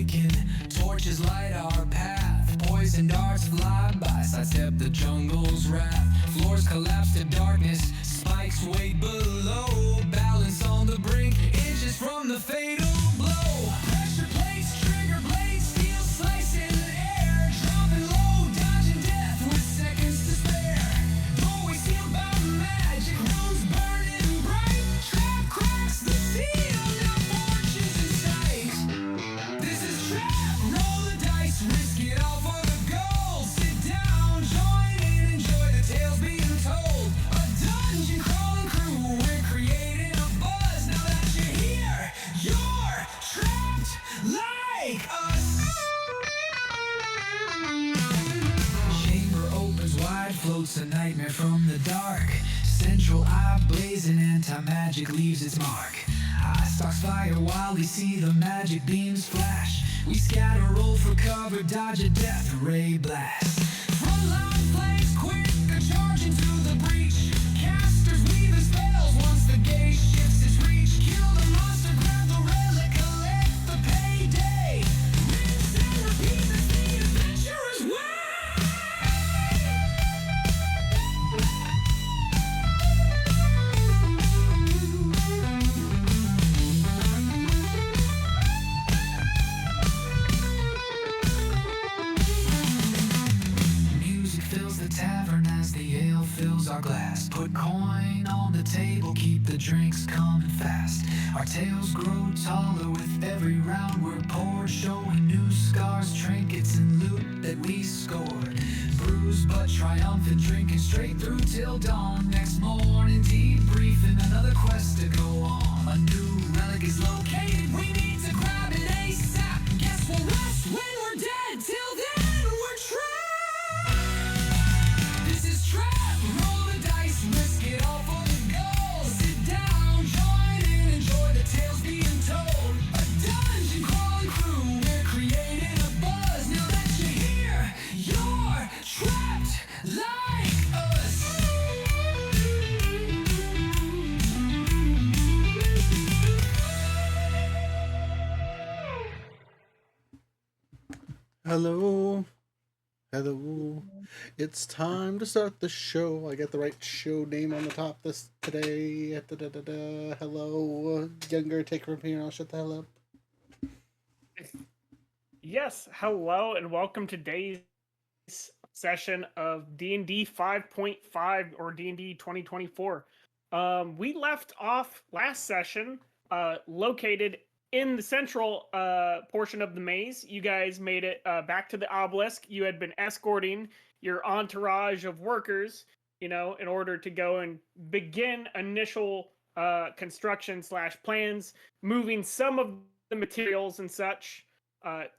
awaken. Torches light our path, poison darts fly by, sidestep the jungle's wrath. Floors collapse to darkness, spikes wait below, balance on the brink, inches from the fatal blow. Pressure plates, trigger blades, steel slicing the air, dropping low, dodging death with seconds to spare. Doorway sealed by magic, runes burning bright, trap cracks the seal, no fortunes in sight. This is trap, roll the dice, risk it all for the gold. Sit down, join in, enjoy the tales being told. A dungeon crawling crew, we're creating a buzz. Now that you're here, you're trapped like us. Chamber opens wide, floats a nightmare from the dark. Central eye blazing, anti-magic leaves its mark. Eye stalks fire while we see the magic beams flash. We scatter, roll for cover, dodge a death ray blast. Frontline flanks quick, a charge into the breach. Casters weaving spells once the gate shifts its reach. Kill the monster, grab the relic, collect the payday. Rinse and repeat, that's the adventurer's way. Music fills the tavern as the ale fills our glass. Put coin on the table, keep the drinks coming fast. Our tales grow taller with every round we're poured, showing new scars, trinkets, and loot that we scored. Bruised but triumphant, drinking straight through till dawn. Next morning, debriefing, another quest to go on. A new relic is located, we need to grab it ASAP. Guess we'll rest when we're dead, till then we're trapped. This is trap, roll the dice, risk it all for the gold. Sit down, join in, enjoy the tales being told. A dungeon crawling crew, we're creating a buzz. Now that you're here, you're trapped like us. Hello. Hello. It's time to start the show. I got the right show name on the top this today. Da-da-da-da. Hello. Younger, take from here. I'll shut the hell up. Yes, hello and welcome to today's session of D&D 5.5 or D&D 2024. We left off last session located in the central portion of the maze. You guys made it back to the obelisk. You had been escorting your entourage of workers, you know, in order to go and begin initial construction / plans, moving some of the materials and such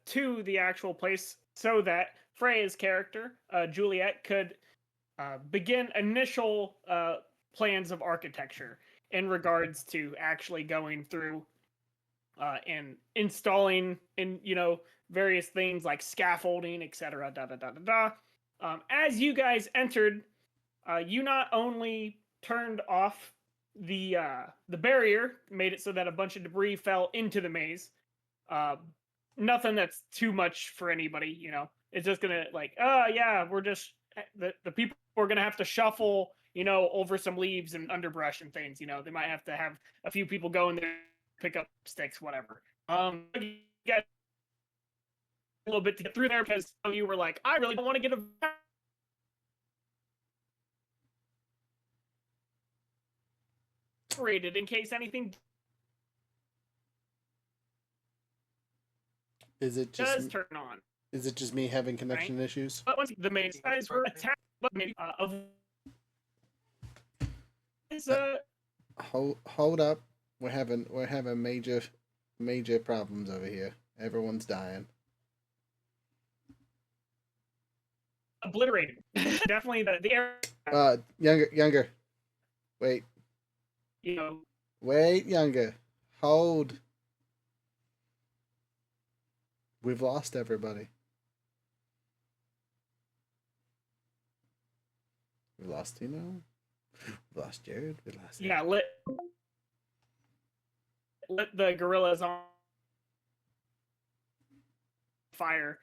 to the actual place so that Freya's character, Juliet, could begin initial plans of architecture in regards to actually going through and installing in, you know, various things like scaffolding, etc. As you guys entered, you not only turned off the barrier, made it so that a bunch of debris fell into the maze. Nothing that's too much for anybody, you know. It's just gonna like, oh yeah, we're just the people are gonna have to shuffle, you know, over some leaves and underbrush and things. You know, they might have to have a few people go in there, pick up sticks, whatever. You got a little bit to get through there because some of you were like, I really don't want to get evaporated in case anything Is it does just turn on. is it just me having connection issues? But once the main guys were attacked, Hold up. We're having major problems over here. Everyone's dying. obliterated. Definitely the air. Younger. Wait. You know. Wait, Younger. Hold. We've lost everybody. We lost Tino. We lost Jared. We lost. Yeah, let the gorillas on. fire.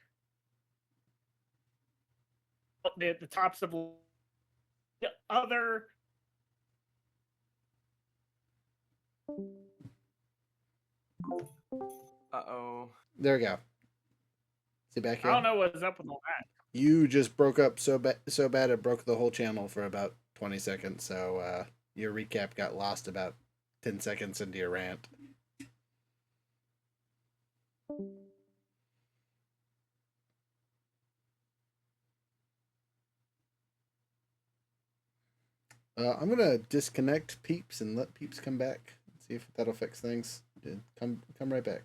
The tops of the other. Uh-oh. There we go. See back I here? don't know what's up with all that. You just broke up so bad it broke the whole channel for about 20 seconds. So your recap got lost about 10 seconds into your rant. I'm gonna disconnect Peeps and let Peeps come back. See if that'll fix things. Come right back.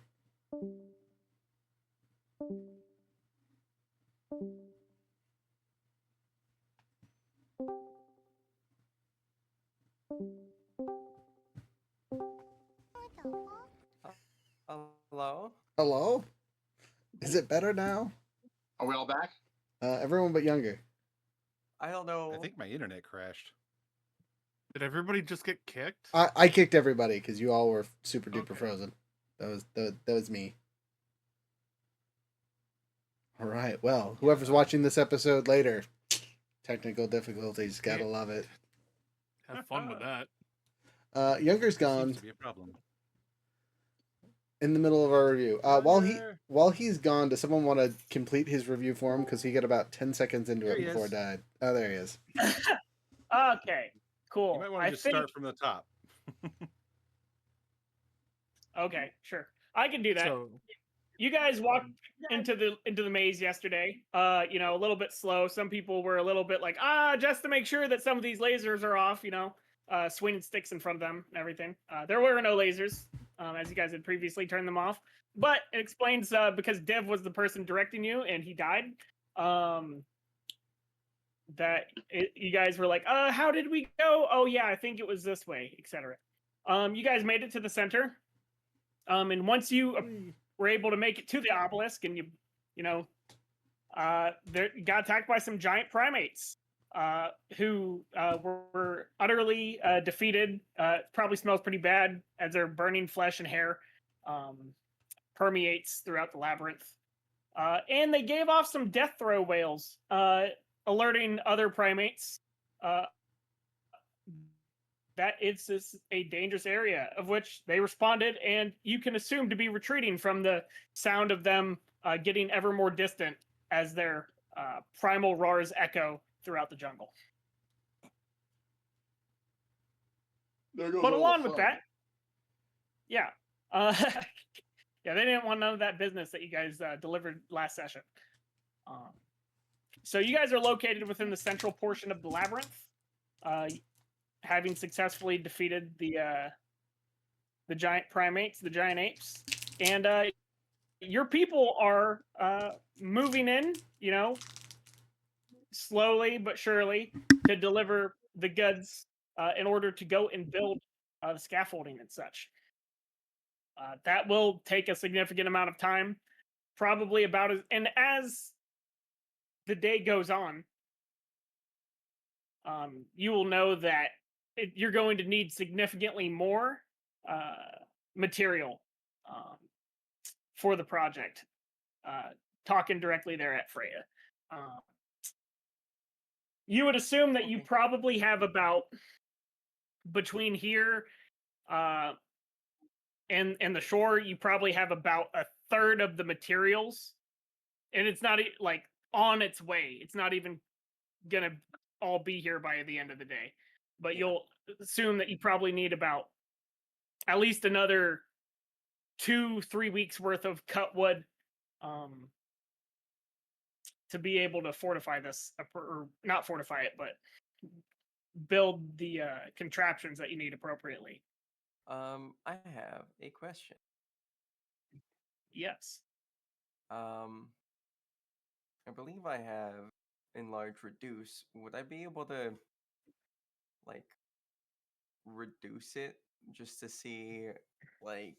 Hello? Hello? Is it better now? Are we all back? Everyone but Younger. I don't know. I think my internet crashed. Did everybody just get kicked? I kicked everybody because you all were super duper Okay. frozen. That was me. All right. Well, whoever's watching this episode later, technical difficulties. Gotta love it. Have fun with that. Younger's There gone seems to be a problem. in the middle of our review. Younger! While he's gone, does someone want to complete his review for him? Because he got about 10 seconds into There it he before it is. died. Oh, there he is. Okay, cool. You might want to just start from the top. Okay, sure. I can do that. So You guys walked into the maze yesterday. A little bit slow. Some people were a little bit like, just to make sure that some of these lasers are off, swinging sticks in front of them and everything. There were no lasers, as you guys had previously turned them off. But it explains because Dev was the person directing you and he died. You guys were like, how did we go? Oh yeah, I think it was this way, etc. You guys made it to the center. And once you were able to make it to the obelisk, and you got attacked by some giant primates who were utterly defeated. Probably smells pretty bad as their burning flesh and hair permeates throughout the labyrinth. And they gave off some death throw wails, alerting other primates that it's a dangerous area, of which they responded, and you can assume to be retreating from the sound of them getting ever more distant as their primal roars echo throughout the jungle. There goes But all along the with fun. that, yeah, they didn't want none of that business that you guys delivered last session. So you guys are located within the central portion of the labyrinth, having successfully defeated the giant primates, the giant apes, and your people are moving in, slowly but surely to deliver the goods in order to go and build the scaffolding and such. That will take a significant amount of time, probably as the day goes on, you will know that you're going to need significantly more material for the project. Talking directly there at Freya. You would assume that you probably have about between here and the shore, you probably have about a third of the materials, and it's not like on its way. It's not even gonna all be here by the end of the day, but you'll assume that you probably need about at least another 2-3 weeks worth of cut wood to be able to fortify this, or not fortify it, but build the contraptions that you need appropriately. I have a question. Yes. I believe I have enlarge reduce. Would I be able to like reduce it just to see like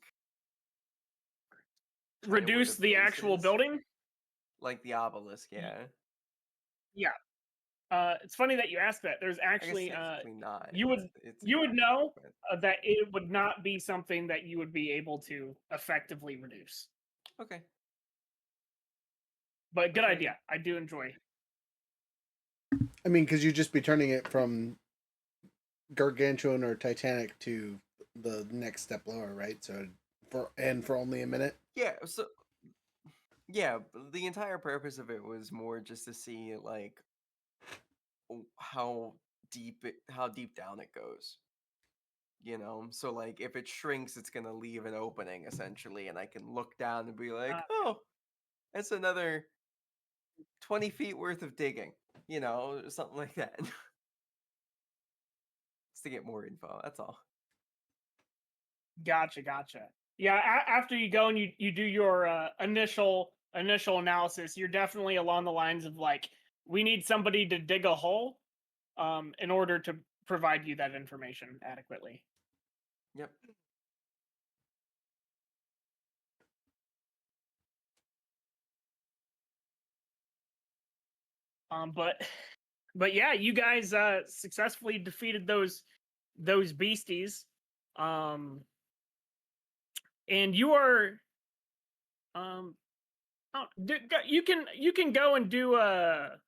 kinda where Reduce the base actual is? building? Like the obelisk, yeah. Yeah. It's funny that you asked that. There's I guess actually technically not. you would It's you would not, know but- that it would not be something that you would be able to effectively reduce. Okay. But good Okay. idea. I do enjoy. I mean, because you'd just be turning it from gargantuan or titanic to the next step lower, right? So for only a minute. Yeah, so yeah, the entire purpose of it was more just to see like how deep down it goes. So like if it shrinks, it's gonna leave an opening essentially, and I can look down and be like, oh, that's another 20 feet worth of digging, something like that. Just to get more info. That's all. Gotcha. Yeah, after you go and you do your initial analysis, you're definitely along the lines of like, we need somebody to dig a hole in order to provide you that information adequately. Yep. But yeah, you guys successfully defeated those beasties, and you are you can go and do a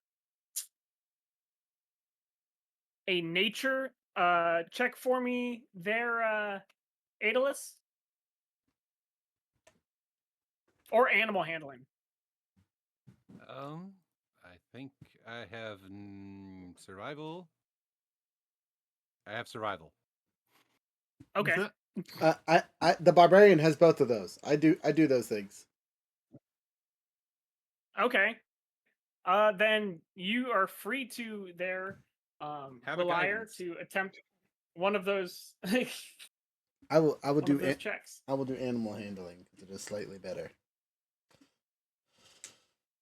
nature check for me there, Aeolus, or animal handling. I think I have survival. I have survival. Okay. The barbarian has both of those. I do those things. Okay. Then you are free to there, Have a Ralire, guidance. to attempt one of those. I will one do of those checks. I will do animal handling because it is slightly better.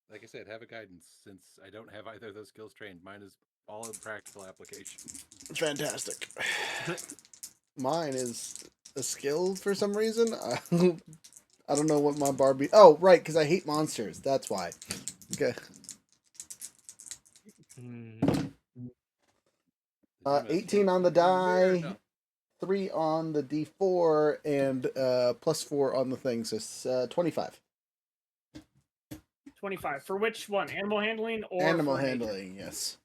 Like I said, have a guidance since I don't have either of those skills trained. Mine is all in practical application. Fantastic. Mine is a skill for some reason. I don't know what my Barbie. Oh, right, because I hate monsters. That's why. Okay. 18 on the die, 3 on the D4, and +4 on the thing. So it's 25. 25 for which one? Animal handling or Animal for nature? handling, yes.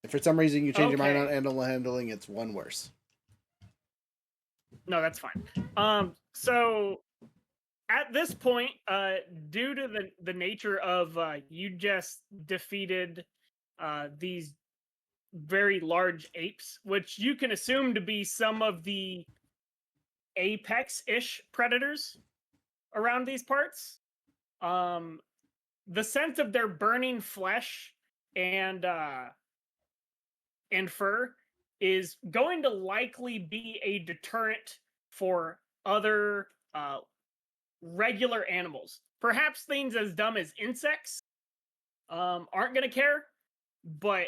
If for some reason you change your mind Okay. on animal handling, it's one worse. No, that's fine. So at this point, due to the nature of you just defeated these very large apes, which you can assume to be some of the apex-ish predators around these parts. The scent of their burning flesh and fur is going to likely be a deterrent for other regular animals. Perhaps things as dumb as insects aren't going to care, but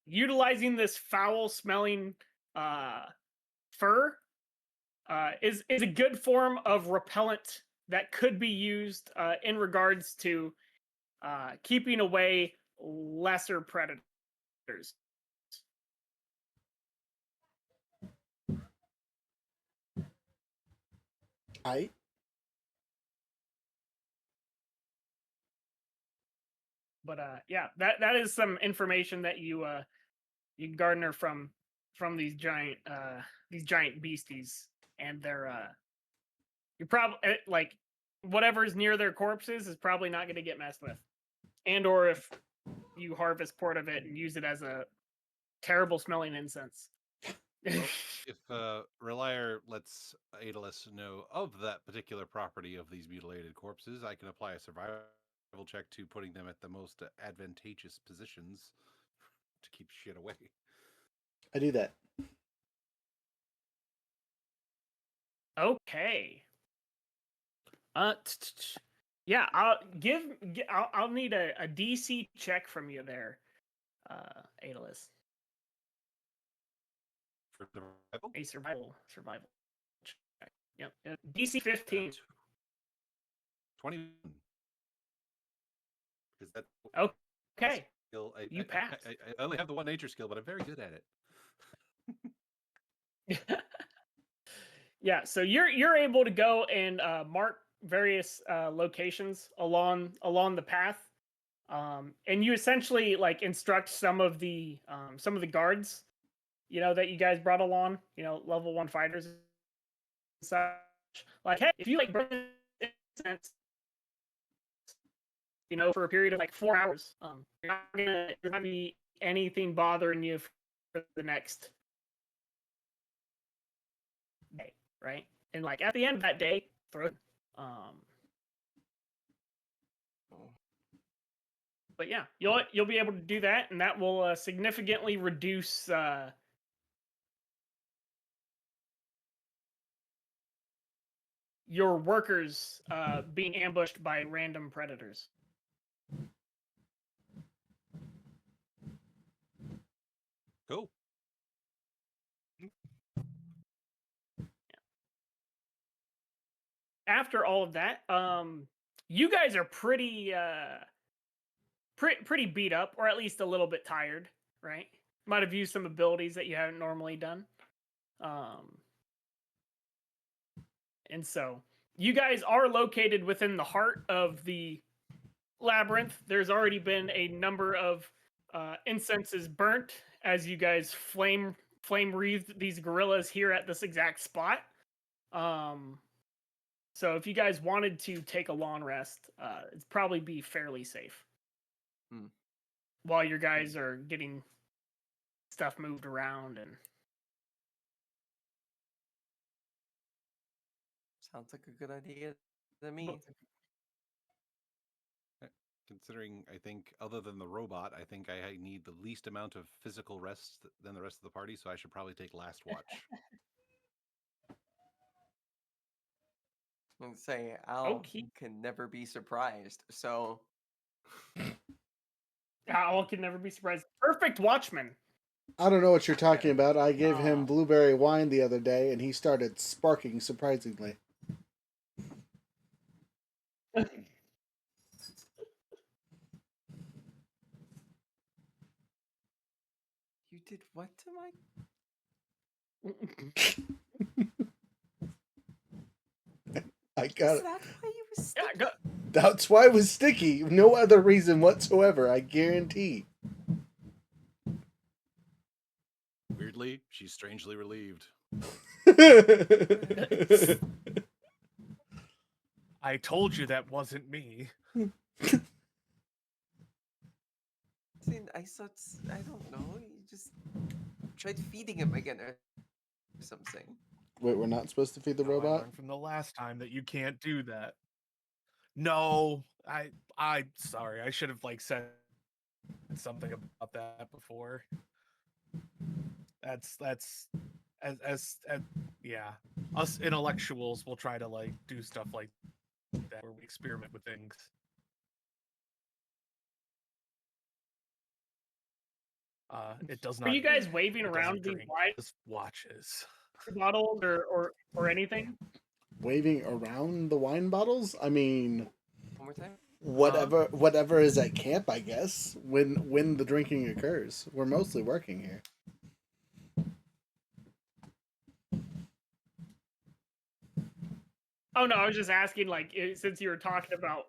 utilizing this foul-smelling fur is a good form of repellent that could be used in regards to keeping away lesser predators. But yeah, that is some information that you garner from these giant beasties, and they're you're probably like whatever's near their corpses is probably not going to get messed with, and or if you harvest part of it and use it as a terrible smelling incense. Well, if Ralire lets Aeolus know of that particular property of these mutilated corpses, I can apply a survival check to putting them at the most advantageous positions to keep shit away. I do that. Okay. Yeah, I'll need a DC check from you there, Aeolus. For survival? A survival check. Yep. DC 15. 21. Because that's Okay. skill. You pass. I only have the one nature skill, but I'm very good at it. Yeah, so you're able to go and mark various locations along the path, and you essentially like instruct some of the guards, that you guys brought along, level 1 fighters and such. Like, hey, if you like burn this incense, for a period of like 4 hours, there's not gonna be anything bothering you for the next day, right? And like at the end of that day, throw it. But yeah, you'll be able to do that, and that will significantly reduce your workers being ambushed by random predators. Cool. After all of that, you guys are pretty beat up, or at least a little bit tired, right? Might have used some abilities that you haven't normally done. And so you guys are located within the heart of the labyrinth. There's already been a number of incenses burnt as you guys flame wreathed these gorillas here at this exact spot. So if you guys wanted to take a long rest, it'd probably be fairly safe. While your guys are getting stuff moved around and Sounds like a good idea to me. Considering, I think, other than the robot, I think I need the least amount of physical rest than the rest of the party, so I should probably take last watch. I'm gonna say Al can never be surprised. So Al can never be surprised. Perfect watchman. I don't know what you're talking about. I gave him blueberry wine the other day, and he started sparking surprisingly. You did what to my? I got Is it. that why you was sticky? That's why it was sticky. No other reason whatsoever, I guarantee. Weirdly, she's strangely relieved. I told you that wasn't me. I don't know. You just tried feeding him again or something. Wait, we're not supposed to feed the robot? I learned from the last time that you can't do that. No, I sorry. I should have like said something about that before. That's as yeah. Us intellectuals will try to like do stuff like that where we experiment with things. It does not. Are you guys waving around these wine watches bottles or anything? Waving around the wine bottles? I mean, one more time. Whatever is at camp, I guess. When the drinking occurs, we're mostly working here. Oh no, I was just asking. Like, since you were talking about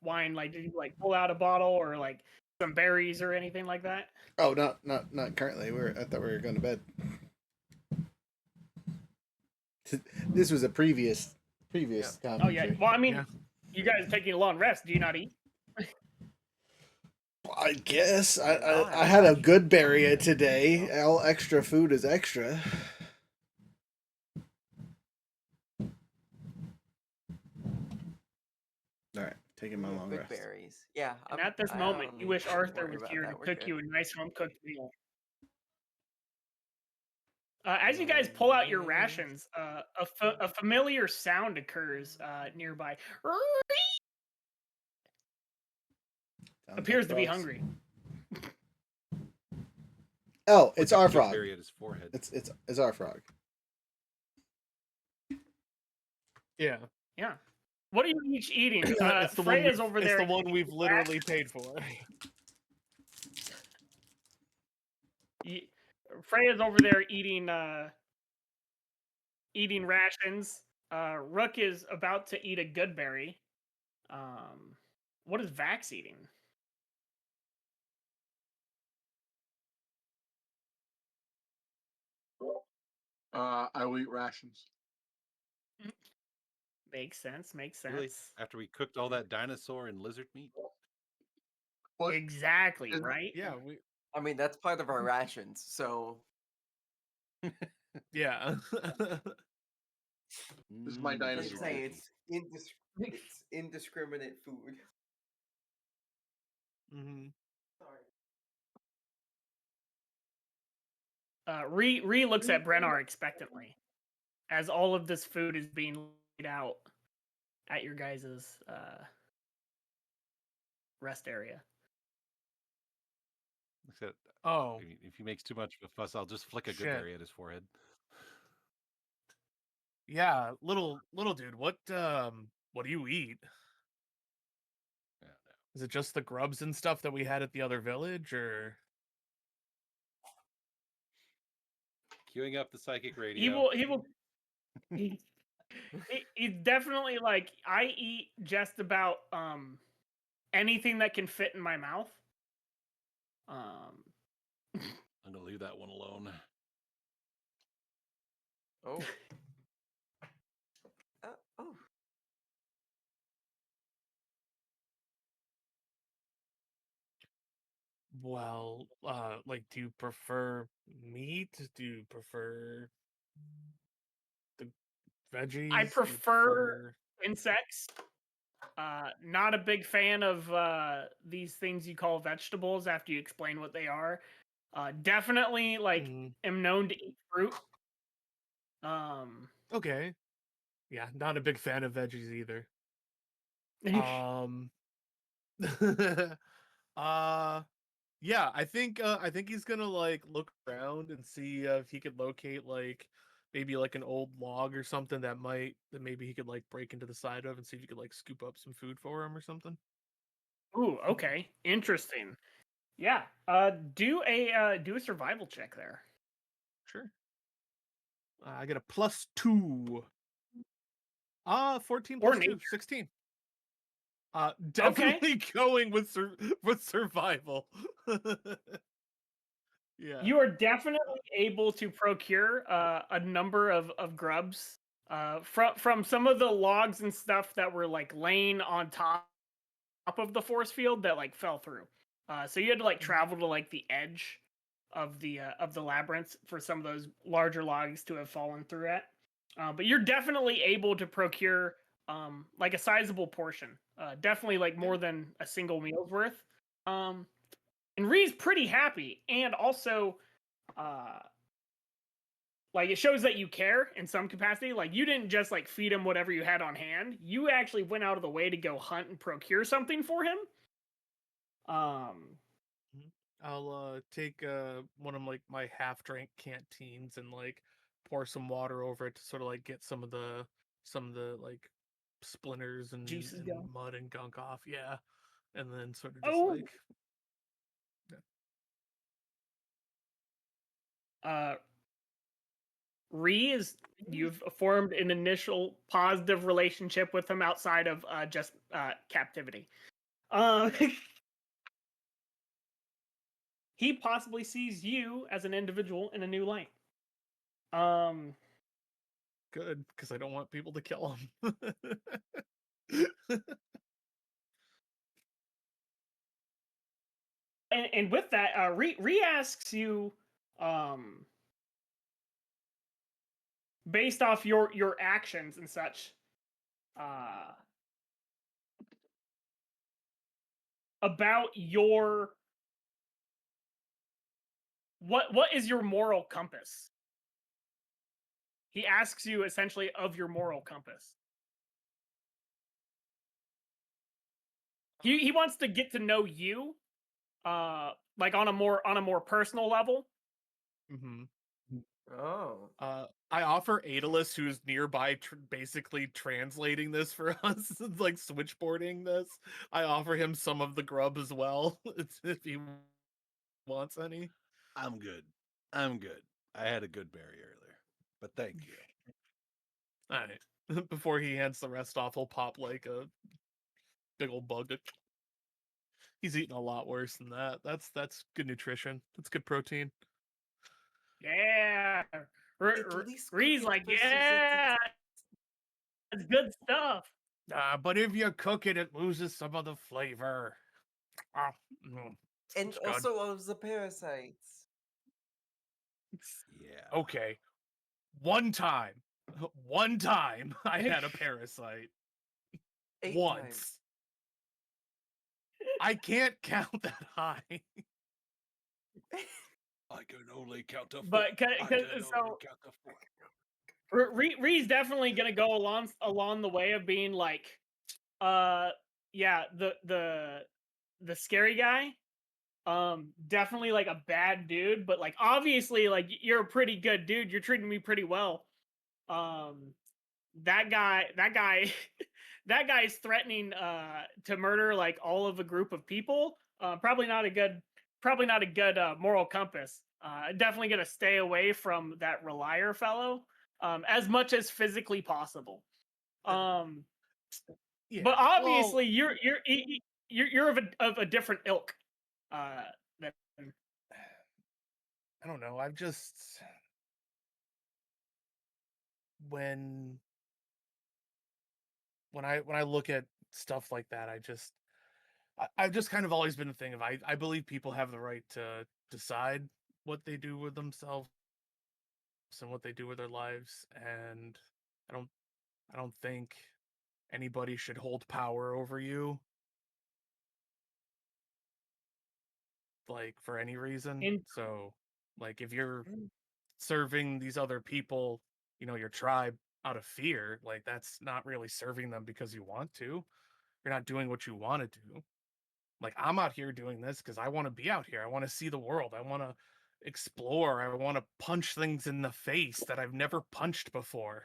wine, like, did you like pull out a bottle or like some berries or anything like that? Oh, not currently. I thought we were going to bed. This was a previous commentary. Oh yeah. Well, I mean, you guys taking a long rest. Do you not eat? I guess I had a good berry today. All extra food is extra. All right, taking my long rest. Berries. Yeah. And at this moment, you wish Arthur was here to cook you a nice home cooked meal. As you guys pull out your rations, a familiar sound occurs nearby. Appears to be hungry. Oh, it's our frog. At his forehead. It's our frog. Yeah. Yeah. What are you each eating? It's the Freya's over there. It's the one we've literally paid for. Freya's over there eating rations. Rook is about to eat a good berry. What is Vax eating? I will eat rations. Makes sense. Makes sense. Really? After we cooked all that dinosaur and lizard meat? What? Exactly, Is- right? Yeah, we I mean, that's part of our rations, so yeah. This is my Mm, I dinosaur. should lizard say jerky. it's indiscriminate food. hmm Sorry. Ree looks at Brennar expectantly as all of this food is being laid out at your guys' rest area. Except, Oh I mean, if he makes too much of a fuss, I'll just flick a good shit. berry at his forehead. Yeah, little dude, what do you eat? Yeah, no. Is it just the grubs and stuff that we had at the other village, or Queuing up the psychic He radio. will he's definitely like, I eat just about anything that can fit in my mouth. I'm gonna leave that one alone. Oh. Oh. well, like, do you prefer meat? Do you prefer the veggies? I Do you prefer insects. Not a big fan of these things you call vegetables after you explain what they are. Definitely like Mhm. am known to eat fruit. Um Okay. Yeah, not a big fan of veggies either. Um yeah, I think he's gonna like look around and see if he could locate like maybe like an old log or something that maybe he could like break into the side of and see if he could like scoop up some food for him or something. Ooh, okay. Interesting. Yeah. Do a survival check there. Sure. I get a +2. 14 Or plus 2, nature. 16. Okay. Definitely going with survival. Yeah. You are definitely able to procure a number of grubs from some of the logs and stuff that were like laying on top of the force field that like fell through. So you had to like travel to like the edge of the labyrinth for some of those larger logs to have fallen through at. But you're definitely able to procure like a sizable portion. Definitely like more than a single meal's worth. And Ree's pretty happy, and also like it shows that you care in some capacity. Like you didn't just like feed him whatever you had on hand. You actually went out of the way to go hunt and procure something for him. I'll take one of like my half drank canteens and like pour some water over it to sort of like get some of the like splinters Juices and going. mud and gunk off. Yeah. And then sort of just Oh, like you've formed an initial positive relationship with him outside of just captivity. He possibly sees you as an individual in a new light. good, because I don't want people to kill him. And with that, Re asks you, based off your actions and such, about your what is your moral compass? He asks you essentially of your moral compass. He wants to get to know you, like on a more personal level. hmm Oh. I offer Aeolus, who's nearby, basically translating this for us, like switchboarding this. I offer him some of the grub as well, if he wants any. I'm good. I'm good. I had a good berry earlier, but thank you. All right. before he hands the rest off, he'll pop like a big old bug. He's eating a lot worse than that. That's good nutrition. That's good protein. Yeah. At least cook Ree's it like, first, yeah, it's good stuff. But if you cook it, it loses some of the flavor. and it's good. also of the parasites. Yeah. Okay. One time I had a parasite. 8 Once. times. I can't count that high. I can only count to 4. But Ree's definitely gonna go along the way of being like, yeah, the scary guy. Definitely like a bad dude, but like obviously like you're a pretty good dude. You're treating me pretty well. That guy that guy's threatening to murder like all of a group of people. Probably not a good moral compass. Definitely gonna stay away from that Ralire fellow as much as physically possible. Yeah. But obviously you're of a different ilk. Than I don't know. I've just when I look at stuff like that, I've just kind of always been a thing of I believe people have the right to decide what they do with themselves and what they do with their lives, and I don't think anybody should hold power over you like for any reason. in So like if you're serving these other people, your tribe out of fear, like that's not really serving them because you want to. You're not doing what you want to do. Like I'm out here doing this because I want to be out here. I want to see the world. I want to explore. I want to punch things in the face that I've never punched before.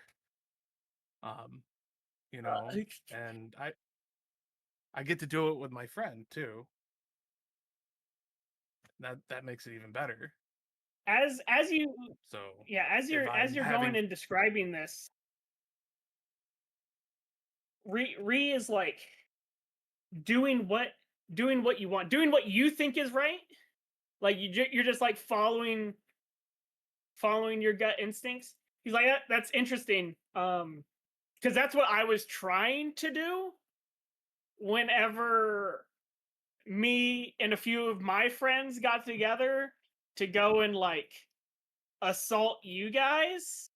Um, and I get to do it with my friend too. That makes it even better. as you So yeah as if you're I'm going having and describing this, Ree is like doing what you want, doing what you think is right. Like you're just like following your gut instincts. He's like, that's interesting. Because that's what I was trying to do whenever me and a few of my friends got together to go and like assault you guys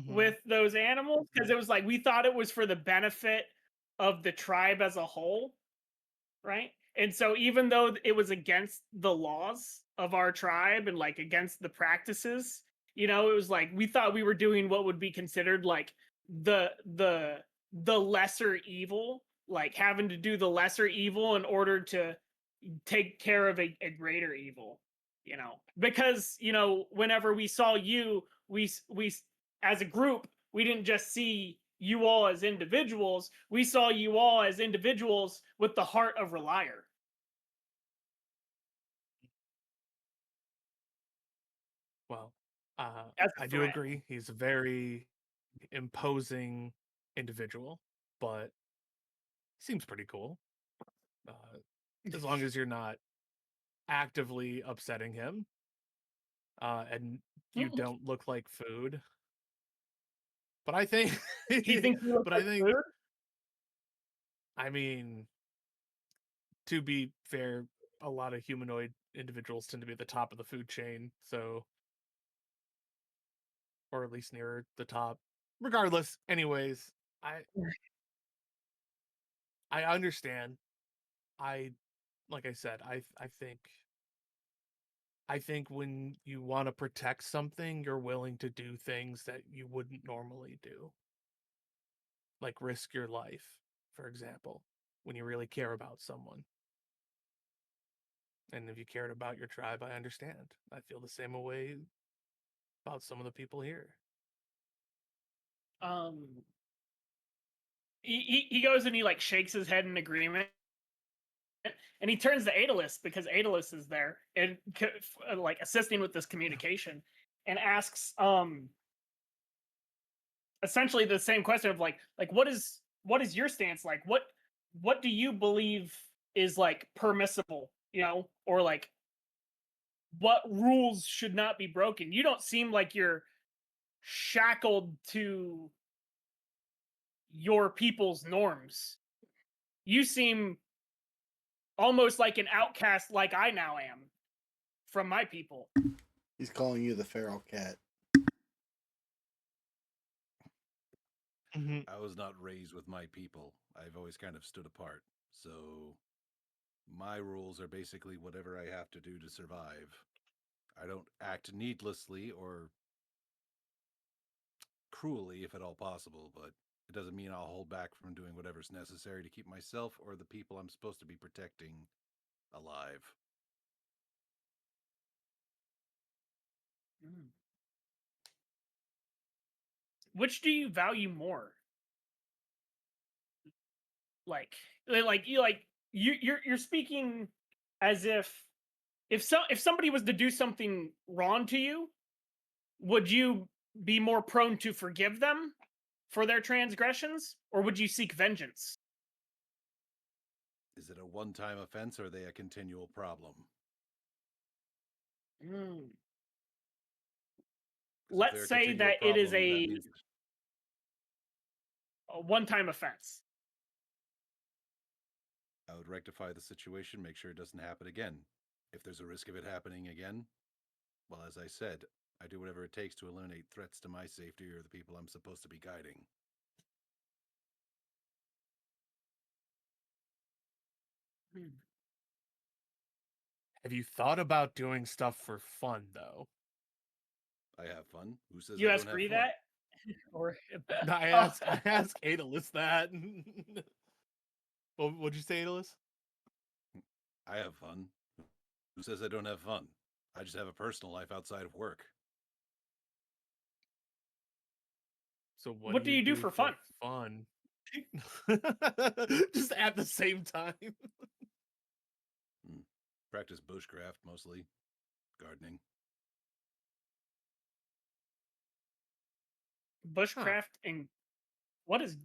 with those animals, because it was like we thought it was for the benefit of the tribe as a whole, right? And so even though it was against the laws of our tribe and like against the practices, it was like we thought we were doing what would be considered like the lesser evil, like having to do the lesser evil in order to take care of a greater evil, because whenever we saw you, we as a group, we didn't just see you all as individuals, we saw you all as individuals with the heart of Ralire. Well, As a I do threat. agree. He's a very imposing individual, but seems pretty cool. As long as you're not actively upsetting him, and you don't look like food. But I think, He thinks you look but like I think, food? I mean, to be fair, a lot of humanoid individuals tend to be at the top of the food chain, so, or at least near the top. Regardless, anyways, I understand. Like I said, I think when you want to protect something, you're willing to do things that you wouldn't normally do. Like risk your life, for example, when you really care about someone. And if you cared about your tribe, I understand. I feel the same way about some of the people here. He goes and he like shakes his head in agreement, and he turns to Aeolus, because Aeolus is there and like assisting with this communication, and asks, essentially the same question of like what is your stance? Like what do you believe is like permissible, or like what rules should not be broken? You don't seem like you're shackled to your people's norms. You seem almost like an outcast, like I now am from my people. He's calling you the feral cat. I was not raised with my people. I've always kind of stood apart. So my rules are basically whatever I have to do to survive. I don't act needlessly or cruelly, if at all possible, but it doesn't mean I'll hold back from doing whatever's necessary to keep myself or the people I'm supposed to be protecting alive. Which do you value more? You're speaking as if somebody was to do something wrong to you, would you be more prone to forgive them for their transgressions, or would you seek vengeance? Is it a one-time offense or are they a continual problem? Let's say that it is a one-time offense. I would rectify the situation, make sure it doesn't happen again. If there's a risk of it happening again, well, as I said, I do whatever it takes to eliminate threats to my safety or the people I'm supposed to be guiding. Have you thought about doing stuff for fun, though? I have fun. Who says You I ask don't have Bree fun? that? Or I ask Adalus that. What'd you say, Adalus? I have fun. Who says I don't have fun? I just have a personal life outside of work. So what do you do for fun? Fun. Just at the same time. Practice bushcraft mostly. Gardening. Bushcraft and what is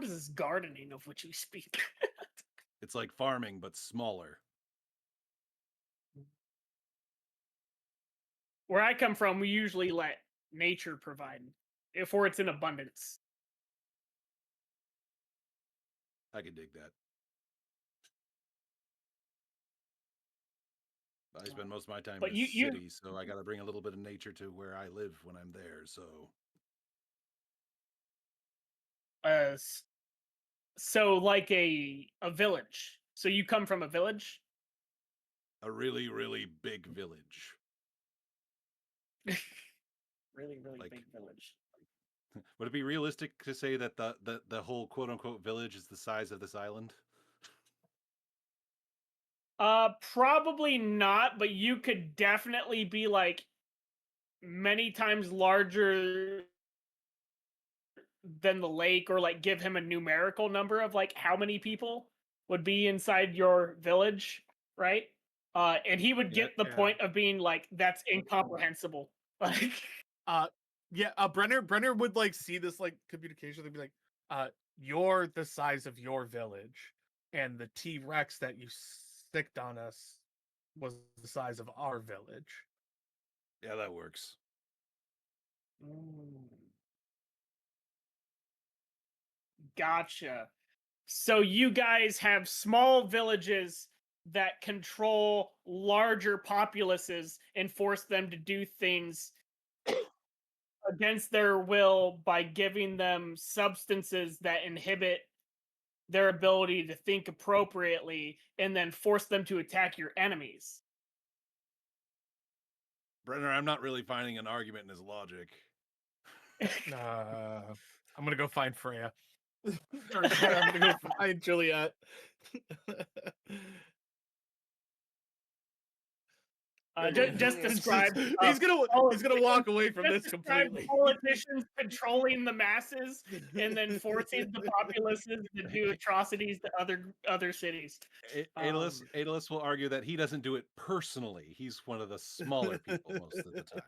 this gardening of which you speak? It's like farming, but smaller. Where I come from, we usually let nature provide, or it's in abundance. I can dig that. I spend most of my time in the city, so I got to bring a little bit of nature to where I live when I'm there. So like a village. So you come from a village? A really, really big village. Really, really big village. Would it be realistic to say that the whole quote unquote village is the size of this island? Probably not, but you could definitely be like many times larger than the lake, or like give him a numerical number of like how many people would be inside your village, right? And he would get the point of being like, that's incomprehensible. Like Brenner would like see this like communication and be like, you're the size of your village, and the T-Rex that you sicked on us was the size of our village. Yeah, that works. Gotcha. So you guys have small villages that control larger populaces and force them to do things against their will by giving them substances that inhibit their ability to think appropriately, and then force them to attack your enemies. Brenner, I'm not really finding an argument in his logic. I'm gonna go find Freya. I'm gonna go find Juliet. Just describe. He's gonna walk away from this completely. Politicians controlling the masses and then forcing the populaces to do atrocities to other cities. Adalus will argue that he doesn't do it personally. He's one of the smaller people most of the time.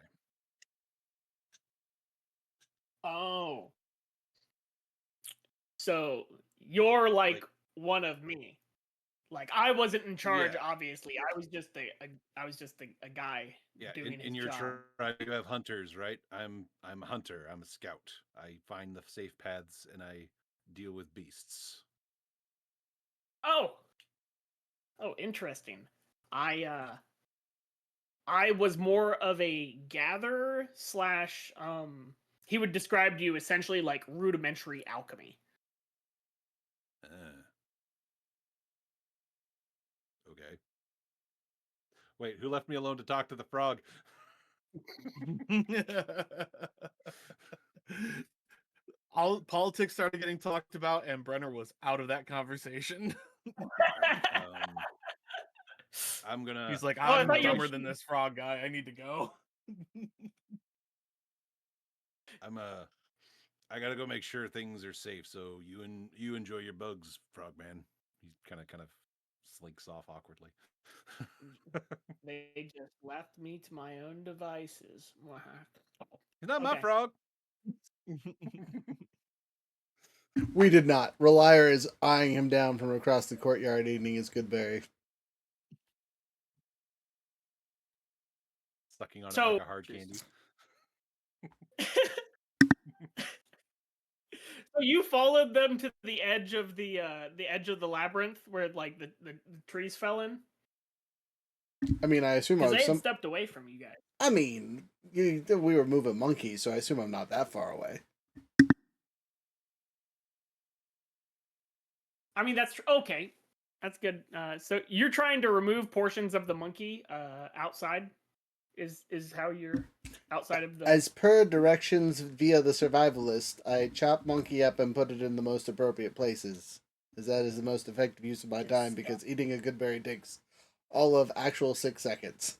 Oh, So you're like one of me. Like I wasn't in charge, Yeah. obviously. I was just a guy Yeah, doing in his your job. tribe you have hunters, right? I'm a hunter. I'm a scout. I find the safe paths and I deal with beasts. Oh, interesting. I was more of a gatherer slash he would describe to you essentially like rudimentary alchemy. Okay. Wait, who left me alone to talk to the frog? All politics started getting talked about, and Brenner was out of that conversation. I'm gonna. He's like, Oh, I I'm thought you were dumber than this frog guy. I need to go. I gotta go make sure things are safe. So you enjoy your bugs, Frogman. He kind of slinks off awkwardly. They just left me to my own devices. He's not my frog. We did not. Ralire is eyeing him down from across the courtyard, eating his good berry. Sucking on it So- like a hard candy. So you followed them to the edge of the labyrinth where like the trees fell in? I mean, I assume I Because was they had stepped away from you guys. I mean, we were moving monkeys, so I assume I'm not that far away. I mean, that's okay. That's good. So you're trying to remove portions of the monkey outside. Is how you're outside of the. As per directions via the survivalist, I chop monkey up and put it in the most appropriate places, as that is the most effective use of my time. Because eating a good berry takes all of actual 6 seconds.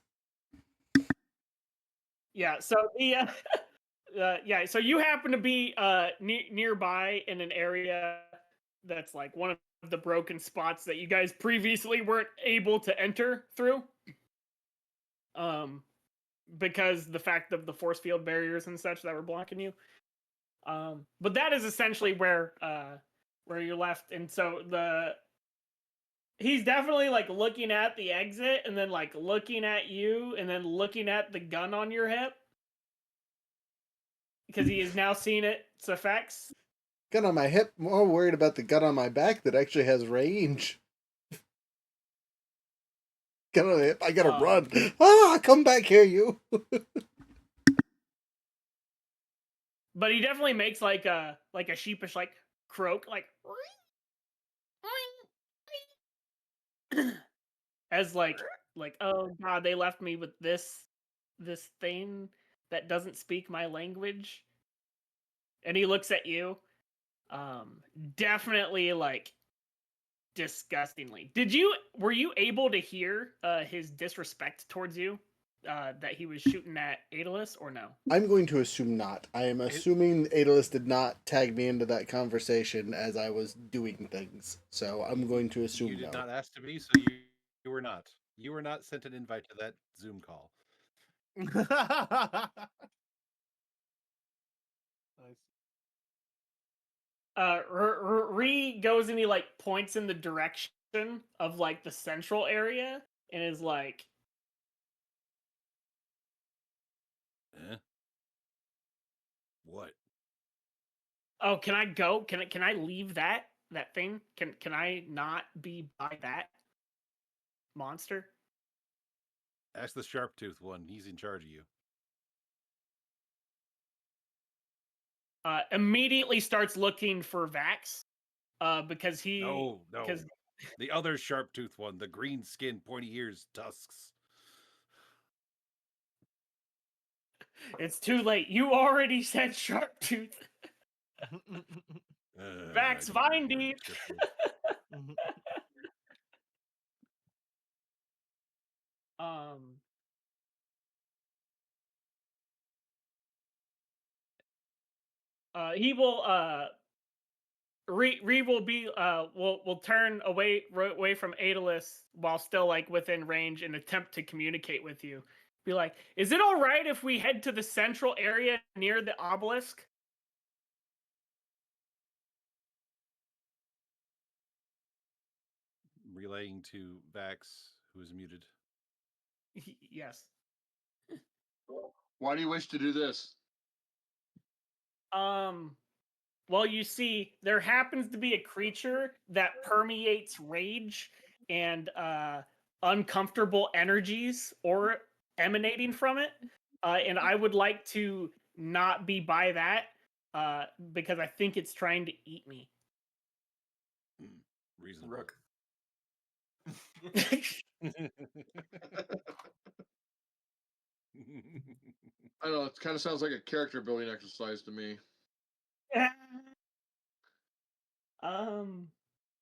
Yeah. So the. Yeah. So you happen to be nearby in an area that's like one of the broken spots that you guys previously weren't able to enter through. Because the fact of the force field barriers and such that were blocking you. But that is essentially where you're left, and so he's definitely like looking at the exit, and then like looking at you, and then looking at the gun on your hip, because he has now seen its effects. Gun on my hip, more worried about the gun on my back that actually has range. Gun on the hip, I gotta run. Come back here, you. But he definitely makes like a sheepish like croak, like as like oh god, they left me with this thing that doesn't speak my language. And he looks at you, definitely like disgustingly. Were you able to hear his disrespect towards you, that he was shooting at Aeolus, or no? I'm going to assume not. I am assuming Aeolus did not tag me into that conversation as I was doing things. So I'm going to assume You did no. not ask to be, so you were not. You were not sent an invite to that Zoom call. Nice. Ree goes and he like points in the direction of like the central area and is like, What? "Oh, can I go? Can I leave that thing? Can I not be by that monster?" Ask the sharp-toothed one. He's in charge of you. Immediately starts looking for Vax, because he No. The other sharp-toothed one, the green skin, pointy ears, tusks. It's too late. You already said Sharptooth. Vax Vindy. He will Ree will be will turn away from Aeolus while still like within range and attempt to communicate with you. Be like, "Is it all right if we head to the central area near the obelisk?" relaying to Vax, who is muted. Yes. Why do you wish to do this? Well, you see, there happens to be a creature that permeates rage and uncomfortable energies or emanating from it. And I would like to not be by that because I think it's trying to eat me. Reasonable. Rook. I don't know. It kind of sounds like a character building exercise to me. um,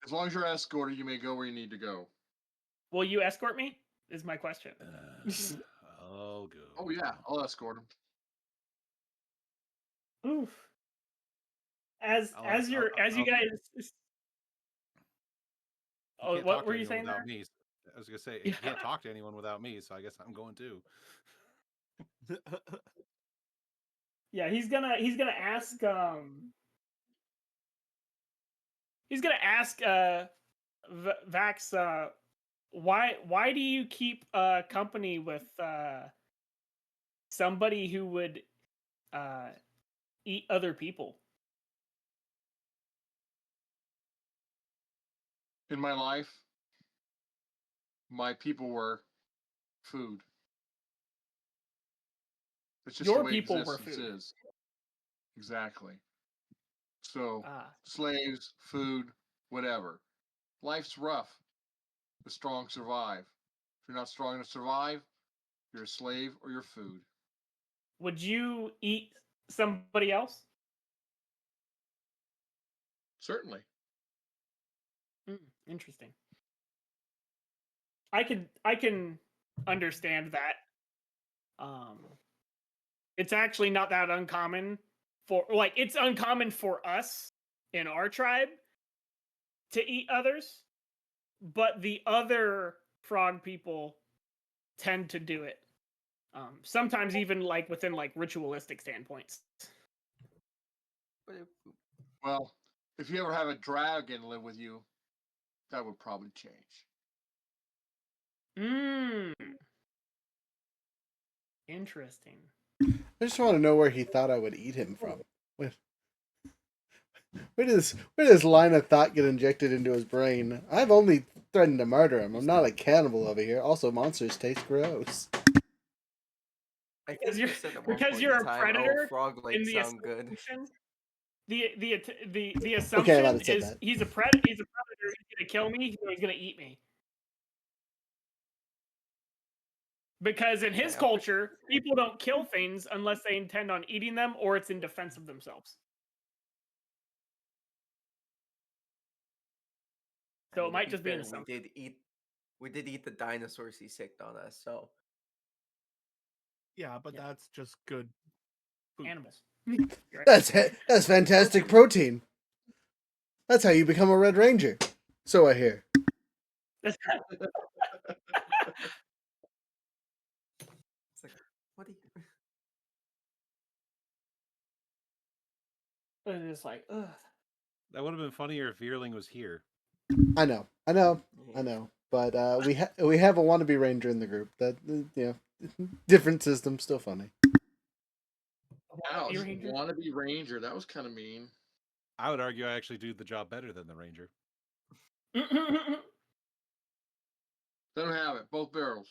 As long as you're escorted, you may go where you need to go. will you escort me? Is my question. I'll go. Oh yeah, I'll escort him. Oof. As you guys. You Oh, can't what talk to were you anyone saying without there? me. I was gonna say you can't talk to anyone without me, so I guess I'm going too. Yeah, he's gonna ask Vax why do you keep company with somebody who would uh eat other people? In my life, my people were food. It's just the Your way people were existence food. is. Exactly. So, Ah. slaves, food, whatever. Life's rough. The strong survive. If you're not strong enough to survive, you're a slave or you're food. Would you eat somebody else? Certainly. Interesting. I can understand that. It's actually not that uncommon it's uncommon for us in our tribe to eat others, but the other frog people tend to do it. Sometimes even within ritualistic standpoints. Well, if you ever have a dragon live with you, that would probably change. Interesting. I just want to know where he thought I would eat him from. Where did this line of thought get injected into his brain? I've only threatened to murder him. I'm not a cannibal over here. Also, monsters taste gross. I think you said at one Because point you're in a time, predator frog in legs the sound good. assumption. The Okay, I assumption might have said is that. he's a predator. He's gonna kill me. He's gonna eat me. Because in his culture, people don't kill things unless they intend on eating them or it's in defense of themselves. So it might just be an assumption. We did eat the dinosaurs he sicked on us, so Yeah, but that's just good food. Animals. That's fantastic protein. That's how you become a Red Ranger. So I hear. it's like, what do you? It's like, ugh. That would have been funnier if Veerling was here. I know. But we have a wannabe ranger in the group. That different system, still funny. Ouch! Wannabe ranger. That was kind of mean. I would argue I actually do the job better than the ranger. Let him have it. Both barrels.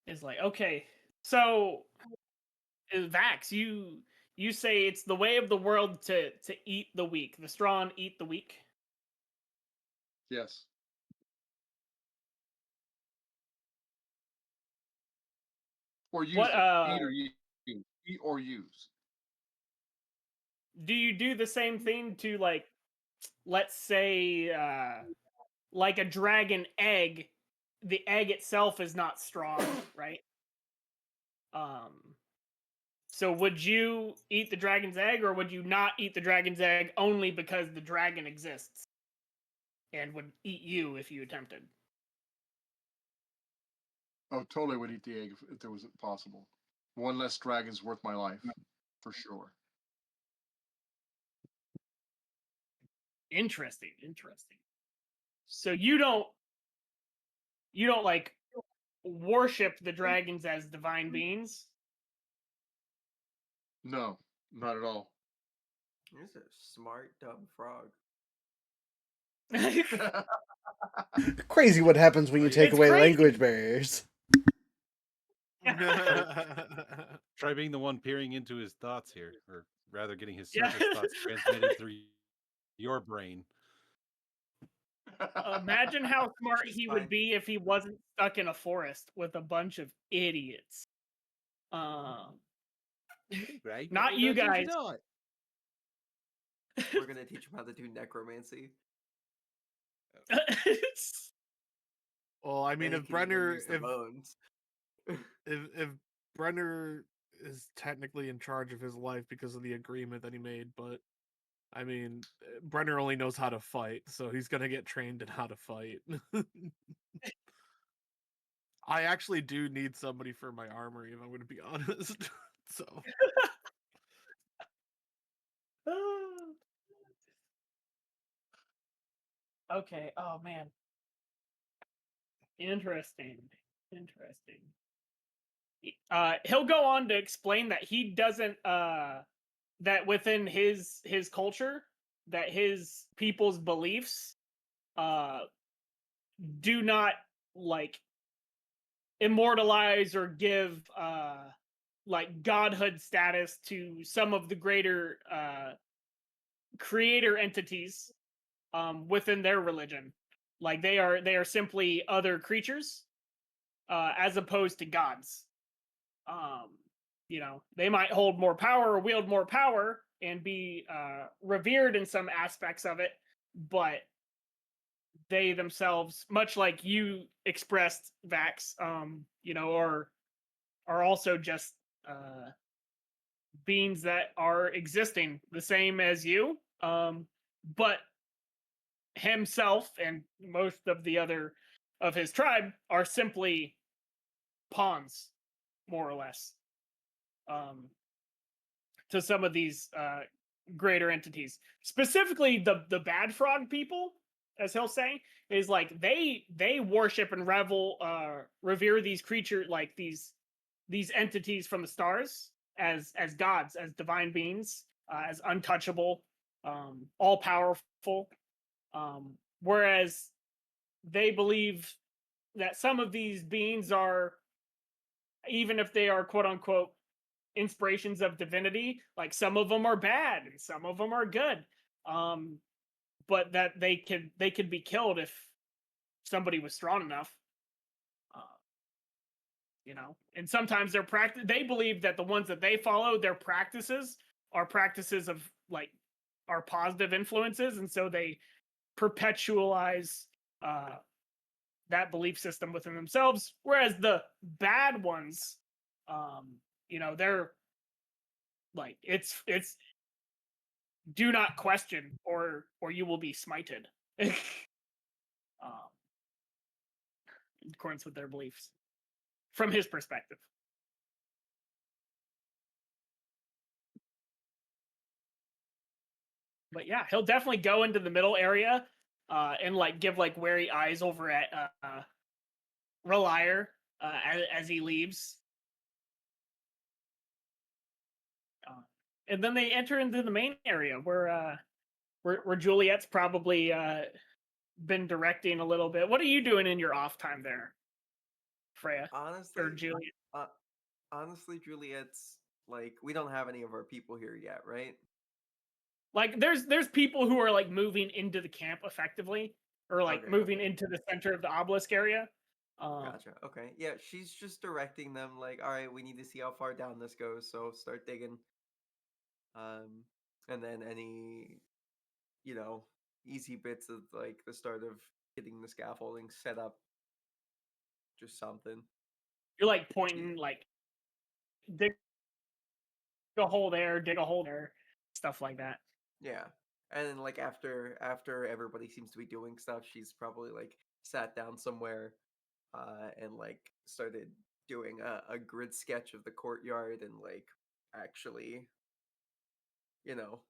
It's like, okay, so Vax, you say it's the way of the world to eat the weak. The strong eat the weak. Yes. Or use them. Eat or use. Eat or use. Do you do the same thing to let's say like a dragon egg? The egg itself is not strong, right? So would you eat the dragon's egg, or would you not eat the dragon's egg only because the dragon exists and would eat you if you attempted? Oh, totally would eat the egg if there was possible. One less dragon's worth my life, for sure. Interesting. So you don't like worship the dragons as divine beings? No, not at all. He's a smart, dumb frog. Crazy what happens when you Right. take It's away crazy. language barriers. Try being the one peering into his thoughts here, or rather, getting his Yeah. surface thoughts transmitted through your brain. Imagine how smart She's he fine. would be if he wasn't stuck in a forest with a bunch of idiots. Right? Not you guys. We're gonna teach him how to do necromancy. Well, I mean, Then he if can even Brenner, use the bones. if Brenner is technically in charge of his life because of the agreement that he made, but I mean, Brenner only knows how to fight, so he's gonna get trained in how to fight. I actually do need somebody for my armory, if I'm going to be honest. So Okay. Oh man. Interesting. He'll go on to explain that he doesn't that within his culture, that his people's beliefs uh do not like immortalize or give like godhood status to some of the greater creator entities within their religion. Like they are simply other creatures as opposed to gods. um they might hold more power or wield more power and be revered in some aspects of it, but they themselves, much like you expressed, Vax, are also just beings that are existing the same as you, but himself and most of the other of his tribe are simply pawns, more or less, um, to some of these greater entities. Specifically, the bad frog people, as he'll say, is like they worship and revere these creatures, like these entities from the stars, as gods, as divine beings, as untouchable, all powerful. Whereas they believe that some of these beings are, even if they are quote unquote inspirations of divinity, like some of them are bad and some of them are good, but that they could be killed if somebody was strong enough. uh, and sometimes they believe that the ones that they follow, their practices are practices of like are positive influences, and so they perpetualize uh that belief system within themselves, whereas the bad ones, they're like it's do not question, or you will be smited. In accordance with their beliefs from his perspective. But yeah, he'll definitely go into the middle area and like give like wary eyes over at Ralire as he leaves. And then they enter into the main area where Juliet's probably been directing a little bit. What are you doing in your off time there, Freya or Honestly, Juliet? uh, honestly, Juliet's like we don't have any of our people here yet, right? Like there's people who are like moving into the camp effectively, or like Okay, moving okay. into the center of the obelisk area. Gotcha. Okay. Yeah, she's just directing them like, all right, we need to see how far down this goes, so start digging. Um, and then any, you know, easy bits of like the start of getting the scaffolding set up, just something. You're like Yeah. pointing like dig a hole there, dig a hole there, stuff like that. Yeah. And then like after everybody seems to be doing stuff, she's probably like sat down somewhere and like started doing a grid sketch of the courtyard and like actually, you know,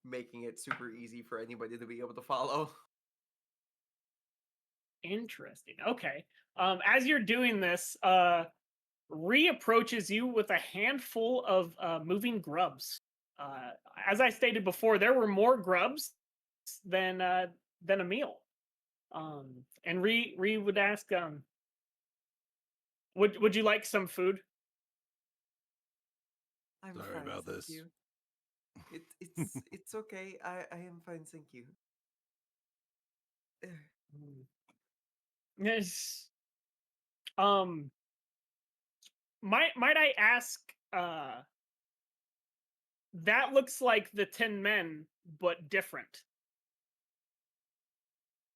making it super easy for anybody to be able to follow. Interesting. Okay. As you're doing this, reapproaches you with a handful of moving grubs. As I stated before, there were more grubs than a meal. And Re would ask, would you like some food? I'm Sorry fine, about thank this. you. It's okay. I am fine, thank you. Yes. Might I ask? That looks like the 10 Men, but different.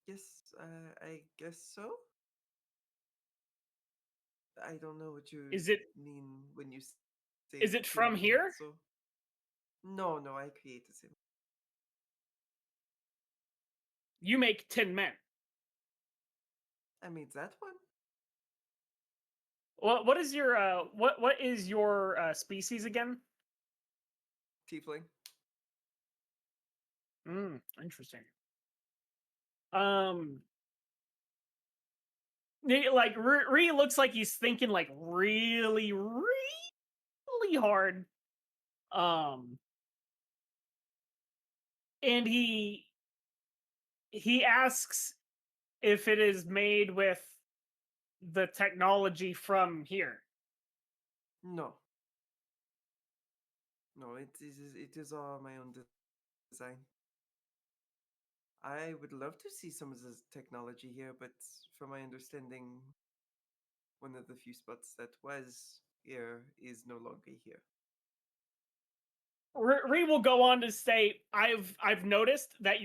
Yes, I guess so. I don't know what you Is it mean when you say is it Tin from Men. here? So no, I created him. You make 10 Men. I made that one. What is your what is your species again? Tiefling. Interesting. Um, like Ree looks like he's thinking like really, really hard. And he asks if it is made with the technology from here. No. No, it is all my own design. I would love to see some of this technology here, but from my understanding, one of the few spots that was here is no longer here. Ree will go on to say, I've noticed that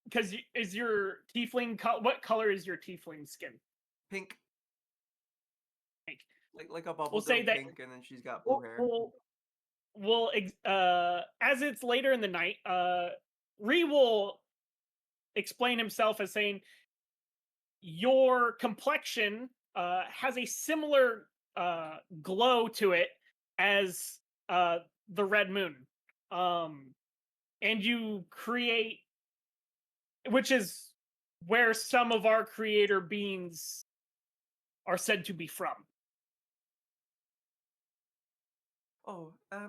because is your tiefling what color is your tiefling skin? Pink. Pink. Like a We'll say bubblegum that pink, and then she's got blue hair. As it's later in the night, Ree will explain himself as saying your complexion has a similar glow to it as the red moon, and you create, which is where some of our creator beings are said to be from. Oh, I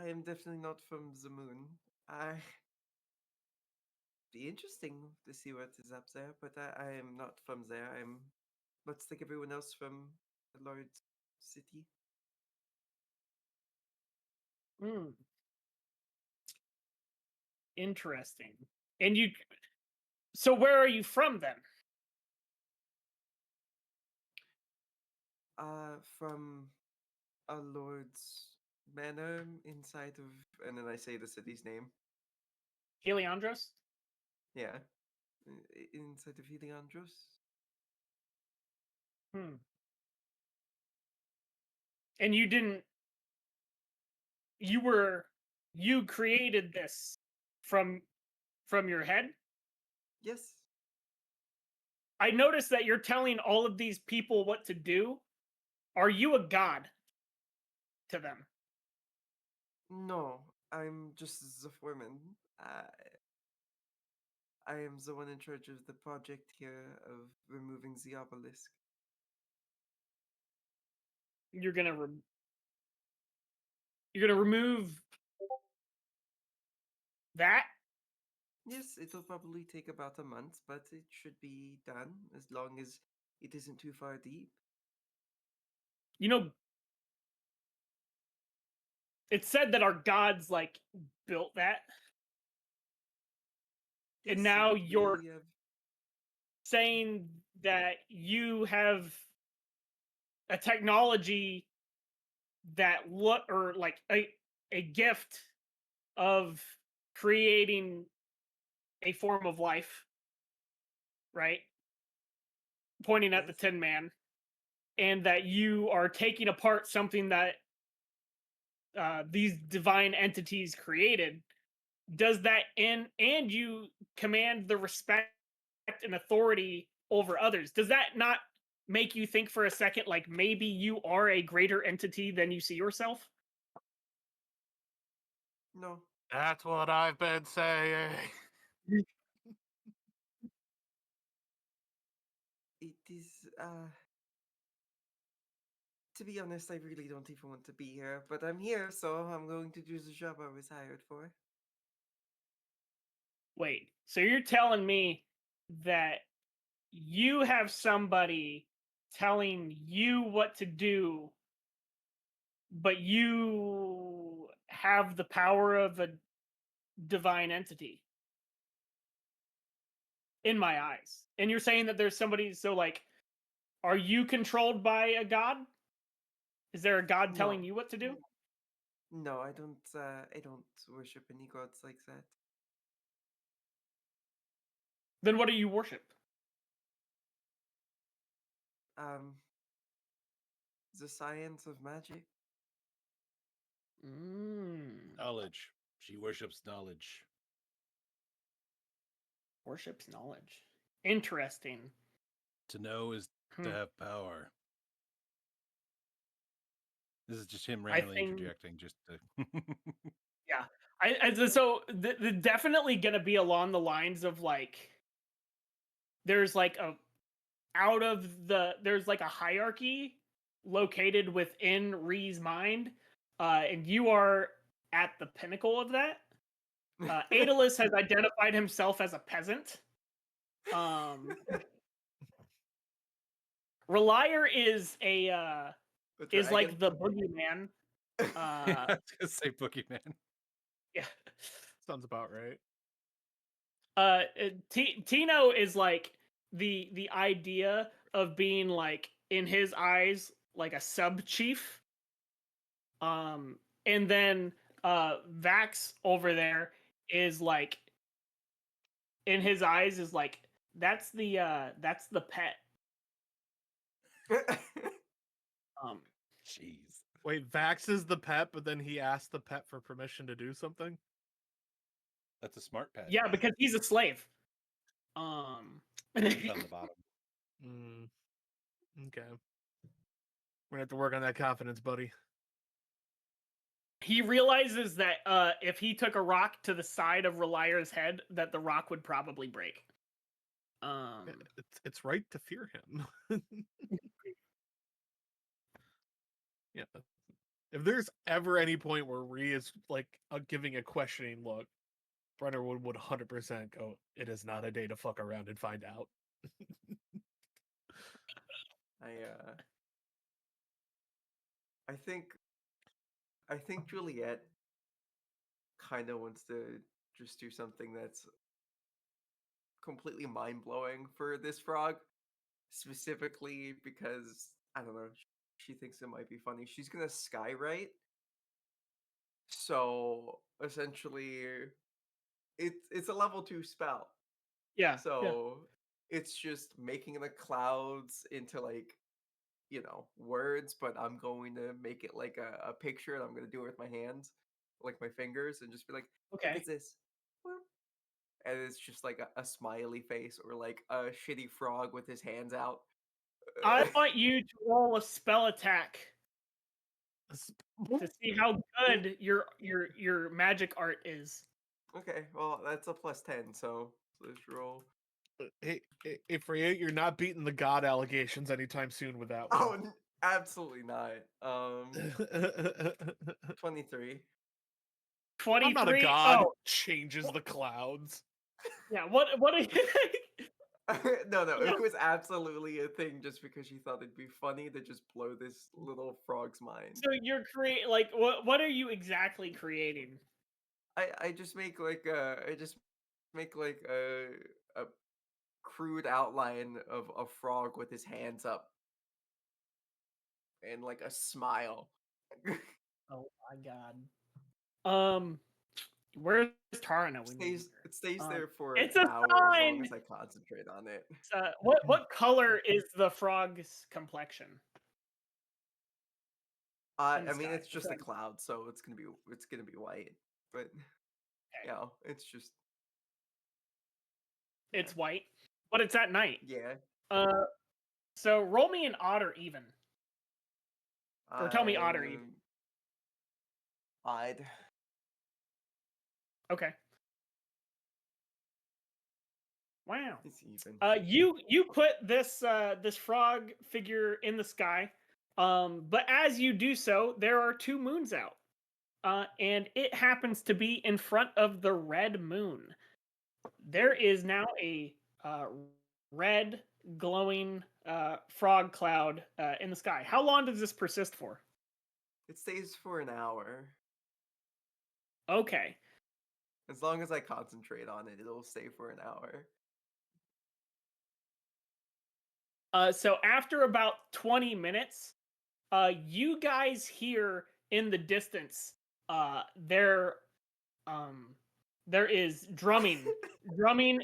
am definitely not from the moon. I be interesting to see what is up there, but I am not from there. I'm much like everyone else from the large city. Hmm. Interesting. And so where are you from then? From a lord's manor inside of, and then I say the city's name. Heliandros? Yeah, inside of Heliandros. And you created this from your head? Yes. I noticed that you're telling all of these people what to do. Are you a god to them? No, I'm just the foreman. I am the one in charge of the project here of removing the obelisk. You're gonna remove that? Yes, it'll probably take about a month, but it should be done as long as it isn't too far deep. You know, it's said that our gods like built that. Yes, And now you're we have. saying that you have a technology that or like a gift of creating a form of life, right? Pointing at the Yes. Tin Man, and that you are taking apart something that these divine entities created. Does that and you command the respect and authority over others? Does that not make you think for a second like maybe you are a greater entity than you see yourself? No. That's what I've been saying. It is, to be honest, I really don't even want to be here, but I'm here, so I'm going to do the job I was hired for. Wait, so you're telling me that you have somebody telling you what to do, but you have the power of a divine entity in my eyes. And you're saying that there's somebody, so like, are you controlled by a god? Is there a god telling No. you what to do? No, I don't worship any gods like that. Then what do you worship? Um, the science of magic. Knowledge. She worships knowledge. Worships knowledge. Interesting. To know is to have power. This is just him randomly interjecting, just to. Yeah, so the definitely gonna be along the lines of like, there's like there's like a hierarchy located within Ree's mind, and you are at the pinnacle of that. Aeolus has identified himself as a peasant. Ralire is is like the boogeyman. I was gonna say boogeyman. Yeah. Sounds about right. Tino is like the idea of being like, in his eyes, like a sub chief. And then Vax over there is like, in his eyes, is like, that's the pet. Jeez. Wait, Vax is the pet, but then he asked the pet for permission to do something? That's a smart pet. Yeah, because he's a slave. He's on the bottom. Okay. We're gonna have to work on that confidence, buddy. He realizes that if he took a rock to the side of Relire's head, that the rock would probably break. It's right to fear him. Yeah. If there's ever any point where Ree is like giving a questioning look, Brenner would 100% go, "It is not a day to fuck around and find out." I think Juliet kind of wants to just do something that's completely mind-blowing for this frog, specifically because, I don't know, she thinks it might be funny. She's gonna skywrite. So essentially, it's a level 2 spell. Yeah. So it's just making the clouds into like, words, but I'm going to make it like a picture, and I'm going to do it with my hands, like my fingers, and just be like, look Okay. at this. And it's just like a smiley face, or like a shitty frog with his hands out. I want you to roll a spell attack to see how good your magic art is. Okay, well, that's a +10, so let's roll. Hey, Freya, you're not beating the god allegations anytime soon with that one. Oh, absolutely not. 23. 23. I'm not a god. Changes the clouds. Yeah. What? Are you... No, it was absolutely a thing just because she thought it'd be funny to just blow this little frog's mind. So you're like, what are you exactly creating? I just make like a crude outline of a frog with his hands up and like a smile. Oh my god. Where's Tara? No, It stays there for it's an a hour as long sign! as I concentrate on it. What color is the frog's complexion? I mean, it's just a cloud, so it's gonna be white. But it's just it's white, but it's at night. Yeah. So roll me an odd or even, or tell me odd or even. Odd. Okay. Wow. It's even. You put this this frog figure in the sky, but as you do so, there are two moons out, and it happens to be in front of the red moon. There is now a red glowing frog cloud in the sky. How long does this persist for? It stays for an hour. Okay. As long as I concentrate on it, it'll stay for an hour. So after about 20 minutes, you guys hear in the distance, there, there is drumming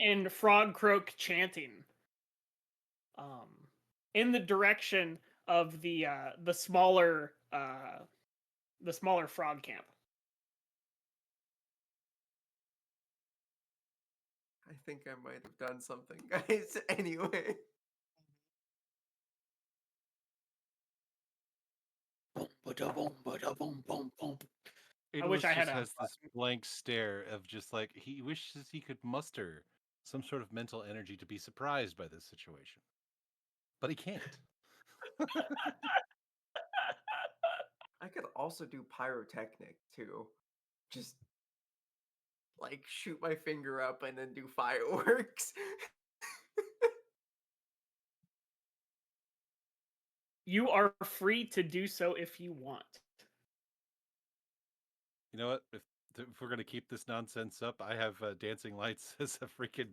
and frog croak chanting, um, in the direction of the smaller frog camp. I think I might have done something, guys. Anyway. Boom, ba-da-boom, ba-da-boom, boom, boom. I wish Aeolus I had just a has this blank stare of just like he wishes he could muster some sort of mental energy to be surprised by this situation, but he can't. I could also do pyrotechnic too. Just like shoot my finger up and then do fireworks. You are free to do so if you want. You know what? If we're gonna keep this nonsense up, I have dancing lights as a freaking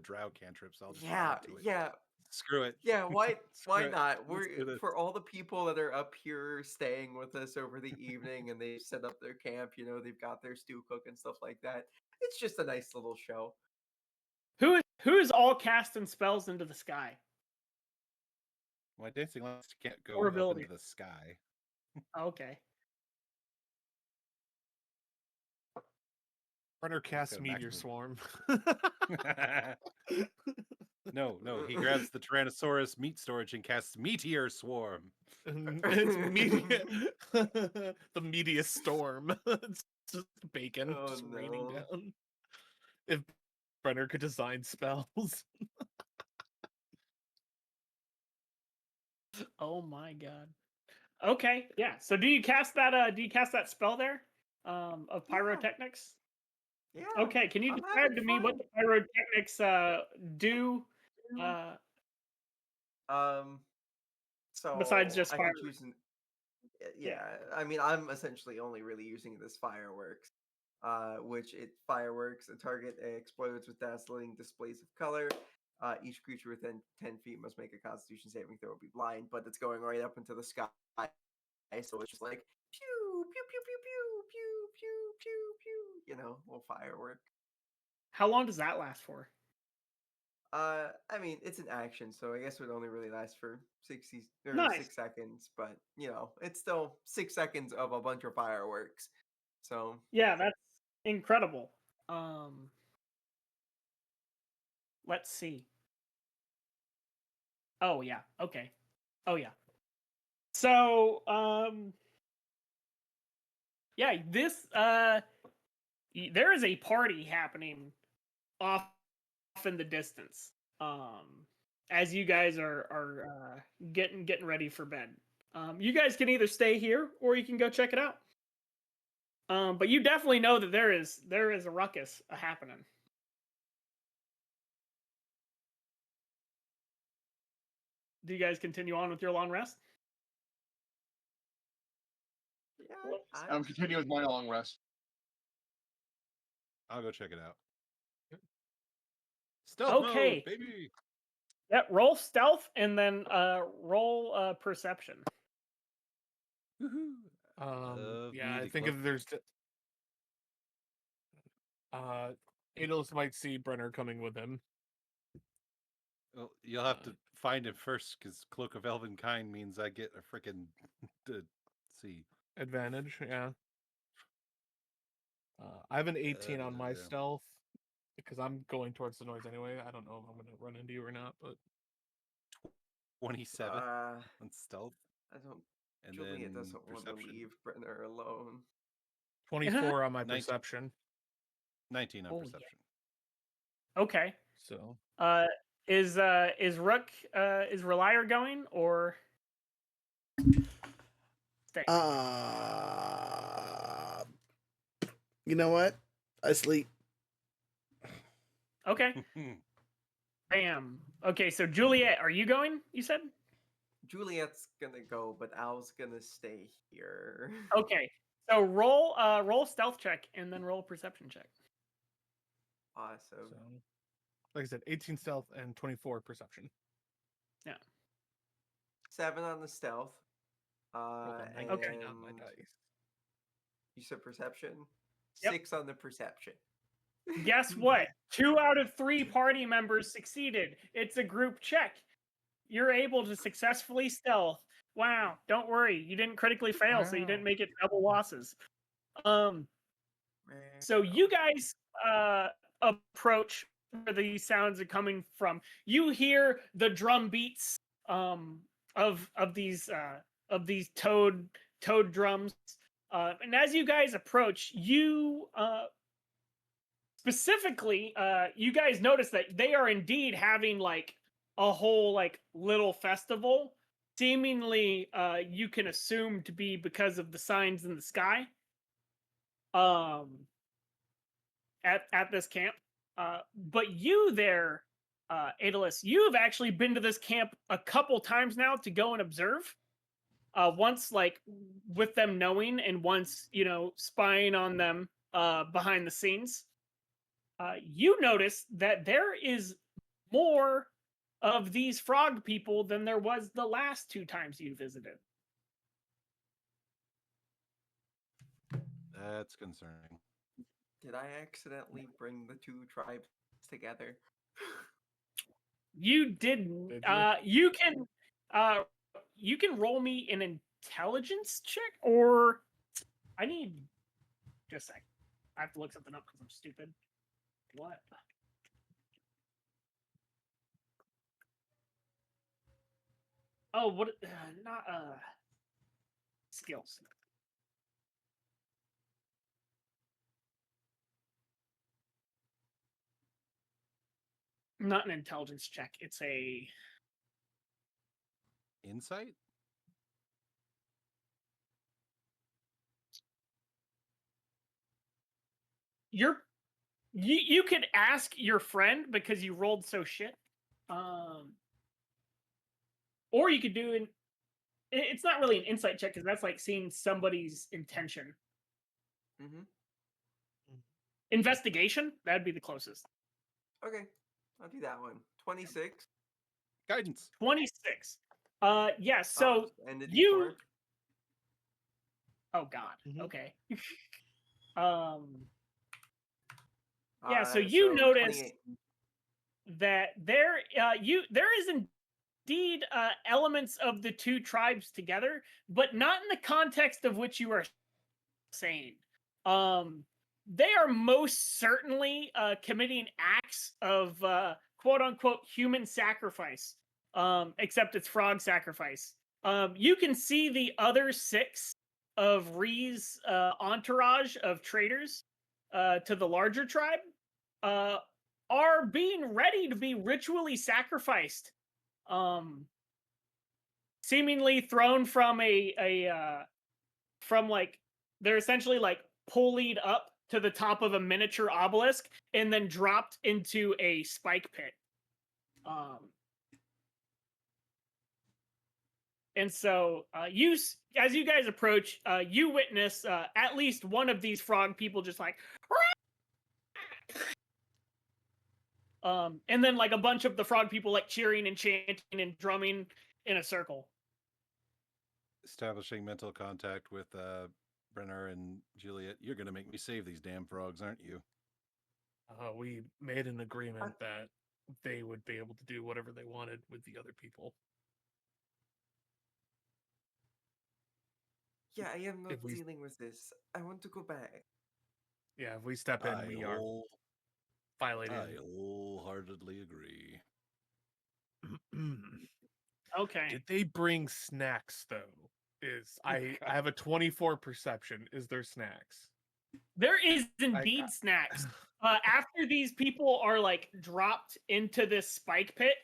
drow cantrip, so I'll just Yeah, add to it. yeah, Screw it. yeah. Why Screw it. not? Let's We're do this. for all the people that are up here staying with us over the evening and they set up their camp, they've got their stew cook and stuff like that. It's just a nice little show. Who is all casting spells into the sky? My dancing lights can't go Or up ability. into the sky. Okay. Runner casts Go back Meteor to- Swarm. No, he grabs the Tyrannosaurus meat storage and casts Meteor Swarm. It's media. The media storm. It's just bacon Oh, just raining no. down. If Brenner could design spells. Oh my god. Okay, yeah. So do you cast that spell there? Of Yeah. pyrotechnics? Yeah. Okay, can you I'm describe having to me what fun. the pyrotechnics do? Besides So just I can fireworks. choose Yeah. yeah, I mean, I'm essentially only really using this fireworks, which it fireworks. A target explodes with dazzling displays of color. Each creature within 10 feet must make a Constitution saving throw or be blind, but it's going right up into the sky, so it's just like pew pew pew pew pew pew pew pew pew. Little firework. How long does that last for? I mean, it's an action, so I guess it would only really last for 60 or Nice. 6 seconds, but it's still 6 seconds of a bunch of fireworks. So, Yeah, that's incredible. Let's see. Oh yeah, okay. Oh yeah. So, yeah, this there is a party happening off in the distance. As you guys are getting ready for bed. You guys can either stay here or you can go check it out. But you definitely know that there is a ruckus happening. Do you guys continue on with your long rest? yeah, I'm continuing with my long rest. I'll go check it out. Stealth Okay. mode, baby. Yeah, roll stealth and then roll perception. Woohoo. Yeah, I think if there's Aeolus might see Brenner coming with him. Well, you'll have to find him first, because Cloak of Elven Kind means I get a freaking see advantage. Yeah. I have an 18 on my stealth because I'm going towards the noise anyway. I don't know if I'm going to run into you or not, but 27 on stealth. I don't. And Juliet then doesn't want to perception. leave Brenner alone. 24 on my perception. 19 on Oh, yeah. perception. Okay. So Is Rook is Ralire going or stay? You know what? I sleep. Okay. Bam. Okay, so Juliet, are you going? You said. Juliet's gonna go, but Al's gonna stay here. Okay. So roll stealth check and then roll perception check. Awesome. so like I said, 18 stealth and 24 perception. Yeah. 7 on the stealth. Rolled a 19 Okay. on my dice. You said perception? Yep. 6 on the perception. Guess what? 2 out of 3 party members succeeded. It's a group check. You're able to successfully stealth. Wow. Don't worry. You didn't critically fail, so you didn't make it double losses. So you guys approach where these sounds are coming from. You hear the drum beats of these toad drums. And as you guys approach, you specifically you guys notice that they are indeed having like a whole like little festival, seemingly you can assume to be because of the signs in the sky at this camp. But you there, Aeolus, you've actually been to this camp a couple times now to go and observe. Once like with them knowing, and once spying on them behind the scenes. You notice that there is more of these frog people than there was the last 2 times you visited. That's concerning. Did I accidentally bring the 2 tribes together? You didn't. Did you? You can roll me an intelligence check, or I need just a sec. I have to look something up because I'm stupid. What? Oh, what? Not skills. Not an intelligence check. It's a Insight? you could ask your friend because you rolled so shit. Or you could do an. It's not really an insight check because that's like seeing somebody's intention. Mm-hmm. Investigation, that'd be the closest. Okay, I'll do that one. 26. Guidance. 26. Yeah. So and the you. D4. Oh God. Mhm. Okay. Yeah. So you notice 28. that there is indeed elements of the 2 tribes together, but not in the context of which you are saying. They are most certainly committing acts of quote unquote human sacrifice, except it's frog sacrifice. You can see the other 6 of Ree's entourage of traders to the larger tribe are being ready to be ritually sacrificed, seemingly thrown from from like they're essentially like pulleyed up to the top of a miniature obelisk and then dropped into a spike pit. And so as you guys approach, you witness at least one of these frog people just like and then like a bunch of the frog people like cheering and chanting and drumming in a circle. Establishing mental contact with Brenner and Juliet. You're going to make me save these damn frogs, aren't you? We made an agreement that they would be able to do whatever they wanted with the other people. Yeah, I am not dealing with this. I want to go back. Yeah, if we step in, we are violating. I wholeheartedly agree. Okay. Did they bring snacks though? I have a 24 perception. Is there snacks? There is indeed snacks. After these people are like dropped into this spike pit,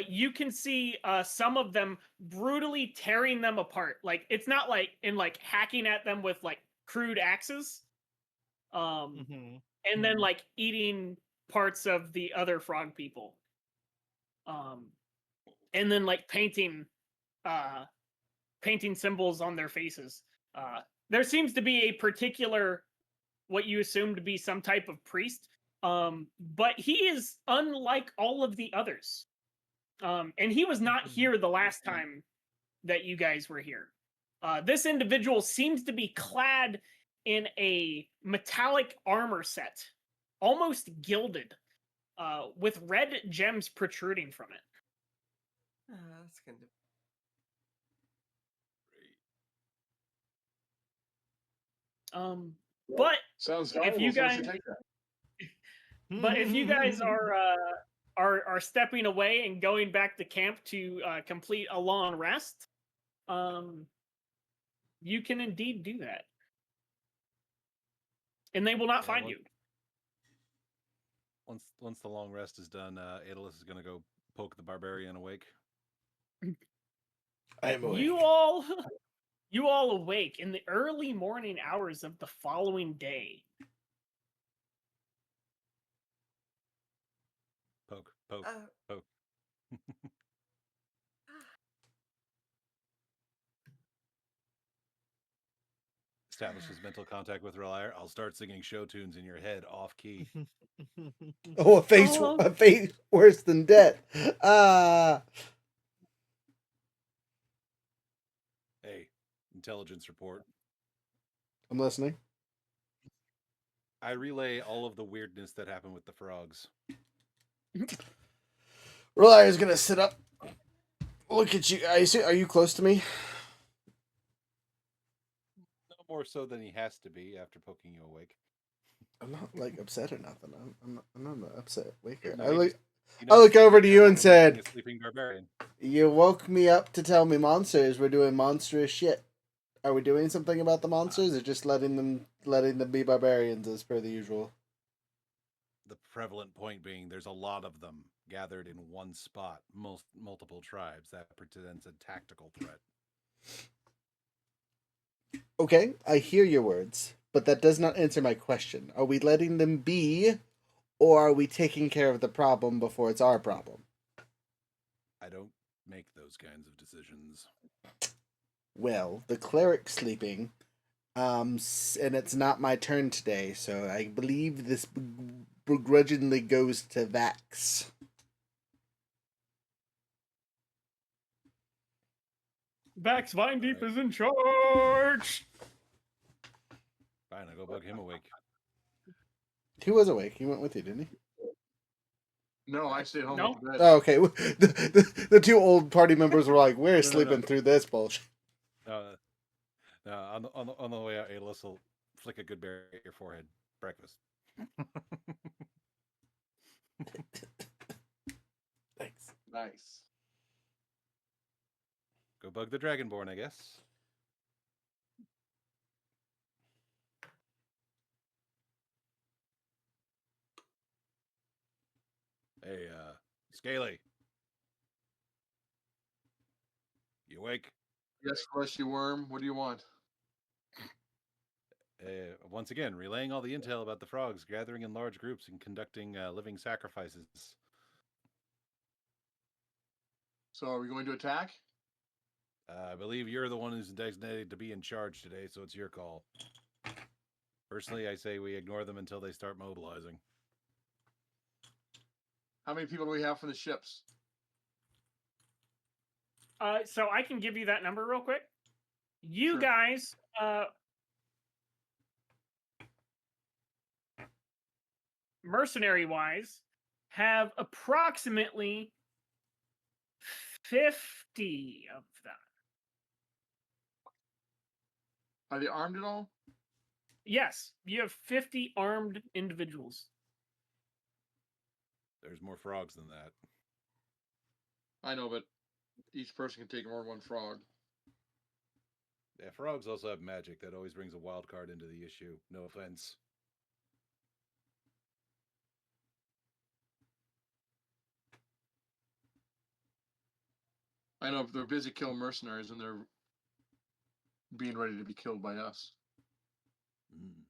you can see some of them brutally tearing them apart. Like it's not like in like hacking at them with like crude axes, and then like eating parts of the other frog people, and then like painting symbols on their faces. There seems to be a particular what you assume to be some type of priest. But he is unlike all of the others. And he was not here the last time that you guys were here. This individual seems to be clad in a metallic armor set, almost gilded, with red gems protruding from it. That's kind of But Sounds if valuable. you So we guys, should take that. but if you guys are stepping away and going back to camp to complete a long rest, you can indeed do that, and they will not find you. Once the long rest is done, Aeolus is going to go poke the barbarian awake. I am awake. You all awake in the early morning hours of the following day. Poke. Establishes mental contact with Ralire. I'll start singing show tunes in your head off key. Oh, a face worse than death. Hey, intelligence report. I'm listening. I relay all of the weirdness that happened with the frogs. Relire's gonna sit up. Look at you. Are you close to me? No more so than he has to be after poking you awake. I'm not like upset or nothing. I'm not an upset waker. No, I look over to you and a said, sleeping barbarian. "You woke me up to tell me monsters. We're doing monstrous shit. Are we doing something about the monsters, or just letting them be barbarians as per the usual?" The prevalent point being there's a lot of them gathered in one spot, multiple tribes. That presents a tactical threat. Okay, I hear your words, but that does not answer my question. Are we letting them be, or are we taking care of the problem before it's our problem? I don't make those kinds of decisions. Well, the cleric's sleeping, and it's not my turn today, so I believe this begrudgingly goes to Vax. Vax Vine Deep is in charge. Fine, I'll go bug him awake. He was awake. He went with you, didn't he? No, I stayed home No. with the bed. Oh, okay. The two old party members were like, "We're sleeping through this bullshit." On the way out, Aeolus will flick a good berry at your forehead. Breakfast. Thanks. Nice. Go bug the Dragonborn, I guess. Hey, Scaly. You awake? Yes, fleshy worm. What do you want? Once again, relaying all the intel about the frogs, gathering in large groups and conducting living sacrifices. So, are we going to attack? I believe you're the one who's designated to be in charge today, so it's your call. Personally, I say we ignore them until they start mobilizing. How many people do we have for the ships? So I can give you that number real quick. You Sure. guys, mercenary wise, have approximately 50 of them. Are they armed at all? Yes, you have 50 armed individuals. There's more frogs than that. I know, but each person can take more than one frog. Yeah, frogs also have magic. That always brings a wild card into the issue. No offense. I know they're busy killing mercenaries and they're being ready to be killed by us. Mm.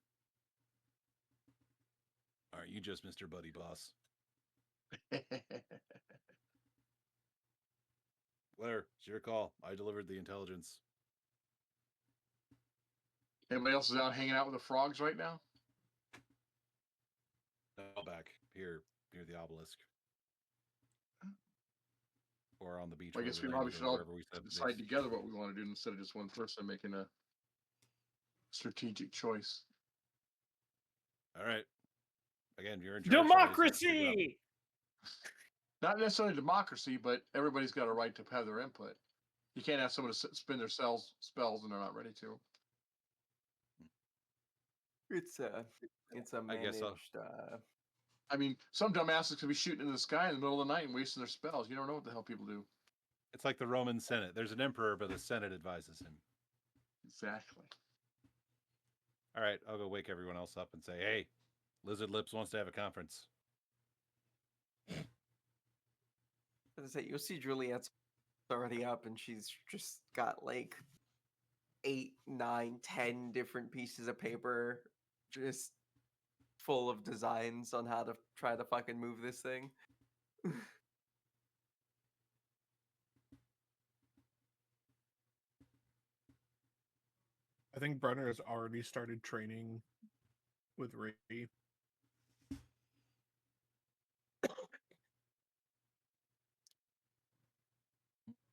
Aren't you just Mr. Buddy Boss? Blair, it's your call. I delivered the intelligence. Anybody else is out hanging out with the frogs right now? No, back here near the obelisk. Or on the beach. I guess we probably should all decide together what we want to do instead of just one person making a strategic choice. All right. Again, you're in charge. Democracy! Not necessarily democracy, but everybody's got a right to have their input. You can't have someone to spin their spells when they're not ready to. It's a managed. I mean, some dumbasses could be shooting into the sky in the middle of the night and wasting their spells. You don't know what the hell people do. It's like the Roman Senate. There's an emperor, but the Senate advises him. Exactly. All right, I'll go wake everyone else up and say, hey, Lizard Lips wants to have a conference. As I say, you'll see Juliet's already up and she's just got like 8, 9, 10 different pieces of paper just full of designs on how to try to fucking move this thing. I think Brenner has already started training with Ray.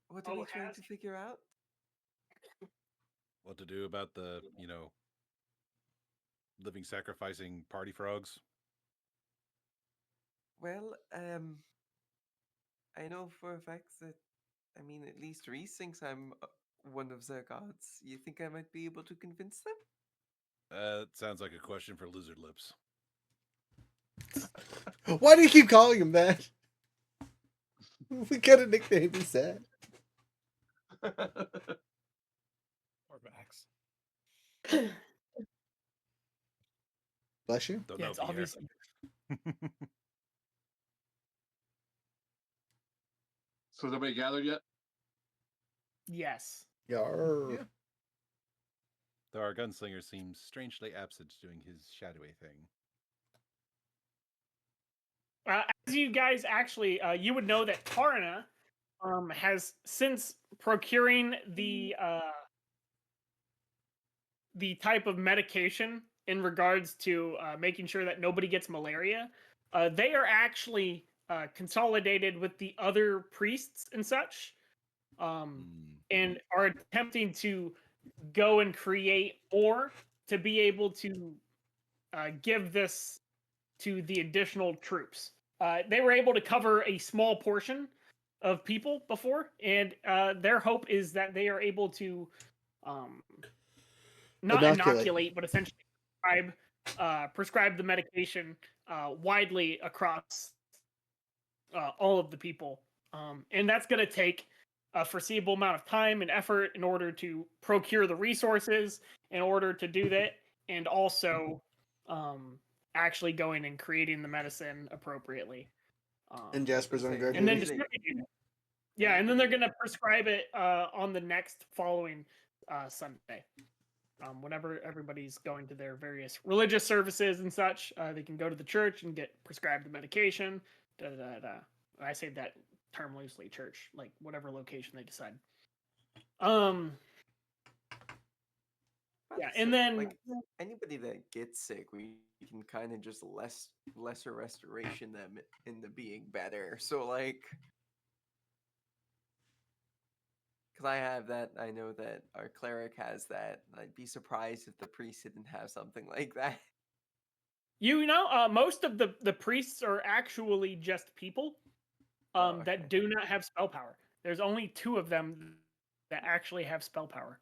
What are we trying to figure out? What to do about the, living sacrificing party frogs? Well, I know for a fact that, at least Reese thinks I'm one of their gods. You think I might be able to convince them? It sounds like a question for Lizard Lips. Why do you keep calling him that? We got a nickname, he said. Or Max. Bless you. Don't Yeah, know, it's Pierre. obvious. So is everybody gathered yet? Yes. Yarr. Yeah. Though our gunslinger seems strangely absent doing his shadowy thing. As you guys actually, you would know that Tarna has since procuring the type of medication in regards to making sure that nobody gets malaria. They are actually consolidated with the other priests and such, and are attempting to go and create more to be able to give this to the additional troops. They were able to cover a small portion of people before, and their hope is that they are able to not inoculate, but essentially prescribe the medication widely across all of the people. And that's going to take a foreseeable amount of time and effort in order to procure the resources in order to do that, and also actually going and creating the medicine appropriately. And Jasper's on guard. And then distributing it. Yeah, and then they're going to prescribe it on the next following Sunday. Whenever everybody's going to their various religious services and such, they can go to the church and get prescribed the medication. I say that term loosely, church, like whatever location they decide. Yeah, and then like anybody that gets sick, we can kind of just lesser restoration them into being better. So like, because I have that, I know that our cleric has that. I'd be surprised if the priest didn't have something like that. Most of the priests are actually just people that do not have spell power. There's only 2 of them that actually have spell power.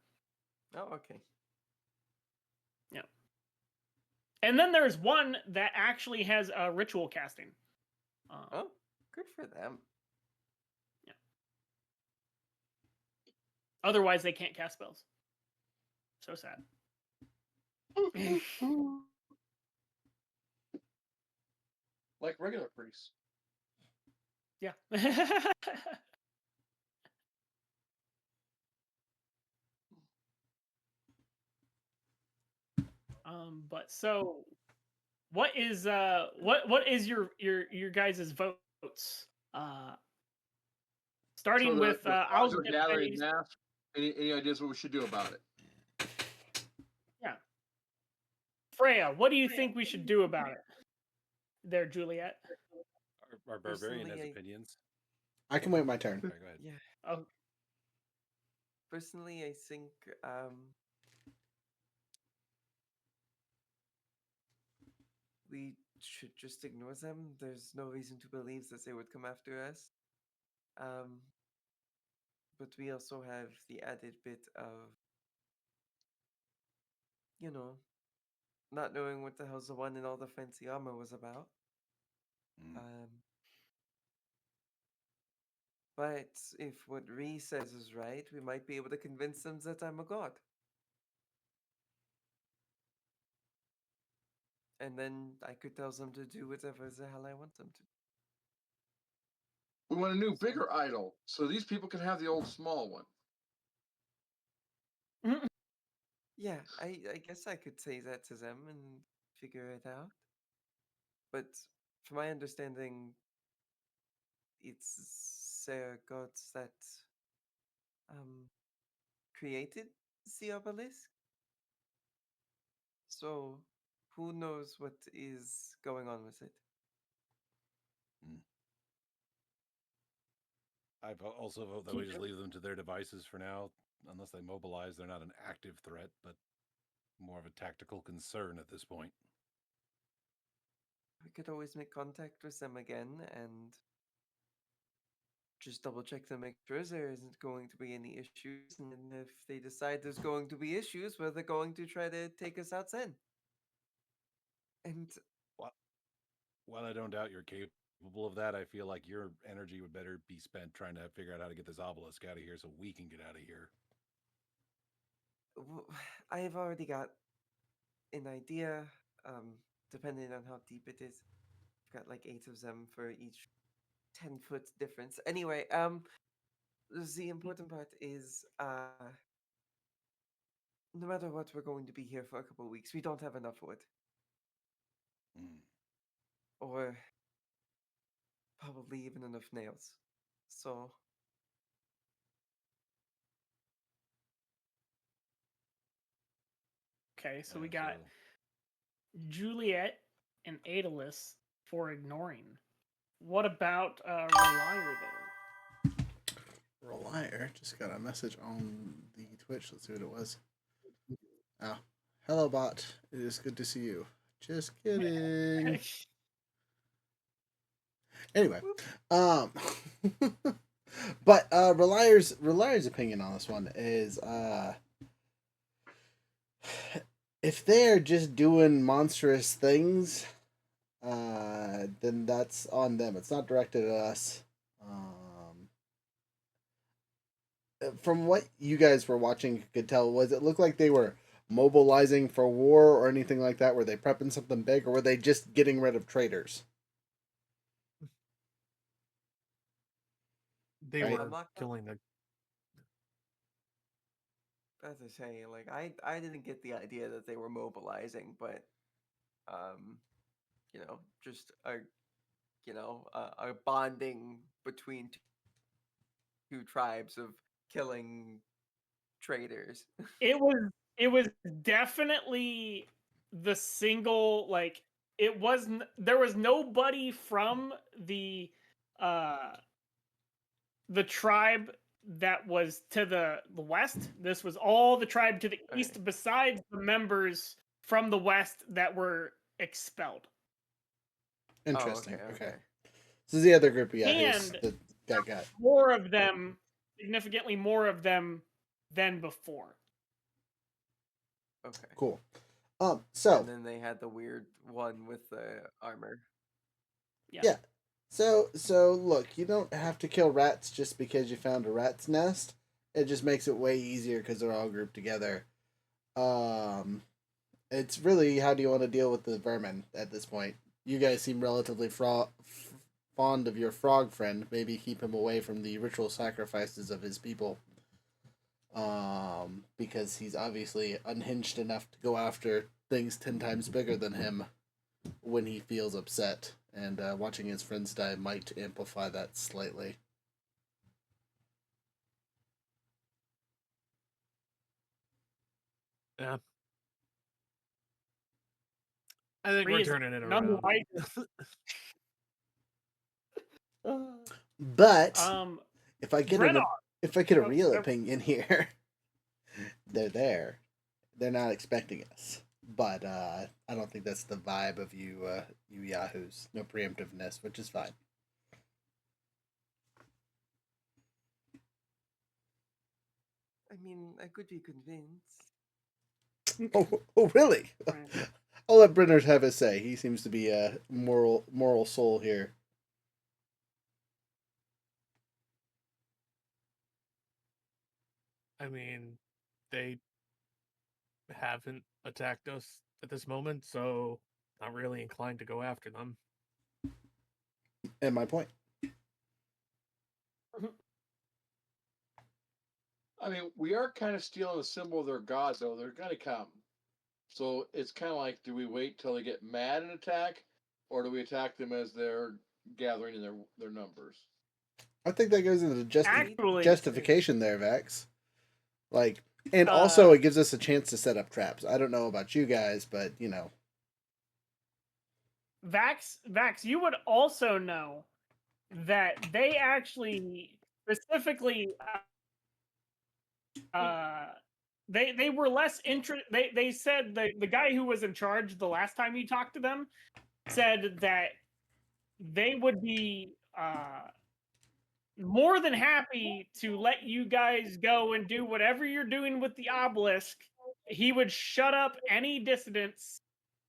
Oh, okay. Yeah. And then there's one that actually has ritual casting. Oh, good for them. Yeah. Otherwise, they can't cast spells. So sad. Like regular priests. Yeah. But so what is your guys' votes? Starting So with the I'll frogs are get gathering ready. mass. Any ideas what we should do about it? Yeah. Freya, what do you think we should do about it? There, Juliet. Our barbarian has Personally, opinions. I can wait my turn. Sorry, go ahead. yeah. Oh, Personally, I think we should just ignore them. There's no reason to believe that they would come after us. Um, but we also have the added bit of, you know, not knowing what the hell's the one in all the fancy armor was about. Mm. But if what Ree says is right, we might be able to convince them that I'm a god. And then I could tell them to do whatever the hell I want them to. We want a new, bigger idol, so these people can have the old small one. Yeah, I guess I could say that to them and figure it out. But from my understanding, it's their gods that um created the obelisk. So who knows what is going on with it? I also vote that we just leave them to their devices for now. Unless they mobilize, they're not an active threat, but more of a tactical concern at this point. We could always make contact with them again and just double check to make sure there isn't going to be any issues. And then if they decide there's going to be issues, well, they're going to try to take us out then. And While I don't doubt you're capable of that, I feel like your energy would better be spent trying to figure out how to get this obelisk out of here so we can get out of here. I have already got an idea, depending on how deep it is. I've got like 8 of them for each 10-foot difference. Anyway, the important part is no matter what, we're going to be here for a couple of weeks. We don't have enough wood. Or probably even enough nails. So okay, so we got Juliet and Aeolus for ignoring. What about Ralire there? Ralire just got a message on the Twitch. Let's see what it was. Oh, hello, bot. It is good to see you. Just kidding. Anyway, but Relire's opinion on this one is if they're just doing monstrous things, then that's on them. It's not directed at us. From what you guys were watching, you could tell, was it look like they were mobilizing for war or anything like that? Were they prepping something big, or were they just getting rid of traitors? They Right. were killing the. as I say, like I didn't get the idea that they were mobilizing, but you know, just a bonding between two tribes of killing traitors. It was definitely the single, like, it wasn't, there was nobody from the tribe that was to the west. This was all the tribe to the east, besides the members from the west that were expelled. Interesting. Oh, okay. This is the other group, yeah, And that got more of them, significantly more of them than before. Okay. Cool. So and then they had the weird one with the armor. Yeah. So look, you don't have to kill rats just because you found a rat's nest. It just makes it way easier because they're all grouped together. It's really, how do you want to deal with the vermin at this point? You guys seem relatively fond of your frog friend. Maybe keep him away from the ritual sacrifices of his people. Because he's obviously unhinged enough to go after things 10 times bigger than him when he feels upset, and watching his friends die might amplify that slightly. Yeah. I think Ree we're is turning it none the around. wiser. But Um, if I get Brennar. a Oh, real never- opinion here, they're there. They're not expecting us. But I don't think that's the vibe of you yahoos. No preemptiveness, which is fine. I mean, I could be convinced. Oh, really? Right. I'll let Brennard have his say. He seems to be a moral soul here. I mean, they haven't attacked us at this moment, so not really inclined to go after them. And my point. I mean, we are kind of stealing the symbol of their god, though. They're going to come. So it's kind of like, do we wait till they get mad and attack, or do we attack them as they're gathering in their numbers? I think that goes into the Actually, justification there, Vex. Like, and also it gives us a chance to set up traps. I don't know about you guys, but you know, Vax, you would also know that they actually specifically they were less they said the guy who was in charge the last time you talked to them said that they would be more than happy to let you guys go and do whatever you're doing with the obelisk. He would shut up any dissidents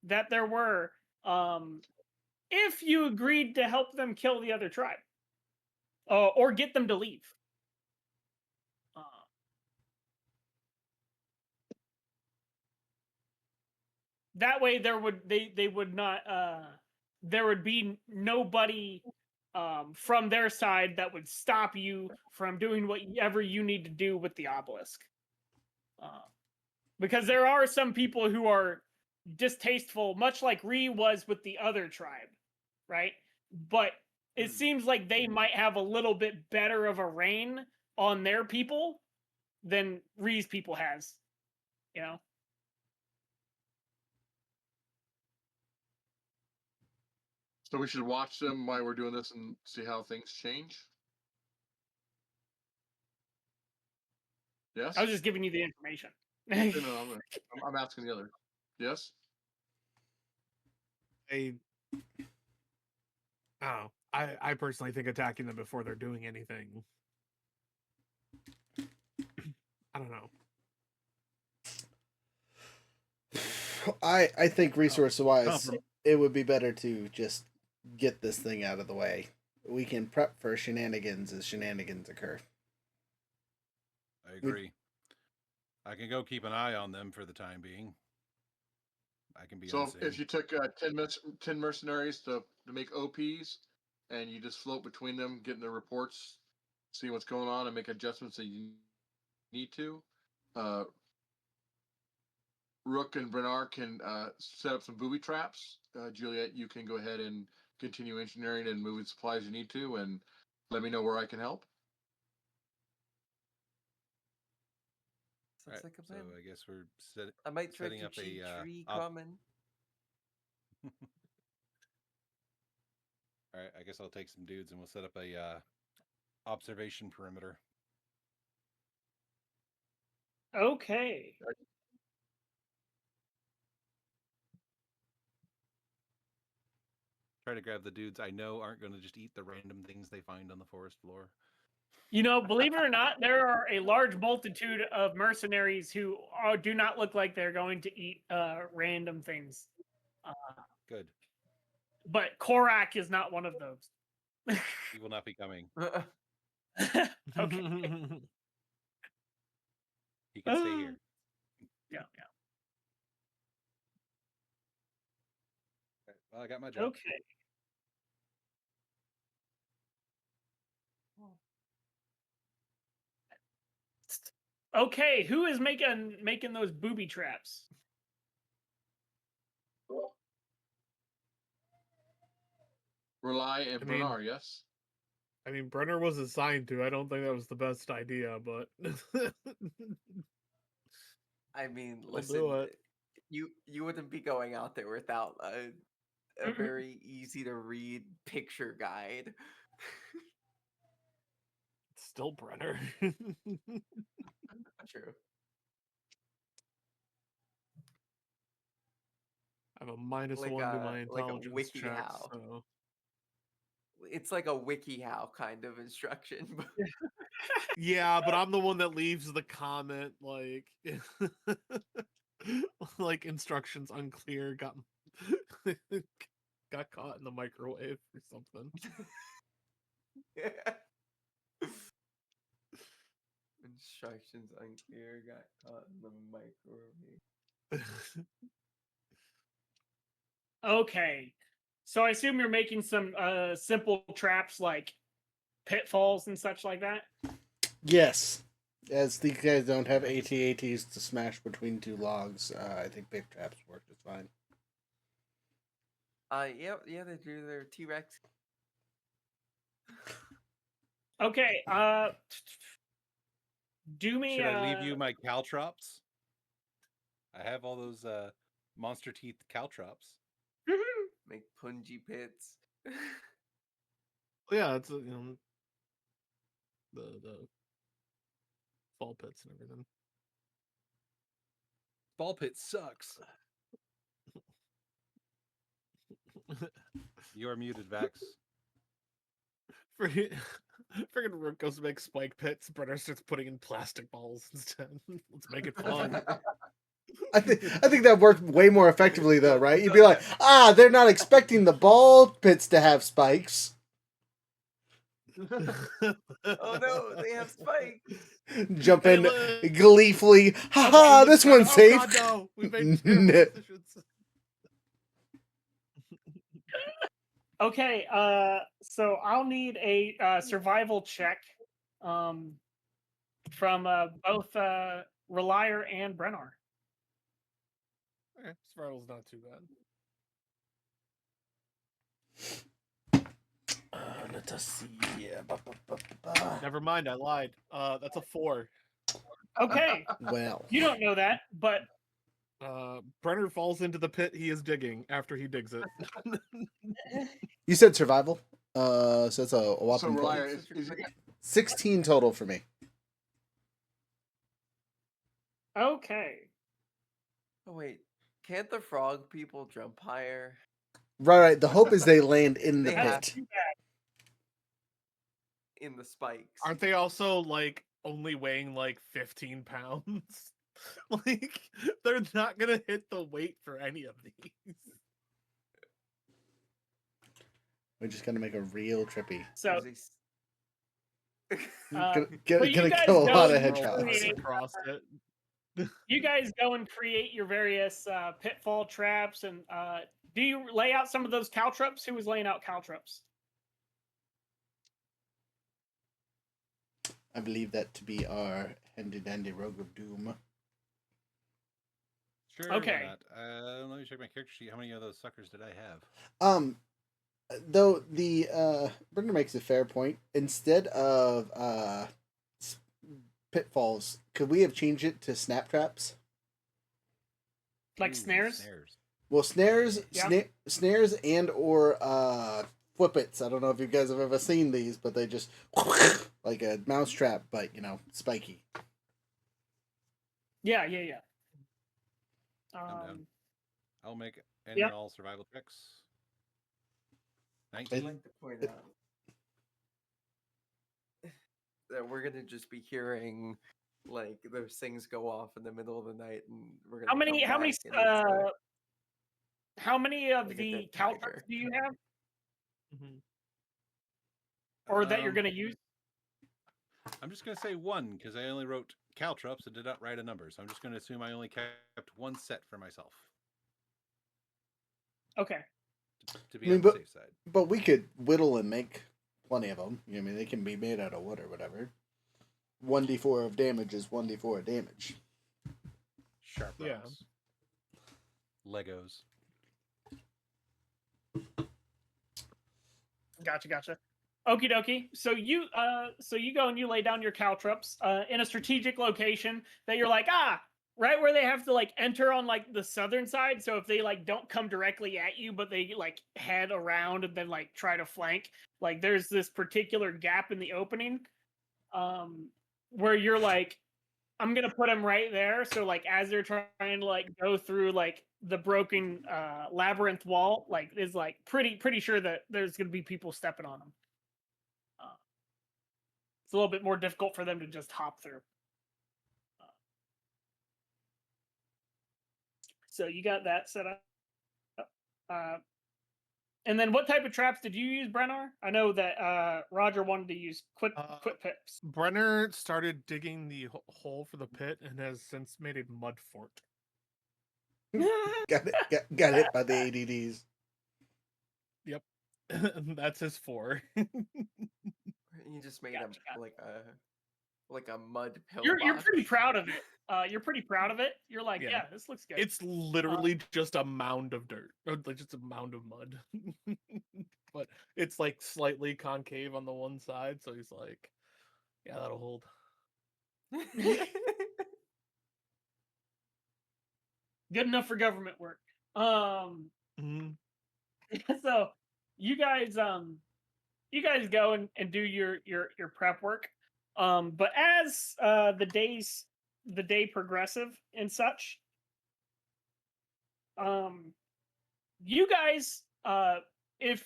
that there were if you agreed to help them kill the other tribe or get them to leave. That way, they would not there would be nobody from their side that would stop you from doing whatever you need to do with the obelisk. Because there are some people who are distasteful, much like Ree was with the other tribe, right? But it seems like they might have a little bit better of a reign on their people than Ree's people has, you know? So we should watch them while we're doing this and see how things change. Yes. I was just giving you the information. No, I'm asking the other. Yes. I don't know. I personally think attacking them before they're doing anything. I don't know. I think resource wise, Comprom- it would be better to just get this thing out of the way. We can prep for shenanigans as shenanigans occur. I agree. I can go keep an eye on them for the time being. I can be So unseen. if you took 10 mercenaries to make OPs, and you just float between them, getting the reports, see what's going on, and make adjustments that you need to. Rook and Brennar can set up some booby traps. Juliet, you can go ahead and continue engineering and moving supplies you need to, and let me know where I can help. Sounds like a plan. So I guess we're I might try setting to up cheat a tree common. All right, I guess I'll take some dudes and we'll set up a observation perimeter. Okay. Try to grab the dudes I know aren't going to just eat the random things they find on the forest floor. You know, believe it or not, there are a large multitude of mercenaries who do not look like they're going to eat random things. Good. But Korak is not one of those. He will not be coming. Okay. He can stay here. Yeah. Right, well, I got my job. Okay. Okay, who is making those booby traps? Rely and I mean- Bernard, yes? I mean, Brenner was assigned to. I don't think that was the best idea, but I mean, I'll listen, do it. you wouldn't be going out there without a Mhm. very easy to read picture guide. It's still Brenner. True. I have a minus Like 1 to a my like a intelligence check, WikiHow. so It's like a WikiHow kind of instruction. yeah, but I'm the one that leaves the comment like like instructions unclear, got got caught in the microwave or something. Instructions unclear, got caught in the microwave. Okay. So I assume you're making some simple traps like pitfalls and such like that. Yes. As these guys don't have AT-ATs to smash between two logs, I think big traps work just fine. Yeah, they do their T.R.A.P. Okay. Do me. Should I leave you my caltrops? I have all those monster teeth caltrops. Make punji pits. Yeah, it's the fall pits and everything. Ball pit sucks. You're muted, Vax. Freaking Rook goes to make spike pits. Brenner starts putting in plastic balls instead. Let's make it fun. I think that worked way more effectively though, right? You'd be like, they're not expecting the ball pits to have spikes. Oh no, they have spikes. Jump Hey, in look. gleefully. Haha, Okay, this let's one's go. safe. Oh, God, no. We made terrible decisions. Okay. So I'll need a survival check, from both Ralire and Brennar. Okay, survival's not too bad. Let us see. Never mind, I lied. That's a 4. Okay. Well, You don't know that, but Brenner falls into the pit he is digging after he digs it. you said survival. So that's a So whopping Rely, Such a is great- 16 total for me. okay. Oh wait, can't the frog people jump higher? Right. The hope is they land in the They have pit. in the spikes. Aren't they also like only weighing like 15 pounds? Like they're not gonna hit the weight for any of these. We're just gonna make a real trippy. So There's Uh, Gonna but you guys kill a go lot of and hedgehogs. create- Across it. you guys go and create your various pitfall traps, and do you lay out some of those caltrops? Who was laying out caltrops? I believe that to be our handy dandy rogue of doom. Sure. Okay. Why not? Let me check my character sheet. How many of those suckers did I have? Though the Brendan makes a fair point. Instead of pitfalls, could we have changed it to snap traps? Like Ooh, snares? Well, snares, Yeah. snares, and or flippets. I don't know if you guys have ever seen these, but they just like a mouse trap, but spiky. Yeah. I'm down. I'll make any yeah. and all survival checks. I'd 19. like to point out that we're gonna just be hearing like those things go off in the middle of the night, and we're gonna How many? come How many? back and it's, How many of like a the dead caltrops tiger. do you have, Mhm. or that you're going to use? I'm just going to say 1 because I only wrote caltrops and did not write a number. So I'm just going to assume I only kept 1 set for myself Okay. to be I mean, on the safe side. But we could whittle and make plenty of them. I mean, they can be made out of wood or whatever. 1d4 of damage is 1d4 of damage. Sharp Yeah. rocks. Legos. Gotcha. Okie dokie. So you go and you lay down your caltrops in a strategic location that you're like, right where they have to like enter on like the southern side. So if they like don't come directly at you, but they like head around and then like try to flank, like there's this particular gap in the opening where you're like, I'm gonna put them right there. So like as they're trying to like go through like the broken labyrinth wall, like is like pretty sure that there's gonna be people stepping on them. It's a little bit more difficult for them to just hop through. So you got that set up. And then what type of traps did you use, Brennar? I know that Roger wanted to use quit pips. Brenner started digging the hole for the pit and has since made a mud fort. got hit by the ADDs. Yep. That's his 4. You just made like a mud pill. You're pretty proud of it. You're pretty proud of it. You're like, yeah, this looks good. It's literally just a mound of dirt, or like just a mound of mud. But it's like slightly concave on the one side, so he's like, yeah, that'll hold. Good enough for government work. So you guys go and do your prep work. But as the day progressive and such, you guys, if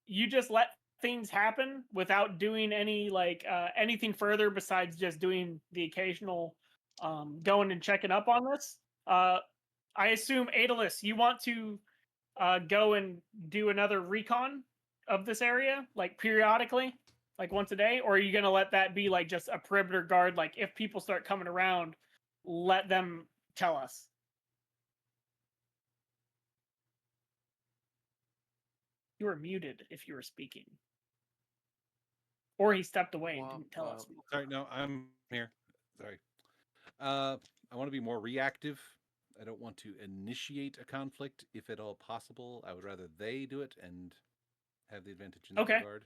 you just let things happen without doing any like anything further besides just doing the occasional going and checking up on this, I assume Aeolus, you want to go and do another recon of this area, like periodically, like once a day, or are you gonna let that be like just a perimeter guard? Like if people start coming around, let them tell us. You were muted if you were speaking, or he stepped away and didn't tell us. Sorry, no, I'm here. Sorry. I want to be more reactive. I don't want to initiate a conflict if at all possible. I would rather they do it and have the advantage in that regard.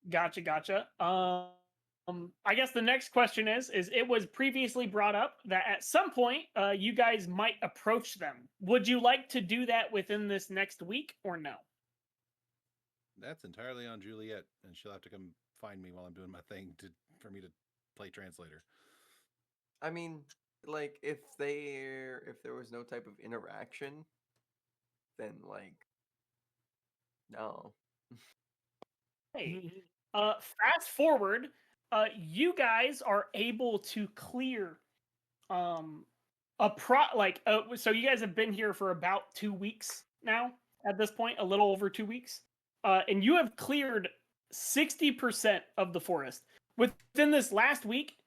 Gotcha. I guess the next question is it was previously brought up that at some point you guys might approach them. Would you like to do that within this next week or no? That's entirely on Juliet, and she'll have to come find me while I'm doing my thing for me to play translator. I mean, like if there was no type of interaction, then like no. Hey, fast forward, you guys are able to clear so you guys have been here for about 2 weeks now at this point, a little over 2 weeks, and you have cleared 60% of the forest within this last week.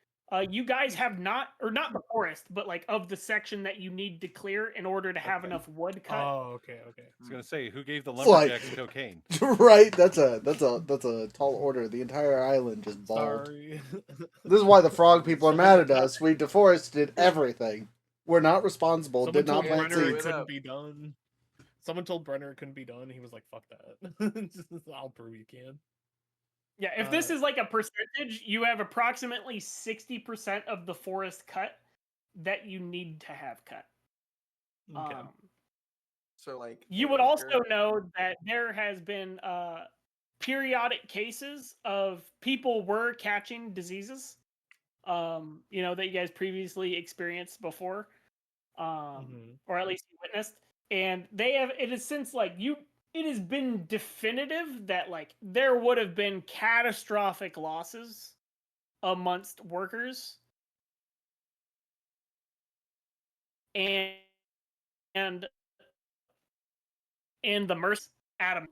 You guys have not the forest, but like of the section that you need to clear in order to have enough wood cut. Oh, okay. I was gonna say, who gave the lumberjacks cocaine? Right, that's a tall order. The entire island just balled. Sorry. This is why the frog people are mad at us. We deforested everything. We're not responsible. Someone did not told plant Brenner it seeds. couldn't be done. Someone told Brenner it couldn't be done. He was like, "Fuck that! I'll prove you can." Yeah, if this is like a percentage, you have approximately 60% of the forest cut that you need to have cut. Okay. So like you would also know that there has been periodic cases of people were catching diseases, that you guys previously experienced before, or at least you witnessed, and it has since it has been definitive that like there would have been catastrophic losses amongst workers, and in the MERS Adam,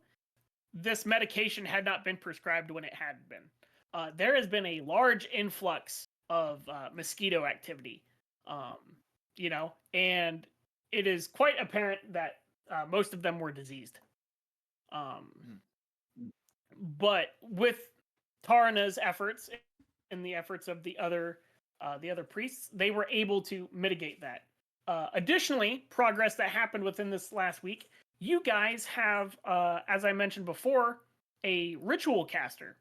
this medication had not been prescribed when it had been. There has been a large influx of mosquito activity, and it is quite apparent that most of them were diseased. But with Tarna's efforts and the efforts of the other priests, they were able to mitigate that. Additionally, progress that happened within this last week, you guys have, as I mentioned before, a ritual caster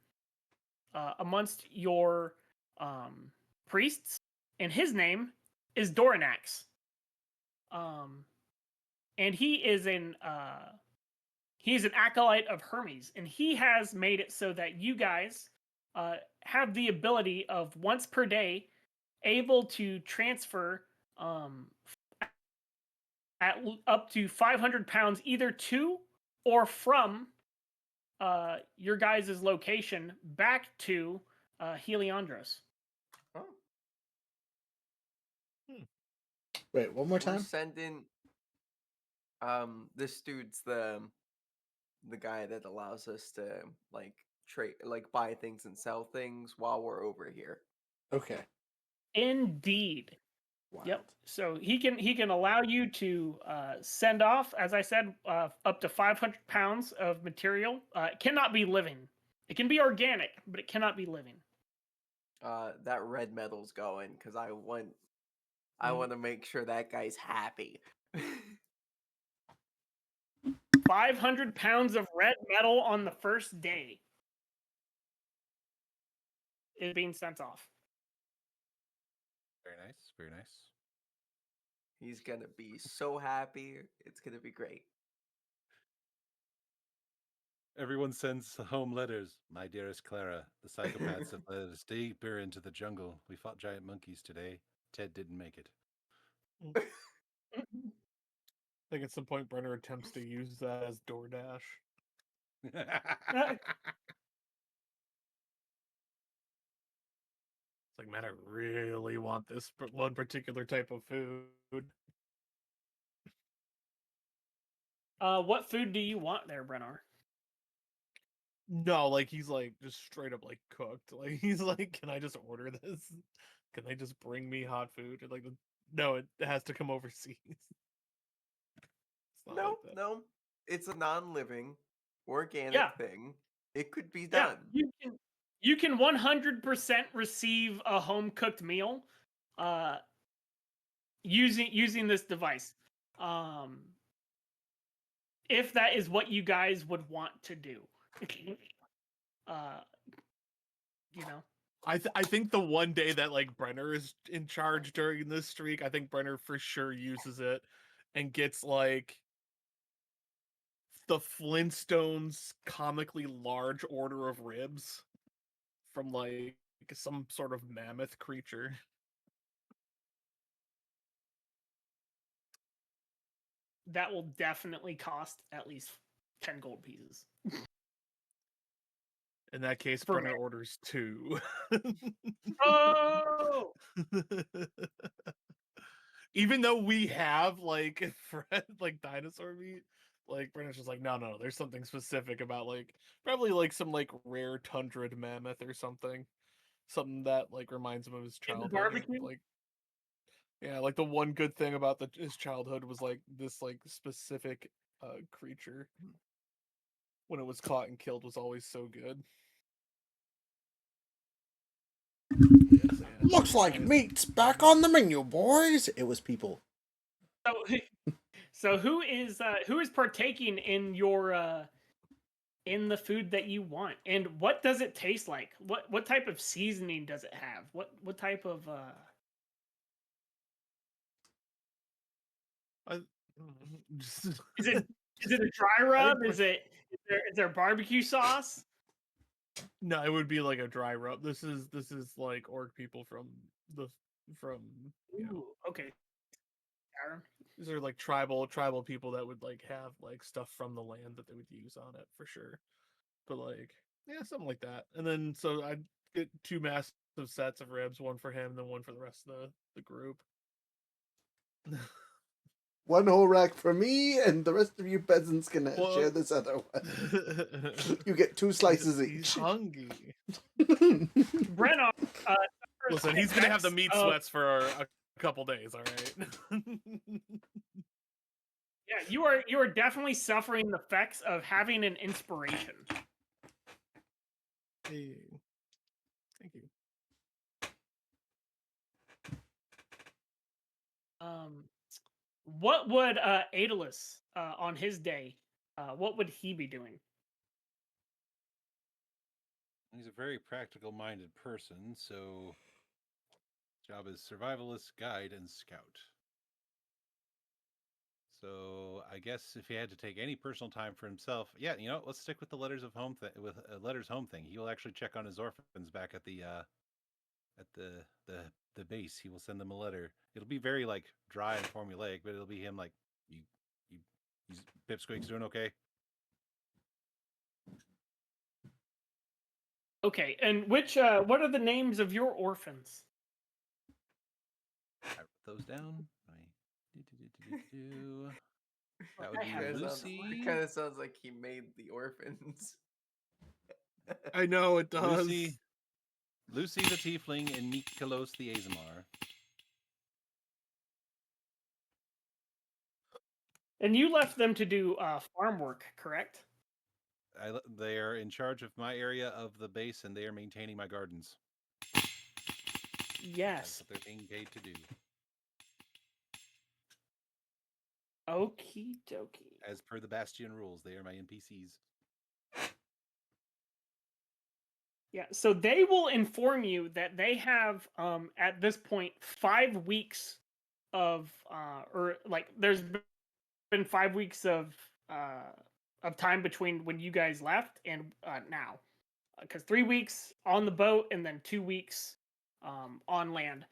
amongst your priests, and his name is Doranax. And he's an acolyte of Hermes, and he has made it so that you guys have the ability of once per day able to transfer at up to 500 pounds either to or from your guys' location back to Heliandros. Oh, Wait, one more we're time. sending. This dude's the guy that allows us to like trade, like buy things and sell things while we're over here. Okay. Indeed. Wild. Yep. So he can allow you to send off, as I said, up to 500 pounds of material. It cannot be living. It can be organic, but it cannot be living. That red metal's going because I want to make sure that guy's happy. 500 pounds of red metal on the first day is being sent off. Very nice. Very nice. He's gonna be so happy. It's gonna be great. Everyone sends home letters. My dearest Clara, the psychopaths have led us deeper into the jungle. We fought giant monkeys today. Ted didn't make it. I think at some point Brenner attempts to use that as DoorDash. It's like, man, I really want this one particular type of food. What food do you want there, Brennar? No, like he's like just straight up like cooked. Like he's like, can I just order this? Can they just bring me hot food? Or, like, no, it has to come overseas. It's not No, like that. no, it's a non-living, organic Yeah. thing. It could be Yeah, done. you can 100% receive a home cooked meal using this device. If that is what you guys would want to do. You know. I think the one day that like Brenner is in charge during this streak, I think Brenner for sure uses it and gets like the Flintstones comically large order of ribs from like some sort of mammoth creature. That will definitely cost at least 10 gold pieces. In that case, For Brenner orders 2. Oh! Even though we have like like dinosaur meat, like Brenner's just like, no, there's something specific about like probably like some like rare tundrad mammoth or something that like reminds him of his In the childhood. barbecue? Like, yeah, like the one good thing about his childhood was like this like specific creature when it was caught and killed was always so good. Yes, and Looks like guys- meat's back on the menu, boys. It was people. So who is partaking in your in the food that you want, and what does it taste like? What type of seasoning does it have? What type of is it a dry rub? Is there barbecue sauce? No, it would be like a dry rub. This is like orc people from you know, Ooh, okay. Aaron. these are like tribal people that would like have like stuff from the land that they would use on it for sure. But like, yeah, something like that. And then so I'd get 2 massive sets of ribs, one for him, and then one for the rest of the group. One whole rack for me, and the rest of you peasants can Well- share this other one. You get 2 slices He's each. hungry. Brennar, Listen, he's gonna have the meat of- sweats for a couple days. All right. Yeah, you are definitely suffering the effects of having an inspiration. Hey. Thank you. what would Aeolus on his day? What would he be doing? He's a very practical-minded person, so job is survivalist, guide, and scout. So I guess if he had to take any personal time for himself, yeah, let's stick with the letters of home with letters home thing. He will actually check on his orphans back at the base. He will send them a letter. It'll be very like dry and formulaic, but it'll be him like, you, you, Pipsqueak's doing okay. Okay, and what are the names of your orphans? I wrote those down. That would I be have Lucy. It kind of sounds like he made the orphans. I know it does. Lucy the Tiefling and Mikolos the Azamar. And you left them to do farm work, correct? They are in charge of my area of the base, and they are maintaining my gardens. Yes. That's what they're being paid to do. Okie dokie. As per the Bastion rules, they are my NPCs. Yeah, so they will inform you that they have at this point 5 weeks of or like there's been 5 weeks of time between when you guys left and now, because 3 weeks on the boat and then 2 weeks on land.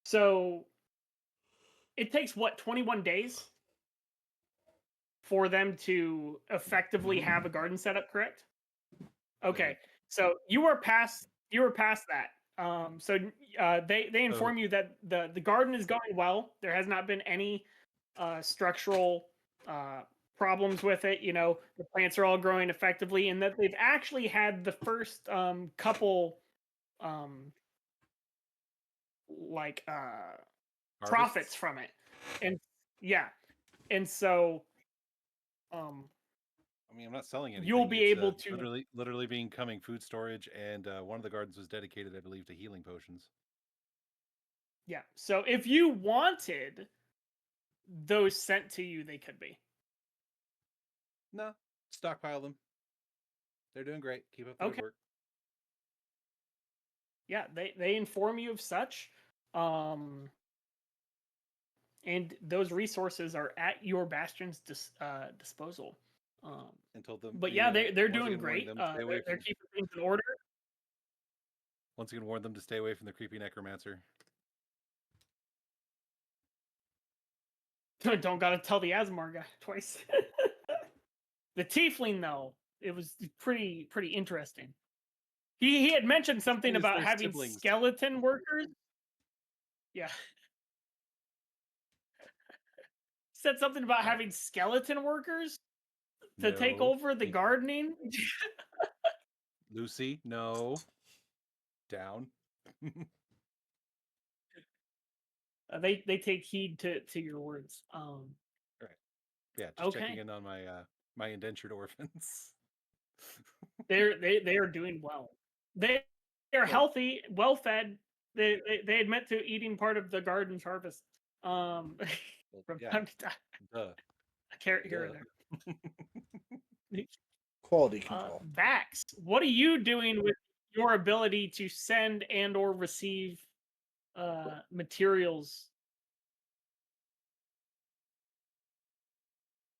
So it takes 21 days for them to effectively have a garden set up, correct? Okay, so you were past that. So they inform you that the garden is going well. There has not been any structural problems with it. The plants are all growing effectively, and that they've actually had the first couple like profits from it, and yeah, and so I mean, I'm not selling anything. you'll be able to literally becoming food storage, and one of the gardens was dedicated, I believe, to healing potions. Yeah. So if you wanted those sent to you, they could be. No, stockpile them. They're doing great. Keep up the good work. Yeah, they inform you of such, and those resources are at your bastion's disposal. And told them, but yeah, they're doing great. They're keeping things in order. Once again, warn them to stay away from the creepy necromancer. Don't gotta tell the Asmar guy twice. The tiefling, though, it was pretty interesting. He had mentioned something about having skeleton workers. Yeah. Said something about having skeleton workers to take over the gardening. Lucy, no. Down. They take heed to your words. Right. Yeah, just checking in on my indentured orphans. They are doing well. They are healthy, well fed. They admit to eating part of the garden's harvest. From time to time. Duh. Here or there. Quality control. Vax, what are you doing with your ability to send and or receive materials?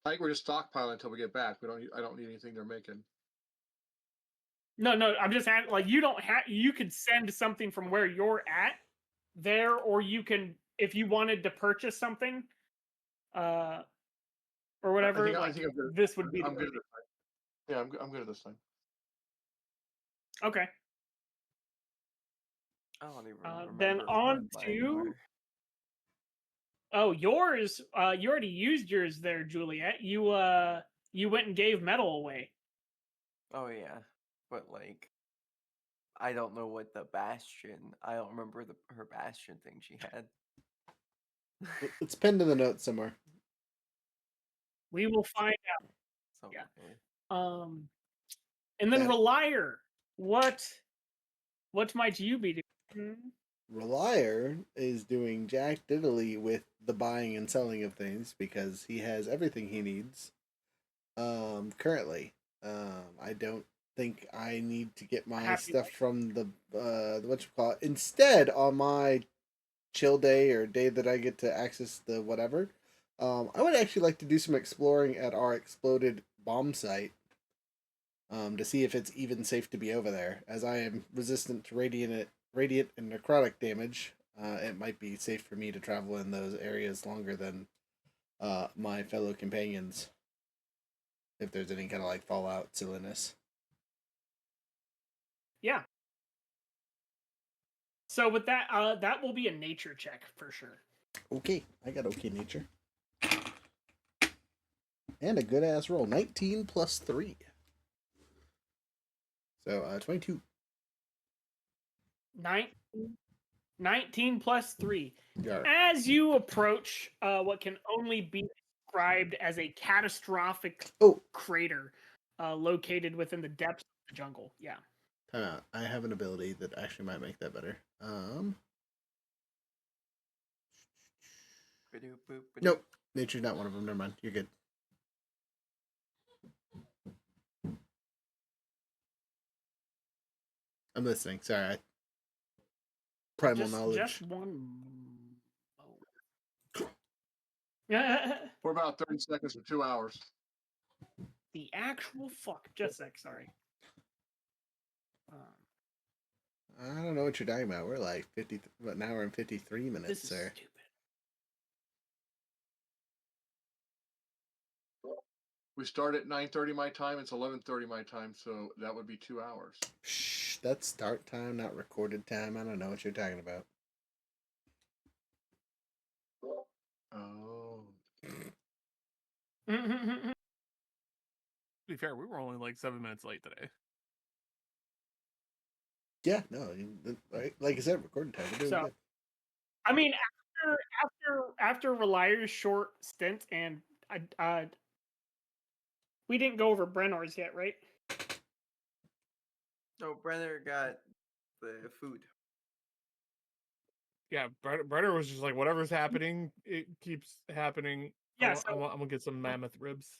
I think we're just stockpiling until we get back. I don't need anything they're making. No, I'm just asking, like, you don't have, you could send something from where you're at there, or you can, if you wanted to purchase something, or whatever, I think this would be I'm good at this thing. Yeah, I'm good at this thing. Okay. I don't even remember. Then on to yours. You already used yours there, Juliet. You went and gave metal away. Oh yeah, but like, I don't know what the bastion. I don't remember her bastion thing she had. It's pinned in the notes somewhere. We will find out. Yeah. And then Ralire, what might you be doing? Ralire is doing jack diddly with the buying and selling of things because he has everything he needs. Currently, I don't think I need to get my Happy stuff from the what you call it. Instead, on my chill day or day that I get to access the whatever, I would actually like to do some exploring at our exploded bomb site. To see if it's even safe to be over there, as I am resistant to radiant and necrotic damage. It might be safe for me to travel in those areas longer than my fellow companions, if there's any kind of like fallout silliness. Yeah. So with that, that will be a nature check for sure. Okay, I got okay nature. And a good ass roll. 19 plus 3. So 22. 19 plus 3. Yar. As you approach what can only be described as a catastrophic Oh, crater located within the depths of the jungle. Yeah. time out. I have an ability that actually might make that better. Nope. Nature's not one of them. Never mind. You're good. I'm listening. Sorry. Primal knowledge. Just one. Yeah. For about 30 seconds to 2 hours. The actual fuck. Just a sec. Sorry. I don't know what you're talking about. We're like 50, an hour and 53 minutes, This is sir. stupid. We start at 9:30 my time. It's 11:30 my time, so that would be 2 hours. Shh, that's start time, not recorded time. I don't know what you're talking about. Oh. To be fair, we were only like 7 minutes late today. Yeah, no, like I said, recorded time. We're doing So, good. I mean, after Relire's short stint, and we didn't go over Brennor's yet, right? No, Brenner got the food. Yeah, Brenner was just like, whatever's happening, it keeps happening. Yeah, I'm gonna get some mammoth ribs.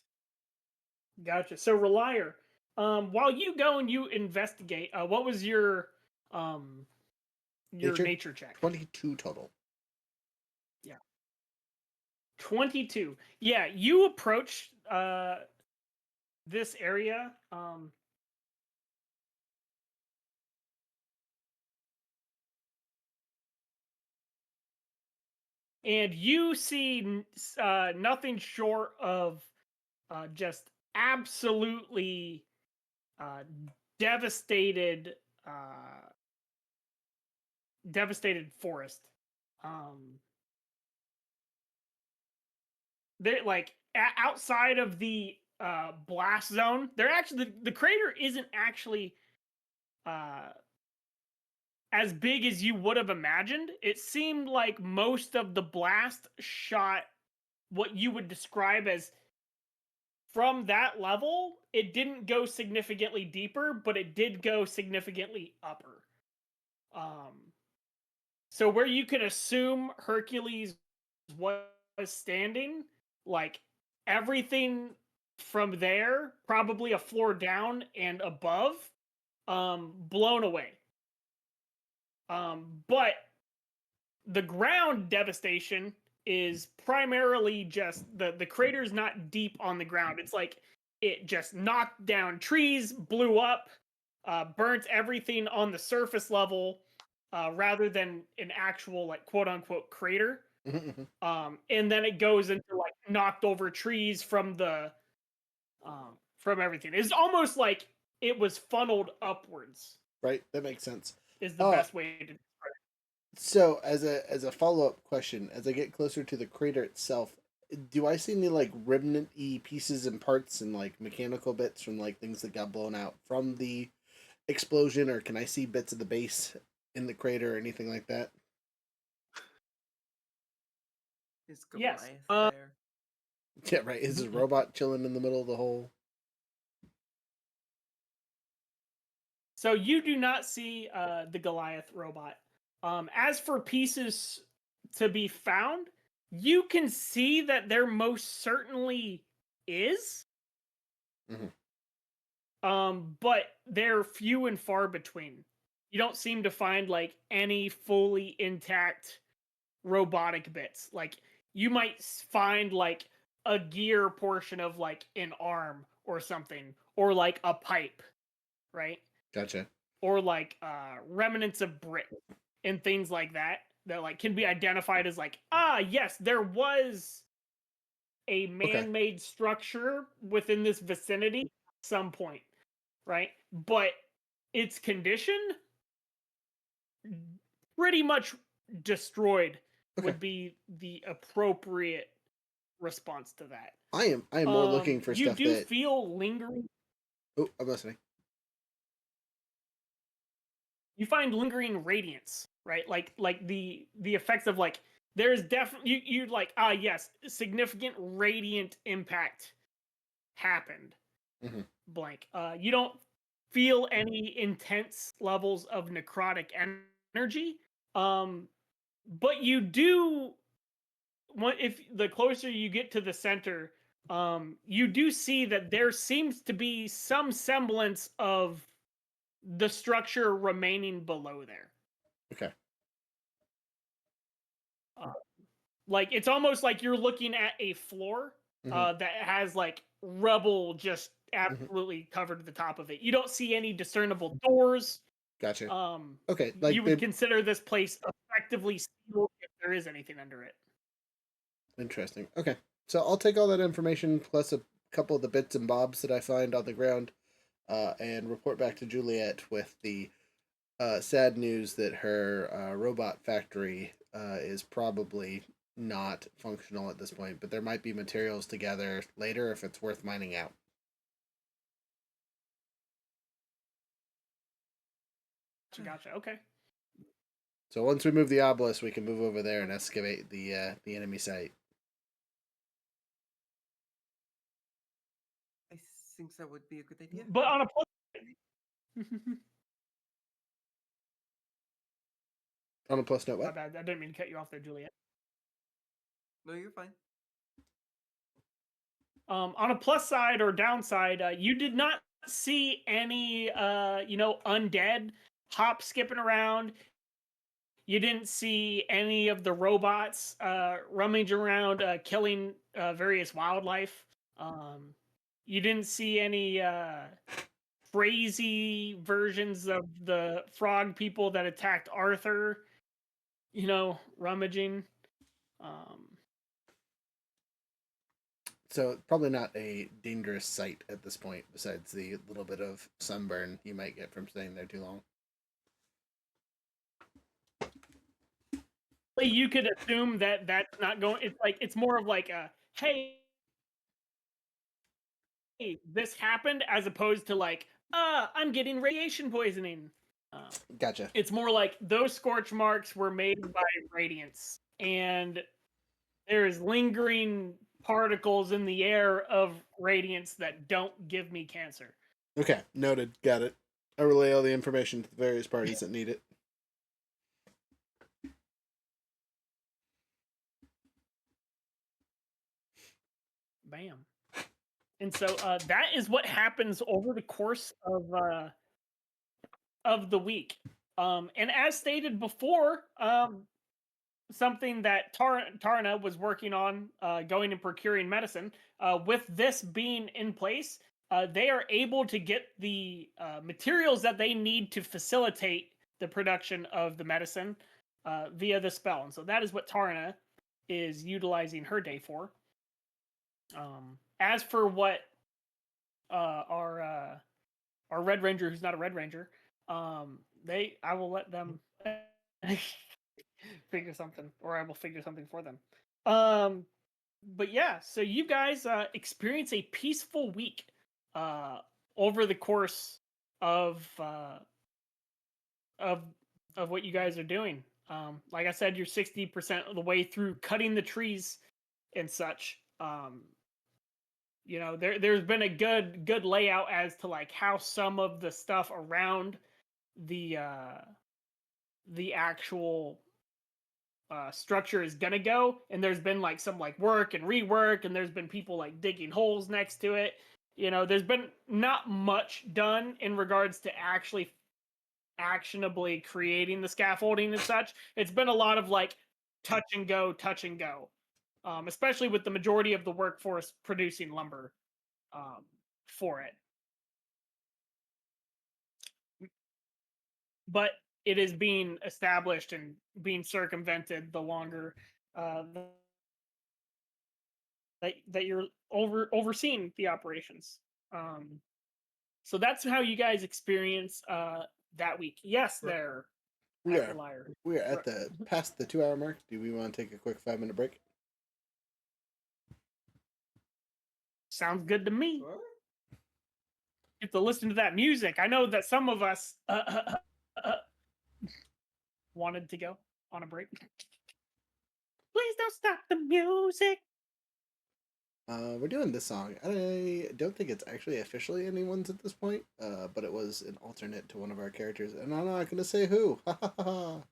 Gotcha. So Relire, while you go and you investigate, what was your nature check? 22 total. Yeah. 22. Yeah, you approach this area. And you see nothing short of just absolutely devastated devastated forest. They're like outside of the blast zone. They're actually the crater isn't actually as big as you would have imagined. It seemed like most of the blast shot what you would describe as from that level. It didn't go significantly deeper, but it did go significantly upper. So where you could assume Hercules was standing, like everything from there, probably a floor down and above, blown away. But the ground devastation is primarily just the crater's not deep on the ground. It's like it just knocked down trees, blew up, burnt everything on the surface level, rather than an actual like quote unquote crater. And then it goes into like knocked over trees from the from everything. It's almost like it was funneled upwards. Right, that makes sense. Is the best way to describe it. So, as a follow up question, as I get closer to the crater itself, do I see any like remnant-y pieces and parts and like mechanical bits from like things that got blown out from the explosion, or can I see bits of the base in the crater or anything like that? Is Goliath Yes. there? Yeah, right. Is a robot chilling in the middle of the hole? So you do not see the Goliath robot. As for pieces to be found, you can see that there most certainly is. But they're few and far between. You don't seem to find like any fully intact robotic bits. Like you might find like a gear portion of like an arm or something, or like a pipe, right? Gotcha. Or like remnants of brick and things like that that like can be identified as like, yes, there was a man-made structure within this vicinity at some point, right? But its condition pretty much destroyed would be the appropriate response to that. I am more looking for you stuff do that. feel lingering. Oh, I'm listening. You find lingering radiance, right? Like the effects of like there's definitely you like yes, significant radiant impact happened. Blank. You don't feel any intense levels of necrotic energy. But you do. If the closer you get to the center, you do see that there seems to be some semblance of the structure remaining below there. Okay. Like it's almost like you're looking at a floor that has like rubble just absolutely covered to the top of it. You don't see any discernible doors. Gotcha. Um, Okay, like you would consider this place effectively sealed if there is anything under it. Interesting. Okay, so I'll take all that information plus a couple of the bits and bobs that I find on the ground, and report back to Juliet with the sad news that her robot factory is probably not functional at this point, but there might be materials to gather later if it's worth mining out. Gotcha. Okay. So once we move the obelisk, we can move over there and excavate the enemy site. I think that would be a good idea. But on a On a plus note, my what? bad. I didn't mean to cut you off there, Juliet. No, you're fine. On a plus side or downside, you did not see any, undead hop skipping around. You didn't see any of the robots rummaging around, killing various wildlife. You didn't see any crazy versions of the frog people that attacked Arthur, rummaging. So probably not a dangerous site at this point, besides the little bit of sunburn you might get from staying there too long. You could assume that that's not going. It's more of like a hey, this happened, as opposed to like I'm getting radiation poisoning. Gotcha. It's more like those scorch marks were made by radiance, and there's lingering particles in the air of radiance that don't give me cancer. Okay, noted. Got it. I relay all the information to the various parties that need it. Bam. And so that is what happens over the course of the week. And as stated before, something that Tarna was working on, going and procuring medicine. With this being in place, they are able to get the materials that they need to facilitate the production of the medicine via the spell. And so that is what Tarna is utilizing her day for. As for what our Red Ranger, who's not a Red Ranger, I will let them figure something, or I will figure something for them. But yeah, so you guys experience a peaceful week over the course of what you guys are doing. Like I said, you're 60% of the way through cutting the trees and such. There's been a good layout as to like how some of the stuff around the the actual structure is gonna go, and there's been like some like work and rework, and there's been people like digging holes next to it. You know, there's been not much done in regards to actually actionably creating the scaffolding and such. It's been a lot of like touch and go, especially with the majority of the workforce producing lumber for it. But it is being established and being circumvented the longer uh, that you're overseeing the operations. So that's how you guys experience that week. Yes, there. We at are Ralire. we are at the past the 2 hour mark. Do we want to take a quick 5-minute break? Sounds good to me. Sure. Get to listen to that music. I know that some of us wanted to go on a break. Please don't stop the music. We're doing this song. I don't think it's actually officially anyone's at this point, but it was an alternate to one of our characters, and I'm not going to say who. Ha ha ha.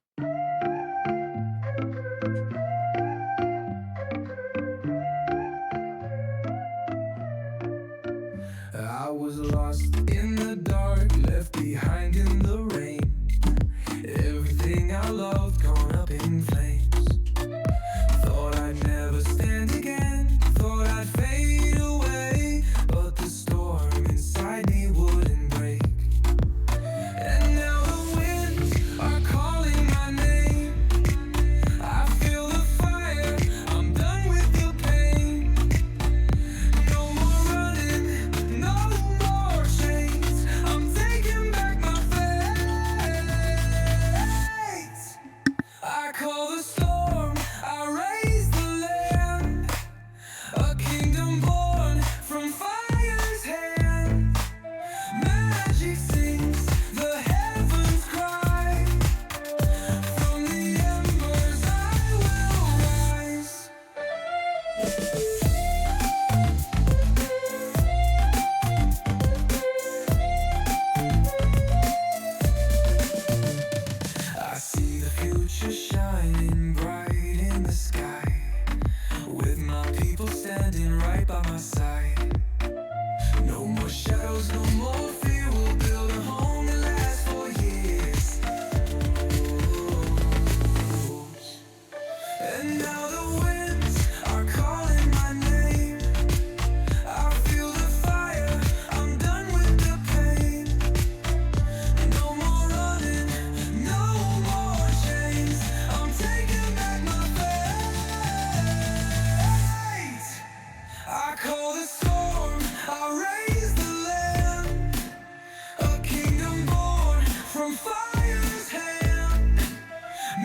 I was lost in the dark, left behind in the rain. Everything I loved gone up in flames. Thought I'd never stand again, thought I'd fade away, but the storm inside me wouldn't break. And now the winds are calling my name. I feel the fire, I'm done with the pain. No more running, no more chains. I'm taking back my fate. I call the storm, I raise the land. A kingdom born from fire's hand. Magic sings, the heavens cry. From the embers I will rise. I see the future shining bright in the sky, with my people standing right by my side. No more shadows, no more fear. We'll build a home that lasts for years. And now the winds are calling my name. I feel the fire, I'm done with the pain. No more running, no more chains. I'm taking back my fate. I call the storm, I raise the land. A kingdom born from fire's hand.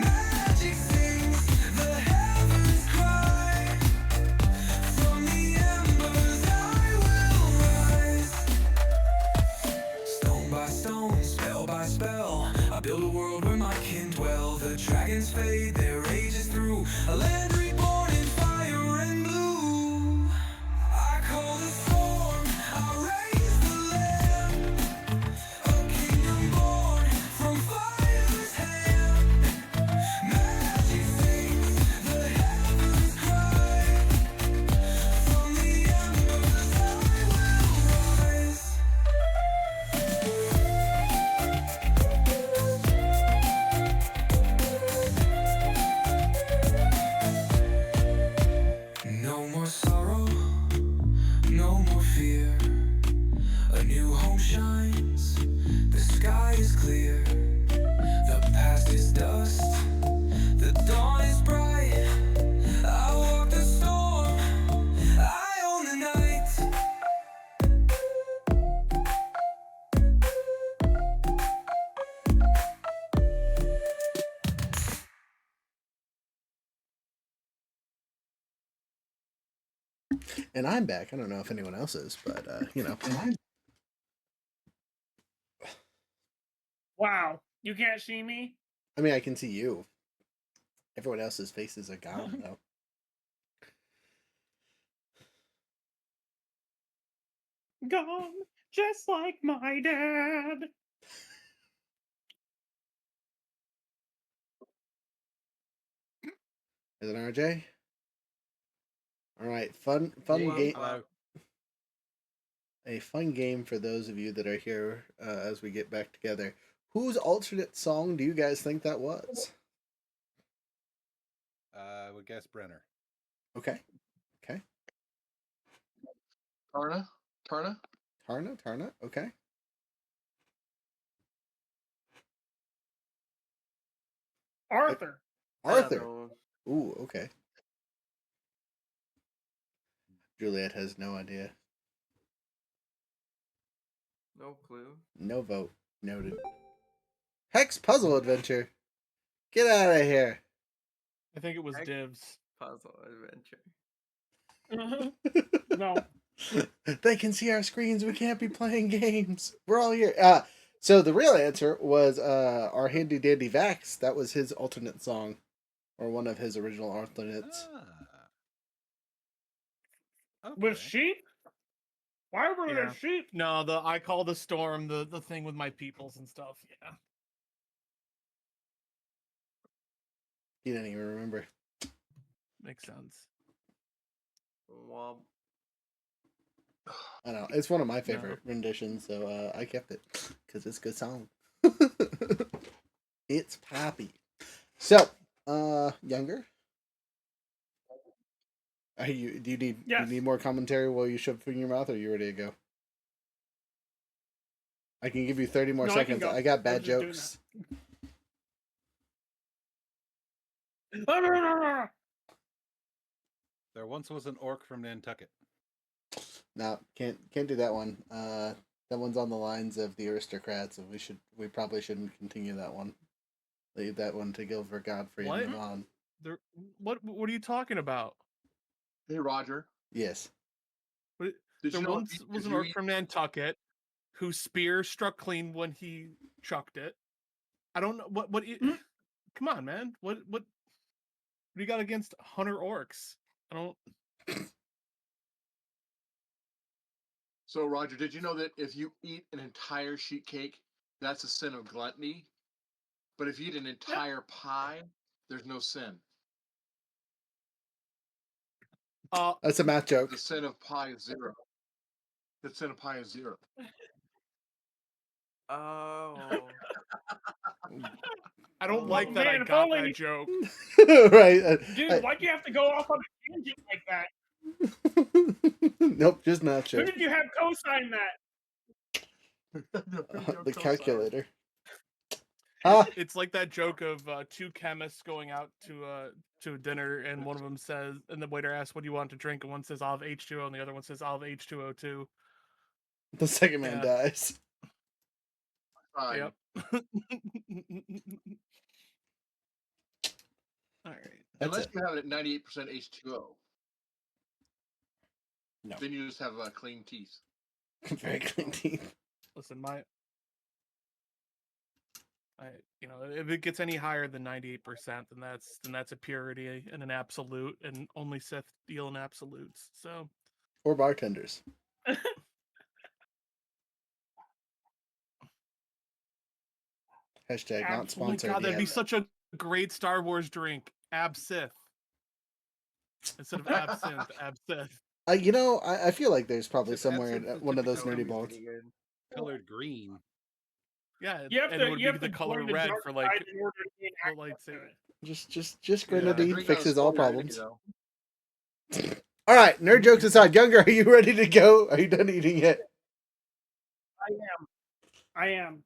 Magic sings, the heavens cry. From the embers I will rise. Stone by stone, spell by spell, I build a world where my kin dwell. The dragons fade, their ages through. A land reborn in fire and blue. I call the storm, I raise the land. A kingdom born from fire's hand. Magic sings, the heavens cry. From the embers I will rise. No more sorrow, no more fear. A new home shines, the sky is clear. The past is dust, the dawn is bright. I walk the storm, I own the night. And I'm back. I don't know if anyone else is, but you know. Wow, you can't see me. I mean, I can see you. Everyone else's faces are gone though. Gone, just like my dad. Is it RJ? All right, fun Well, game. Hello. A fun game for those of you that are here as we get back together. Whose alternate song do you guys think that was? I would guess Brenner. Okay. Tarna? Tarna. Okay. Arthur. I don't Arthur. know. Ooh, okay. Juliet has no idea. No clue. No vote. Noted. Hex Puzzle Adventure. Get out of here. I think it was Heck. Divs. Puzzle adventure. No. They can see our screens. We can't be playing games. We're all here. So the real answer was our handy dandy Vax. That was his alternate song, or one of his original alternates. Okay. With sheep? Why were there Yeah. sheep? No, the I Call the Storm, the thing with my peoples and stuff. Yeah. He didn't even remember. Makes sense. Womp. I know it's one of my favorite renditions, so I kept it because it's a good song. It's poppy. So, younger. Are you? Do you need more commentary while you shove food in your mouth, or are you ready to go? I can give you 30 more No, I can seconds. go. I got I bad was just doing jokes. There once was an orc from Nantucket. No, can't do that one. That one's on the lines of the aristocrats, and we probably shouldn't continue that one. Leave that one to Gilbert Godfrey What? and move on. What are you talking about? Hey, Roger. Yes. Did There you know once was an orc from Nantucket whose spear struck clean when he chucked it. I don't know what. Come on, man. What do you got against hunter orcs? I don't. So, Roger, did you know that if you eat an entire sheet cake, that's a sin of gluttony? But if you eat an entire pie, there's no sin. That's a math joke. The sin of pie is 0. The sin of pie is 0. Oh. I don't Oh, like that. man, I if got only- that joke. Right. Dude, why'd you have to go off on a tangent like that? Nope, just nacho. Who did you have co-sign that? The calculator. It's like that joke of two chemists going out to dinner, and one of them says, and the waiter asks, "What do you want to drink?" And one says, "I'll have H2O," and the other one says, "I'll have H2O2." The second man dies. Yep. All right. Unless you have it at 98% H2O. No. Then you just have clean teeth. Very clean teeth. Listen, if it gets any higher than 98%, then that's a purity and an absolute, and only Sith deal in absolutes. So. Or bartenders. Hashtag not sponsored Oh my god, that'd be yet. such a great Star Wars drink. Absith. Instead of absinthe, absith. I feel like there's probably Except somewhere in absinthe is one of those typically nerdy balls. pretty good. Colored green. Yeah, You have and to, it would you be have the to color join the red dark for like side in order to gain the access to lightsaber. it. Just Yeah, grenadine drink out of fixes all Skull problems. Candy, though. All right, nerd jokes aside, Younger, are you ready to go? Are you done eating yet? I am.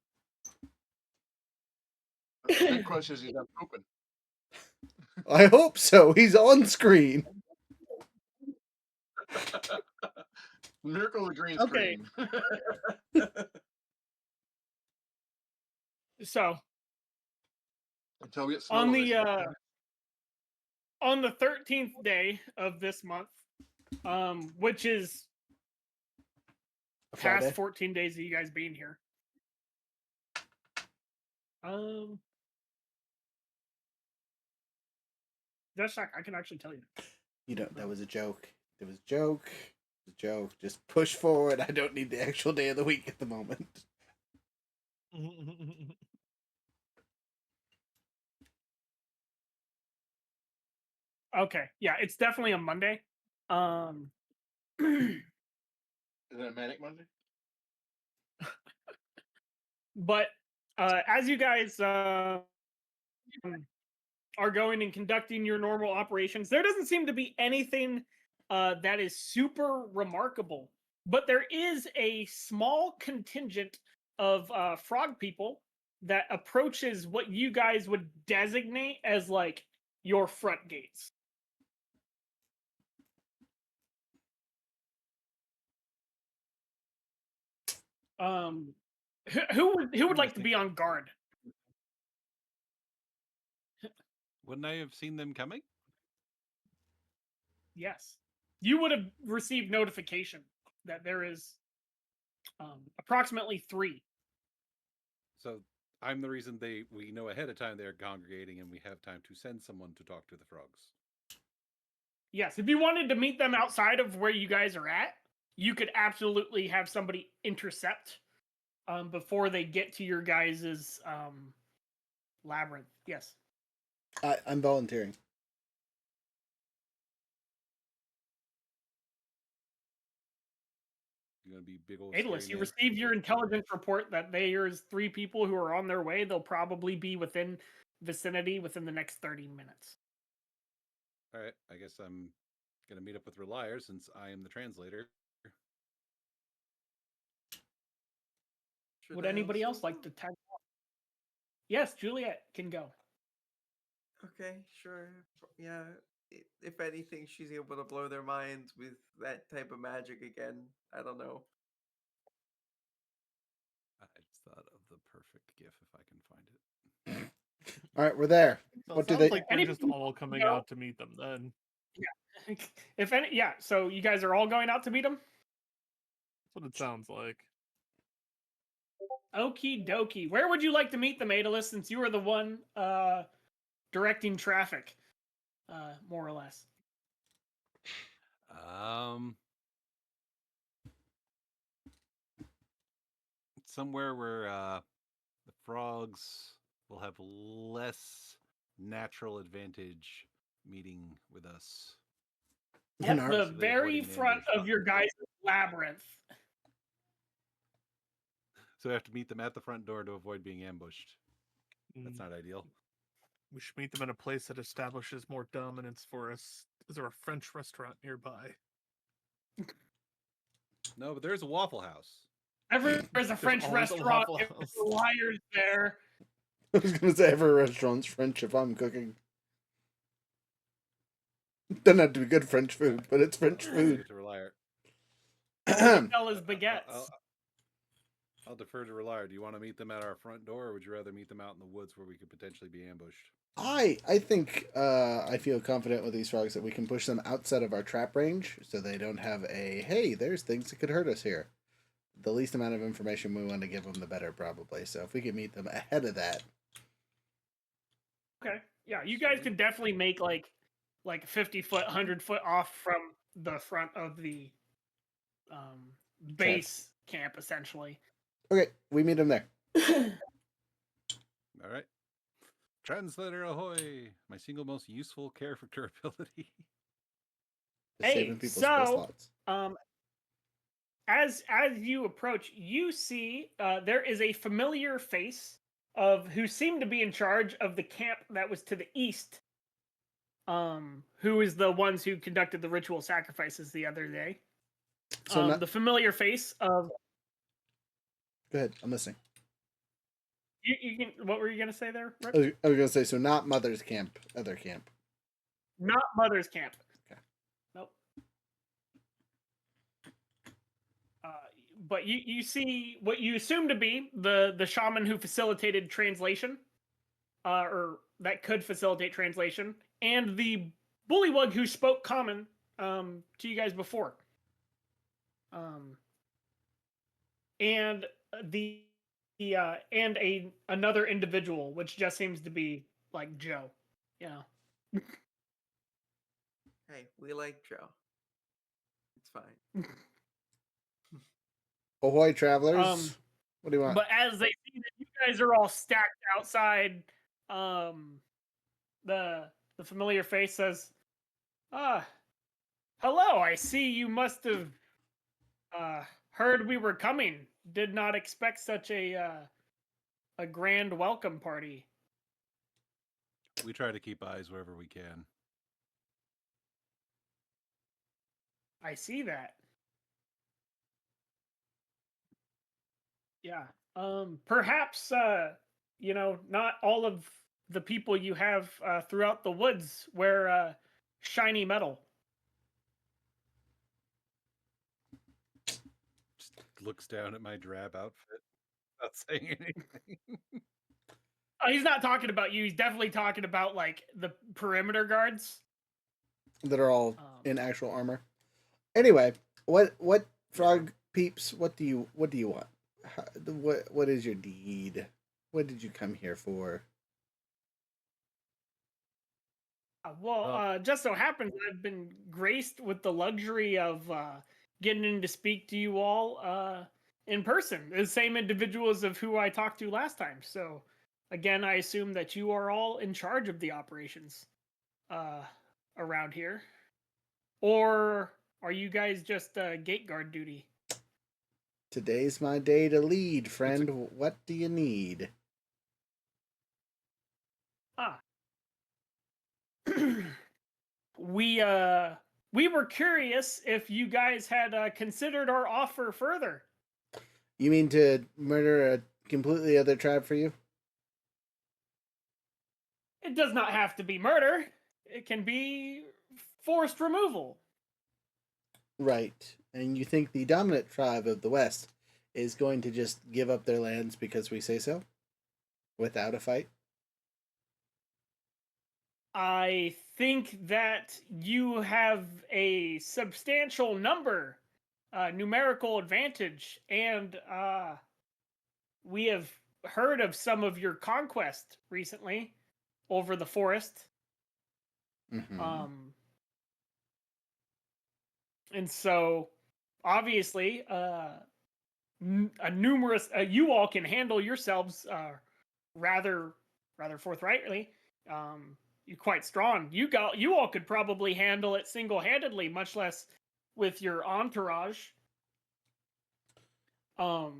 The big question is, he's not pooping. I hope so. He's on screen. Miracle of the green Okay. screen. So Until we get on Snow the 13th day of this month, which is Friday. past 14 days of you guys being here. That's not, I can actually tell you. You know, that was a joke. It was a joke. It was a joke. Just push forward. I don't need the actual day of the week at the moment. Okay, yeah, it's definitely a Monday. Is it a Manic Monday? But as you guys are going and conducting your normal operations, there doesn't seem to be anything that is super remarkable. But there is a small contingent of frog people that approaches what you guys would designate as like your front gates. Who would like to be on guard? Wouldn't I have seen them coming? Yes, you would have received notification that there is approximately 3. So I'm the reason we know ahead of time they're congregating, and we have time to send someone to talk to the frogs. Yes, if you wanted to meet them outside of where you guys are at, you could absolutely have somebody intercept before they get to your guys' labyrinth. Yes. I'm volunteering. You're gonna be big old. Adelus, you received your intelligence report that there's 3 people who are on their way. They'll probably be within vicinity within the next 30 minutes. All right, I guess I'm gonna meet up with Ralire since I am the translator. Would anybody else like to tag along? Yes, Juliet can go. Okay, sure. Yeah. If anything, she's able to blow their minds with that type of magic again. I don't know. I just thought of the perfect GIF if I can find it. All right, we're there. So What it do sounds they? like we're Any- just all coming No. out to meet them then. Yeah. If any, yeah. So you guys are all going out to meet him. That's what it sounds like. Okie dokie. Where would you like to meet them, Adelus, since you are the one directing traffic, more or less? Somewhere where the frogs will have less natural advantage meeting with us. In At our- the So they very avoiding front ambush. of your guys' labyrinth. So we have to meet them at the front door to avoid being ambushed. That's Mm, not ideal. We should meet them in a place that establishes more dominance for us. Is there a French restaurant nearby? No, but there's a Waffle House. There's a French always a restaurant. Waffle If House. the liar's there. I was gonna say every restaurant's French if I'm cooking. Doesn't have to be good French food, but it's French food. To Ralire. Tell his baguettes. I'll defer to Ralire. Do you want to meet them at our front door, or would you rather meet them out in the woods where we could potentially be ambushed? I think I feel confident with these frogs that we can push them outside of our trap range, so they don't have a hey, there's things that could hurt us here. The least amount of information we want to give them, the better, probably. So if we can meet them ahead of that. Okay. Yeah, you guys could definitely make like 50 foot, 100 foot off from the front of the base camp, essentially. Okay, we meet them there. All right. Translator ahoy! My single most useful character ability. Just Hey, saving people's spell so slots. as you approach, you see there is a familiar face of who seemed to be in charge of the camp that was to the east. Who is the ones who conducted the ritual sacrifices the other day? So The familiar face of. Go ahead, I'm listening. You can. What were you gonna say there, Rick? I was gonna say so. Not Mother's camp, other camp. Not Mother's camp. Okay. Nope. But you see what you assume to be the shaman who facilitated translation, or that could facilitate translation, and the bullywug who spoke common to you guys before. And another individual, which just seems to be like Joe. Yeah. Hey, we like Joe. It's fine. Ahoy, travelers! What do you want? But as they see that you guys are all stacked outside, the familiar face says, Hello. I see you must have heard we were coming. Did not expect such a grand welcome party. We try to keep eyes wherever we can. I see that. Yeah. Perhaps not all of the people you have throughout the woods wear shiny metal. Just looks down at my drab outfit, not saying anything. He's not talking about you. He's definitely talking about like the perimeter guards. that are all Um, in actual armor. Anyway, what frog peeps? What do you want? What is your deed? What did you come here for? just so happens I've been graced with the luxury of getting in to speak to you all in person, the same individuals of who I talked to last time. So, again, I assume that you are all in charge of the operations around here, or are you guys just gate guard duty? Today's my day to lead, friend. What do you need? Ah. We were curious if you guys had considered our offer further. You mean to murder a completely other tribe for you? It does not have to be murder. It can be forced removal. Right. And you think the dominant tribe of the West is going to just give up their lands because we say so? Without a fight? I think that you have a substantial numerical advantage, and we have heard of some of your conquest recently over the forest. Mm-hmm. And so, obviously, you all can handle yourselves rather forthrightly. You're quite strong. You all could probably handle it single-handedly, much less with your entourage. All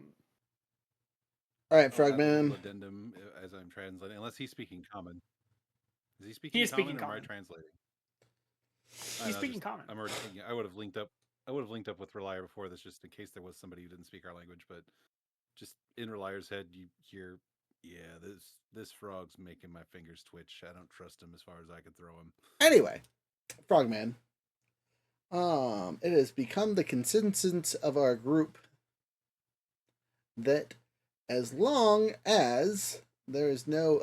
right, Frogman. Addendum as I'm translating, unless he's speaking common. Is he speaking He is common, speaking or am I common. translating? He's speaking common. I'm already thinking. I would have linked up with Ralire before this, just in case there was somebody who didn't speak our language. But just in Relire's head, you hear, yeah, this frog's making my fingers twitch. I don't trust him as far as I could throw him. Anyway, Frogman. It has become the consensus of our group that as long as there is no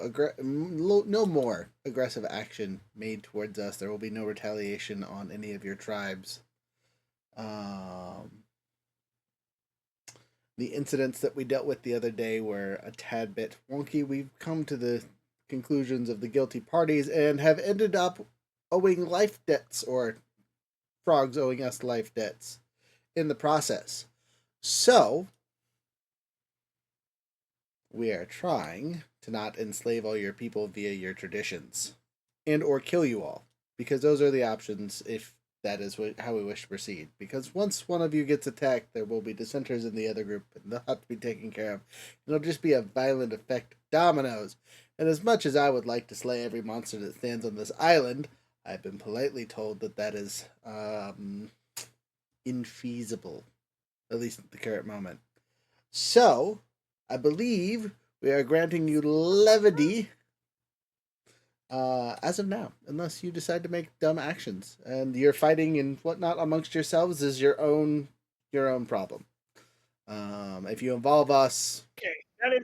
more aggressive action made towards us, there will be no retaliation on any of your tribes. The incidents that we dealt with the other day were a tad bit wonky. We've come to the conclusions of the guilty parties and have ended up owing life debts, or frogs owing us life debts in the process. So, we are trying to not enslave all your people via your traditions and or kill you all, because those are the options if that is how we wish to proceed. Because once one of you gets attacked, there will be dissenters in the other group, and they'll have to be taken care of. It'll just be a violent effect of dominoes. And as much as I would like to slay every monster that stands on this island, I've been politely told that is infeasible, at least at the current moment. So, I believe we are granting you levity as of now, unless you decide to make dumb actions, and your fighting and whatnot amongst yourselves is your own problem. If you involve us, okay,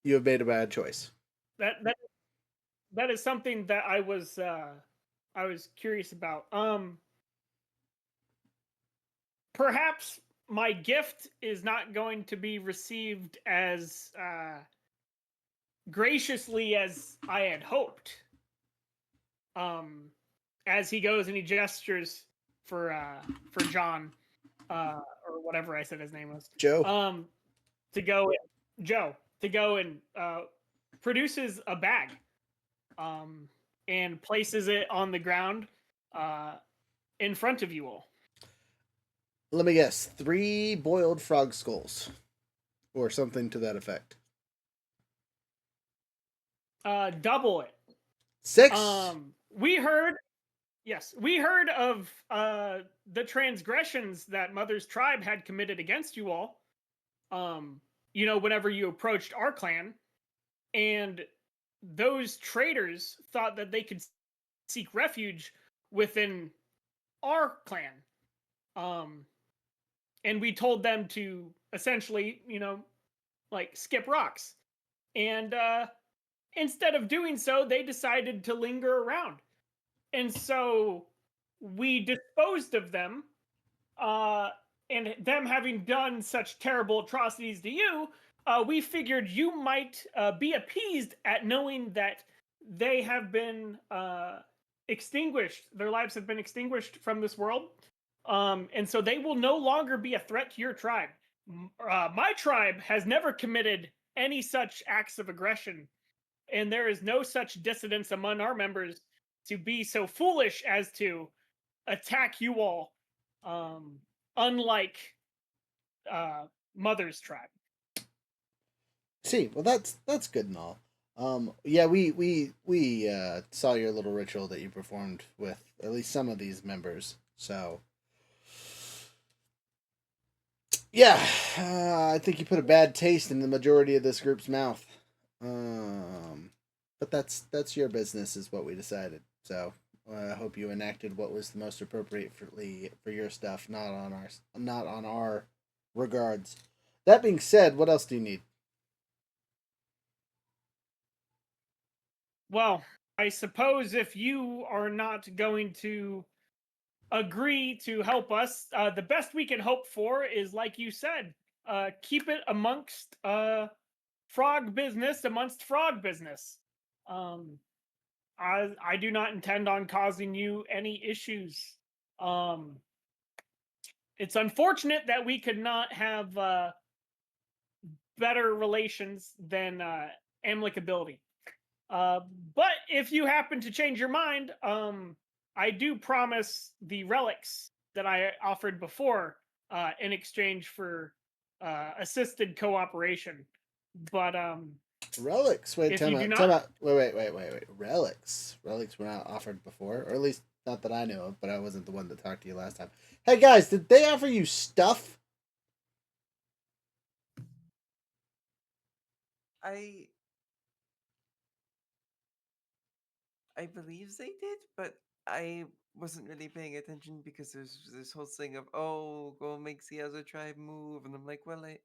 you have made a bad choice. That is something that I was curious about. Perhaps my gift is not going to be received as graciously as I had hoped. As he goes and he gestures for John, or whatever I said his name was, Joe. to go and produces a bag, and places it on the ground in front of you all. Let me guess. 3 boiled frog skulls. Or something to that effect. Double it. 6? We heard of the transgressions that Mother's tribe had committed against you all. Whenever you approached our clan, and those traitors thought that they could seek refuge within our clan. And we told them to essentially, skip rocks. And instead of doing so, they decided to linger around. And so we disposed of them. And them having done such terrible atrocities to you, we figured you might be appeased at knowing that they have been extinguished. Their lives have been extinguished from this world. And so they will no longer be a threat to your tribe. My tribe has never committed any such acts of aggression, and there is no such dissidence among our members to be so foolish as to attack you all, unlike Mother's tribe. See, well, that's good and all. Yeah, we saw your little ritual that you performed with at least some of these members. So, yeah, I think you put a bad taste in the majority of this group's mouth. But that's your business, is what we decided. So, I hope you enacted what was the most appropriate for your stuff, not on our regards. That being said, what else do you need? Well, I suppose if you are not going to agree to help us, the best we can hope for is, like you said, keep it amongst frog business, amongst frog business. I do not intend on causing you any issues. It's unfortunate that we could not have better relations than amicability. But if you happen to change your mind, I do promise the relics that I offered before in exchange for assisted cooperation. But Relics. Wait, if time you do out. not, Time out. Wait. Relics. Relics were not offered before, or at least not that I know of. But I wasn't the one that talked to you last time. Hey guys, did they offer you stuff? I believe they did, but I wasn't really paying attention because there's this whole thing of, oh, go make the other tribe move, and I'm like, well, I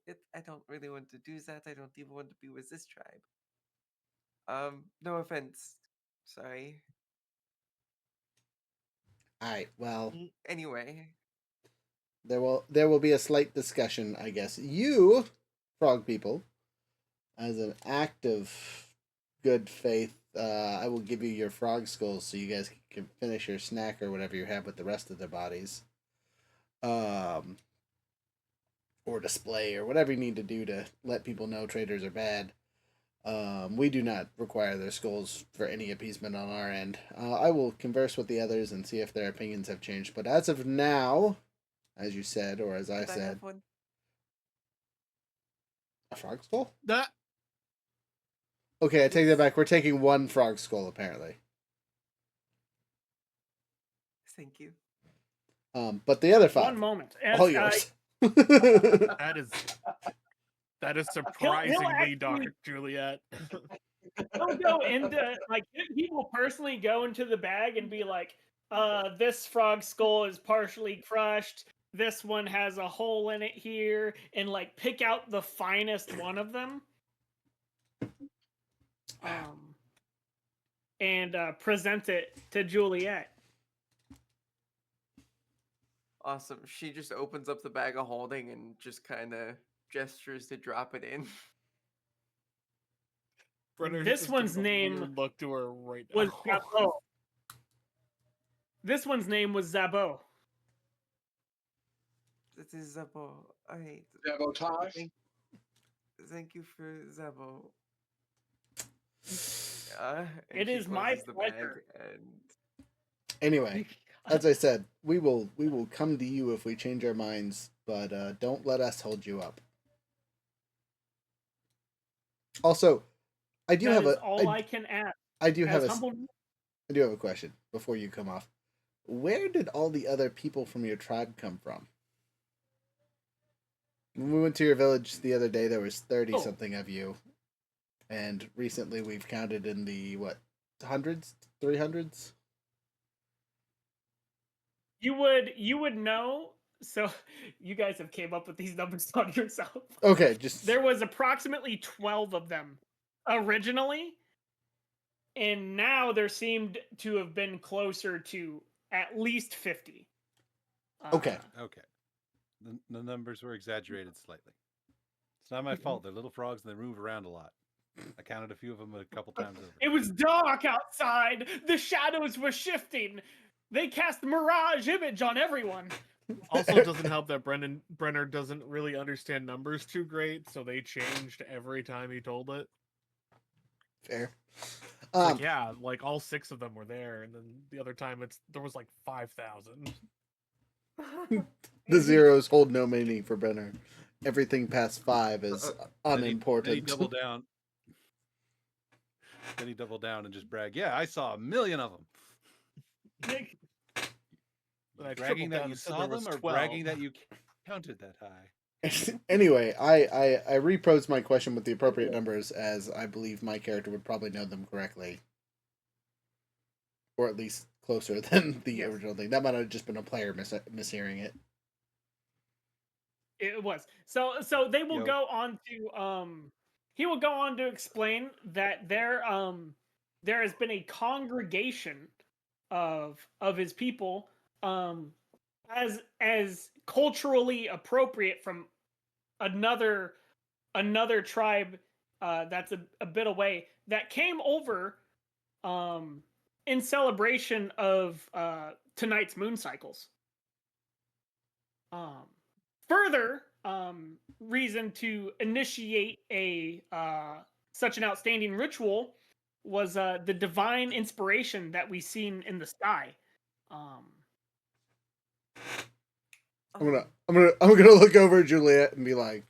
don't really want to do that. I don't even want to be with this tribe. No offense. Sorry. Alright, well, Anyway, there will be a slight discussion, I guess. You, frog people, as an act of good faith, I will give you your frog skulls so you guys can finish your snack or whatever you have with the rest of their bodies. Or display or whatever you need to do to let people know traders are bad. We do not require their skulls for any appeasement on our end. I will converse with the others and see if their opinions have changed. But as of now, as you said, or as I could I said, have one? a frog skull? That Okay, I take that back. We're taking one frog skull, apparently. Thank you. But the other 5, one moment. all yours. that is He'll surprisingly actually- dark, Juliet. He'll go into, like, he will personally go into the bag and be like, this frog skull is partially crushed. This one has a hole in it here, and like pick out the finest one of them. And present it to Juliet. Awesome. She just opens up the bag of holding and just kind of gestures to drop it in. Brenner This just one's gives a name weird look to her right was now. Zabo. This one's name was Zabo. That is Zabo. Alright. Sabotage. Thank you for Zabo. It is my pleasure. And Anyway, as I said, we will come to you if we change our minds, but don't let us hold you up. Also, I do That have is a all I can ask. I do have As a humble, I do have a question before you come off. Where did all the other people from your tribe come from? When we went to your village the other day, there was 30 something of you, and recently we've counted in the what, hundreds, 300s. you would know. So you guys have came up with these numbers on yourself. Okay, just There was approximately 12 of them originally, and now there seemed to have been closer to at least 50. Okay. Okay. The numbers were exaggerated slightly. It's not my fault. They're little frogs and they move around a lot. I counted a few of them a couple times over. It was dark outside. The shadows were shifting. They cast mirage image on everyone. Also, it doesn't help that Brenner doesn't really understand numbers too great, so they changed every time he told it. Fair. It's like, yeah, like all 6 of them were there, and then the other time there was like 5,000. The zeros hold no meaning for Brenner. Everything past 5 is unimportant. Then he doubled down. Then he doubled down and just bragged, "Yeah, I saw 1,000,000 of them." Bragging that you saw them, or 12. bragging that you counted that high? Anyway, I reposed my question with the appropriate numbers, as I believe my character would probably know them correctly, or at least closer than the original thing. That might have just been a player mishearing it. It was. So they will go on to he will go on to explain that there has been a congregation of his people as culturally appropriate from another tribe that's a bit away that came over in celebration of tonight's moon cycles. Further reason to initiate a such an outstanding ritual was the divine inspiration that we seen in the sky. I'm gonna look over at Juliet and be like,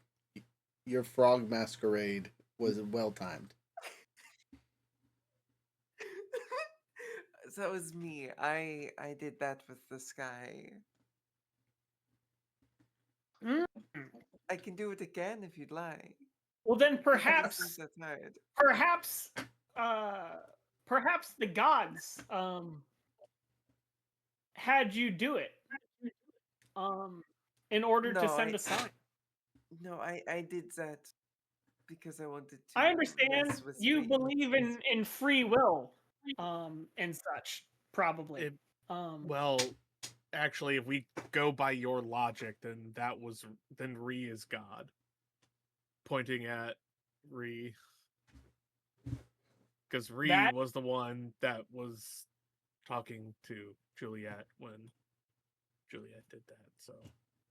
"Your frog masquerade was well timed." So that was me. I did that with the sky. Mm. I can do it again if you'd like. Well, then This perhaps is that hard. perhaps the gods had you do it in order to No, send a sign. No, I did that because I wanted to I understand mess with you fate. believe in free will and such, probably. Well, actually, if we go by your logic, then Ree is God. Pointing at Ree. Because Ree was the one that was talking to Juliet when Juliet did that, so.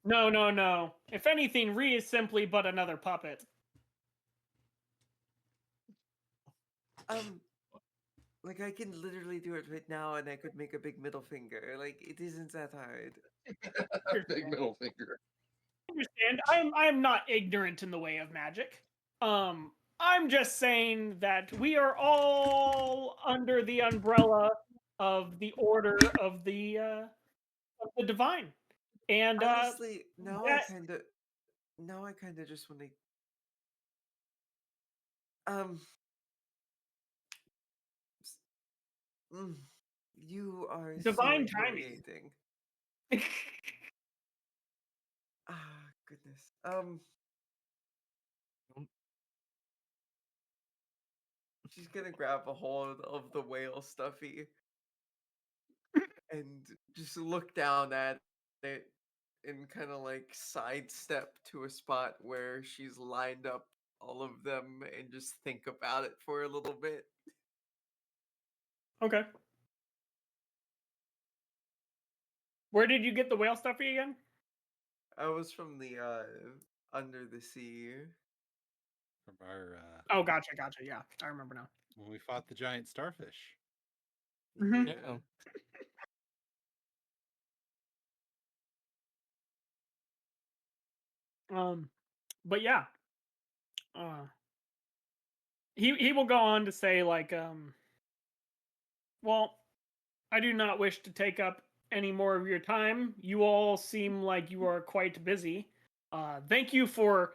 No. If anything, Ree is simply but another puppet. Like I can literally do it right now, and I could make a big middle finger. Like it isn't that hard. Big middle finger. I understand. I'm not ignorant in the way of magic. I'm just saying that we are all under the umbrella of the order of the divine. And Honestly, now that, I kind of just want to. You are so divine timing. infuriating. Ah, goodness. She's gonna grab a hold of the whale stuffy and just look down at it and kind of like sidestep to a spot where she's lined up all of them and just think about it for a little bit. Okay. Where did you get the whale stuffy again? I was from the under the sea. From our Oh, gotcha. Yeah, I remember now. when we fought the giant starfish. Mhm. Yeah. But yeah, uh, he will go on to say like, well, I do not wish to take up any more of your time. You all seem like you are quite busy. Thank you for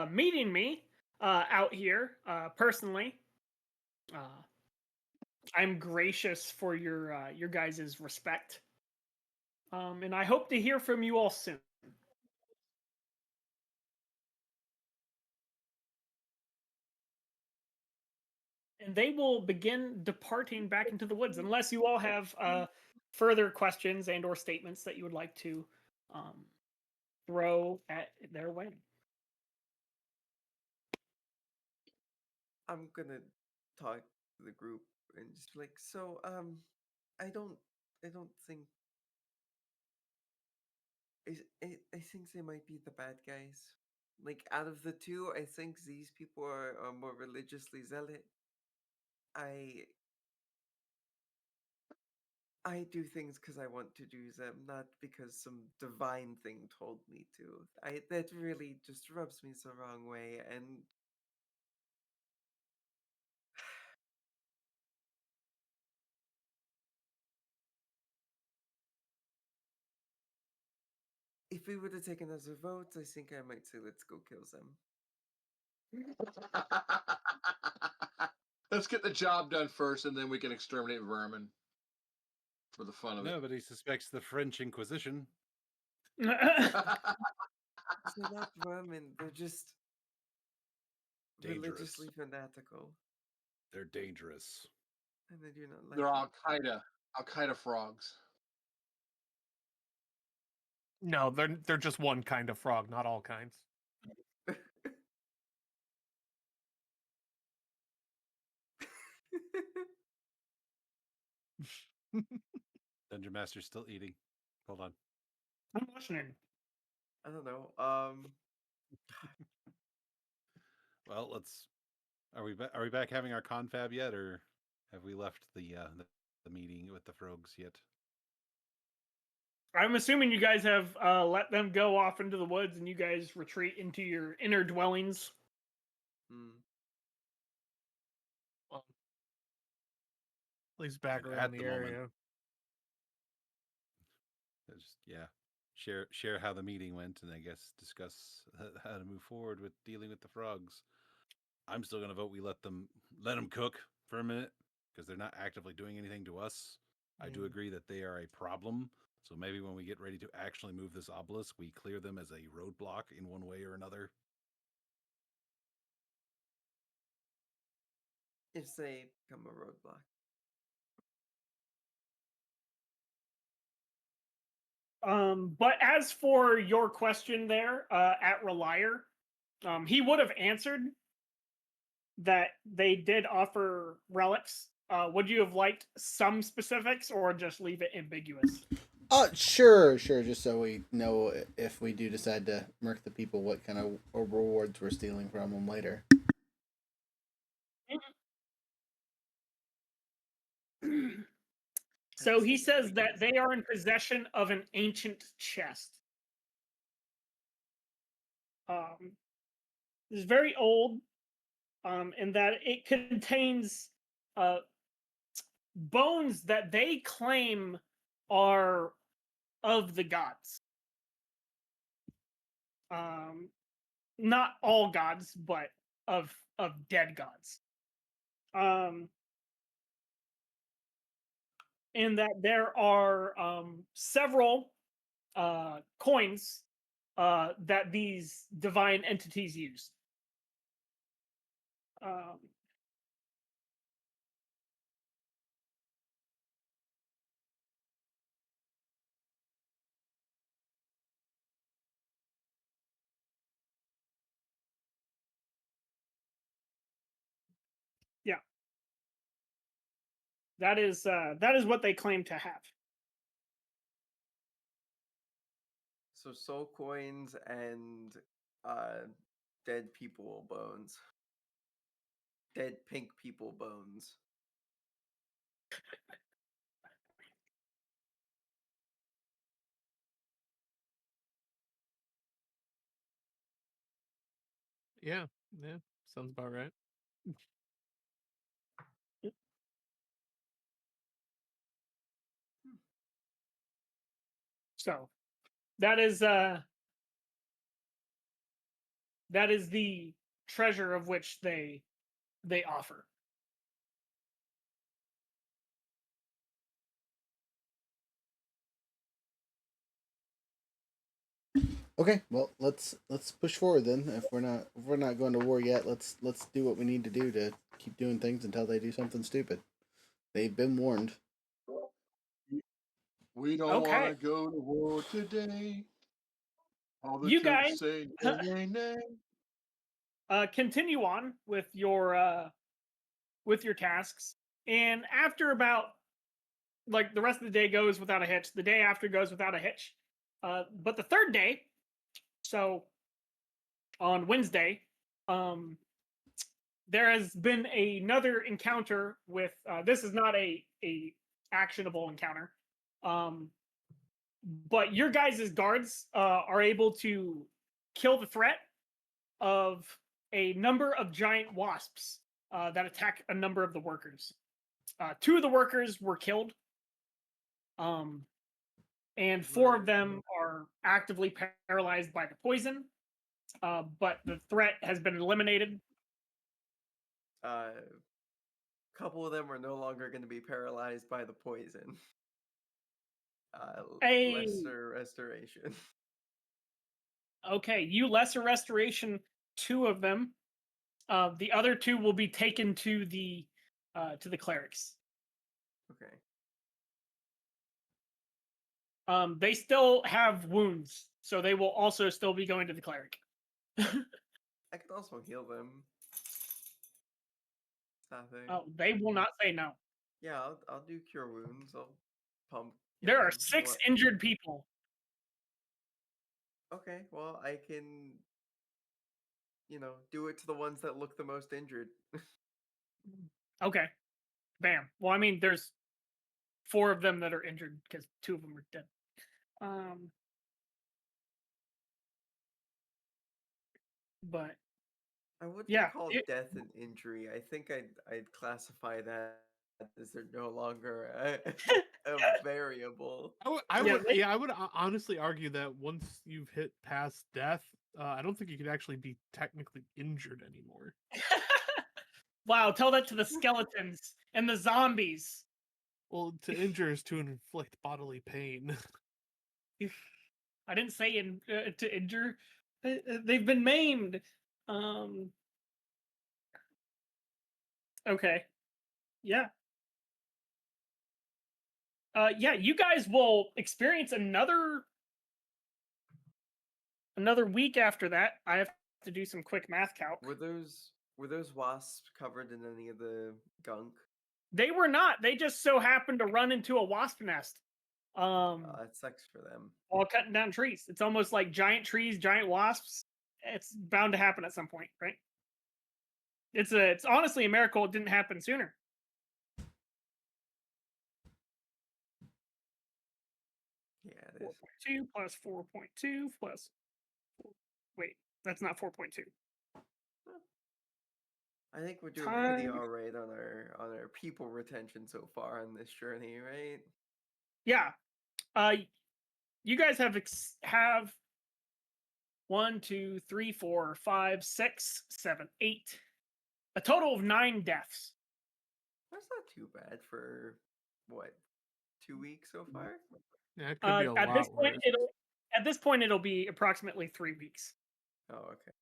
meeting me out here personally. Uh, I'm gracious for your guys' respect. And I hope to hear from you all soon. And they will begin departing back into the woods, unless you all have further questions and or statements that you would like to um, throw at their way. I'm gonna talk to the group and just be like, so I don't I don't think I think they might be the bad guys. Like out of the two, I think these people are more religiously zealot. I I do things because I want to do them, not because some divine thing told me to. I that really just rubs me the wrong way, and if we would have taken another vote, I think I might say let's go kill them. Let's get the job done first, and then we can exterminate vermin for the fun of it. Nobody suspects the French Inquisition. They're not vermin. They're just Dangerous. religiously fanatical, They're dangerous. and I do not like They're it. Al Qaeda frogs. No, they're just one kind of frog, not all kinds. Dungeon Master's still eating. Hold on. I'm listening. I don't know. Well, let's. Are we back having our confab yet, or have we left the meeting with the frogs yet? I'm assuming you guys have let them go off into the woods and you guys retreat into your inner dwellings. Hmm. Well, at least back And around at the the moment, area. just share how the meeting went, and I guess discuss how to move forward with dealing with the frogs. I'm still gonna vote we let them cook for a minute because they're not actively doing anything to us. I do agree that they are a problem. So maybe when we get ready to actually move this obelisk, we clear them as a roadblock in one way or another. If they become a roadblock. But as for your question there at Ralire, he would have answered that they did offer relics. Would you have liked some specifics or just leave it ambiguous? Sure. Just so we know if we do decide to murk the people, what kind of rewards we're stealing from them later. So he says that they are in possession of an ancient chest. It's very old, in that it contains bones that they claim are of the gods. Um, not all gods, but of dead gods. Um, and that there are several coins that these divine entities use. Um, yeah, that is what they claim to have. So soul coins and dead people bones. Dead pink people bones. Yeah, sounds about right. So that is the treasure of which they offer. Okay, well let's push forward then. If we're not going to war yet, let's do what we need to do to keep doing things until they do something stupid. They've been warned. We don't want Okay, to go to war today. All the you troops guys say nay, nay, nay. continue on with your tasks, and after about like the rest of the day goes without a hitch. The day after goes without a hitch. But the third day, so on Wednesday, there has been another encounter with. This is not a actionable encounter, um, but your guys' guards are able to kill the threat of a number of giant wasps that attack a number of the workers. Two of the workers were killed. And four of them are actively paralyzed by the poison, but the threat has been eliminated. Couple of them are no longer going to be paralyzed by the poison. A Lesser restoration. Okay, you lesser restoration two of them. The other two will be taken to the clerics. Okay. They still have wounds, so they will also still be going to the cleric. I could also heal them. Nothing. Oh, they will not say no. Yeah, I'll do cure wounds. I'll pump. There are 6 injured people. Okay, well, I can, do it to the ones that look the most injured. Okay, bam. Well, I mean, there's 4 of them that are injured because 2 of them are dead. But I wouldn't yeah, call death an injury. I think I'd classify that as they're no longer a variable. I Yeah, would honestly argue that once you've hit past death, I don't think you could actually be technically injured anymore. Wow, tell that to the skeletons and the zombies. Well, to injure is to inflict bodily pain. I didn't say to injure. They've been maimed. Okay. Yeah. Yeah, you guys will experience another week after that. I have to do some quick math calc. Were those wasps covered in any of the gunk? They were not. They just so happened to run into a wasp nest. That sucks for them. While cutting down trees. It's almost like giant trees, giant wasps. It's bound to happen at some point, right? It's honestly a miracle it didn't happen sooner. Yeah, it is. 4.2 plus 4.2 plus. Wait, that's not 4.2. I think we're doing pretty all right on our people retention so far on this journey, right? Yeah. You guys have 1, 2, 3, 4, 5, 6, 7, 8. A total of 9 deaths. That's not too bad for what, 2 weeks so far? Yeah, it could be a At lot this point, worse. at this point it'll be approximately 3 weeks. Oh, okay.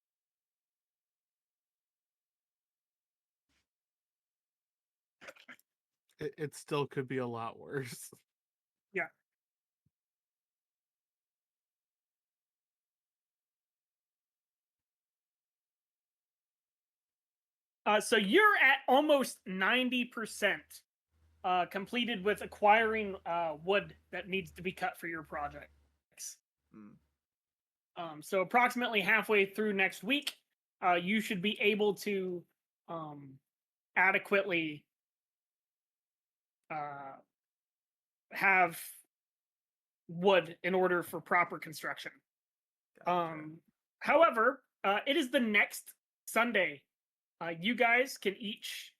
It still could be a lot worse. Yeah. So you're at almost 90% completed with acquiring wood that needs to be cut for your projects. So approximately halfway through next week, you should be able to adequately have wood in order for proper construction. Gotcha. However, it is the next Sunday, you guys can each,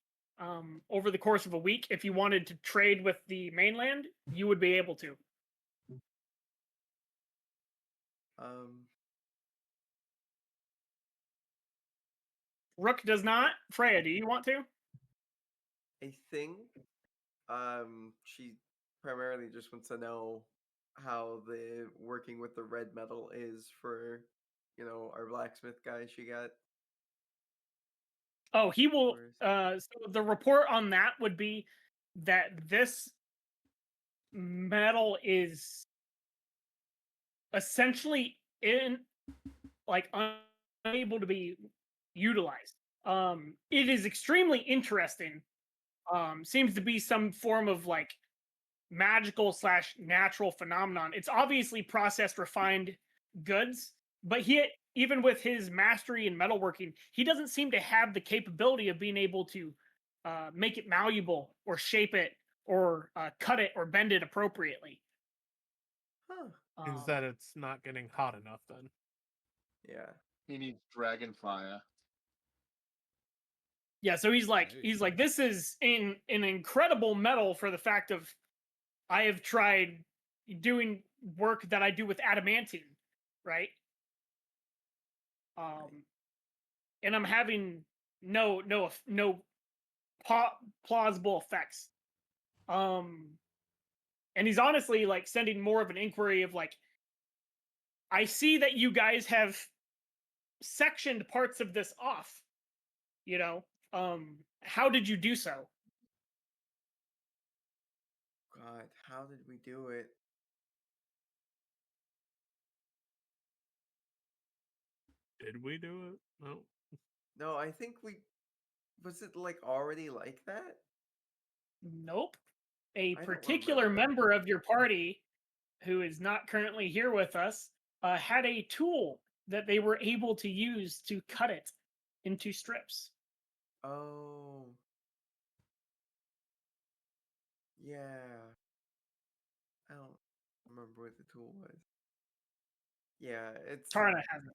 over the course of a week, if you wanted to trade with the mainland, you would be able to. Rook does not. Freya, do you want to? I think she primarily just wants to know how the working with the red metal is for, our blacksmith guy she got. Oh, he will. Where's- So the report on that would be that this metal is essentially unable to be utilized. It is extremely interesting. Seems to be some form of like magical slash natural phenomenon. It's obviously processed, refined goods, but even with his mastery in metalworking, he doesn't seem to have the capability of being able to make it malleable or shape it or cut it or bend it appropriately. Huh. Is that it's not getting hot enough then? Yeah. He needs dragon fire. Yeah, so he's like, Hey. this is an incredible metal for the fact of I have tried doing work that I do with adamantine, right? And I'm having no plausible effects. And he's honestly like sending more of an inquiry of like, I see that you guys have sectioned parts of this off. How did you do so? God, how did we do it? Did we do it? No. No, I think was it like already like that? Nope. A I don't particular remember. member of your party, who is not currently here with us, had a tool that they were able to use to cut it into strips. Oh. Yeah. I don't remember what the tool was. Yeah, it's Tarna has it.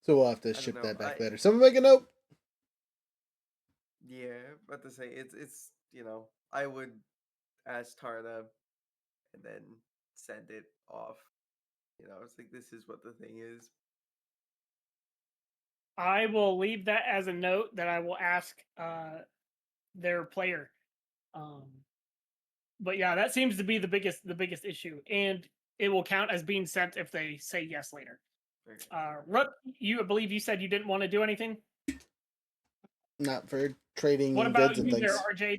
So we'll have to I don't ship know. that back later. Someone make a note. Yeah, but to say it's I would ask Tarna and then send it off. It's like this is what the thing is. I will leave that as a note that I will ask their player. But yeah, that seems to be the biggest issue, and it will count as being sent if they say yes later. Okay. Rook, I believe you said you didn't want to do anything. Not for trading What goods about and you there, things. RJ?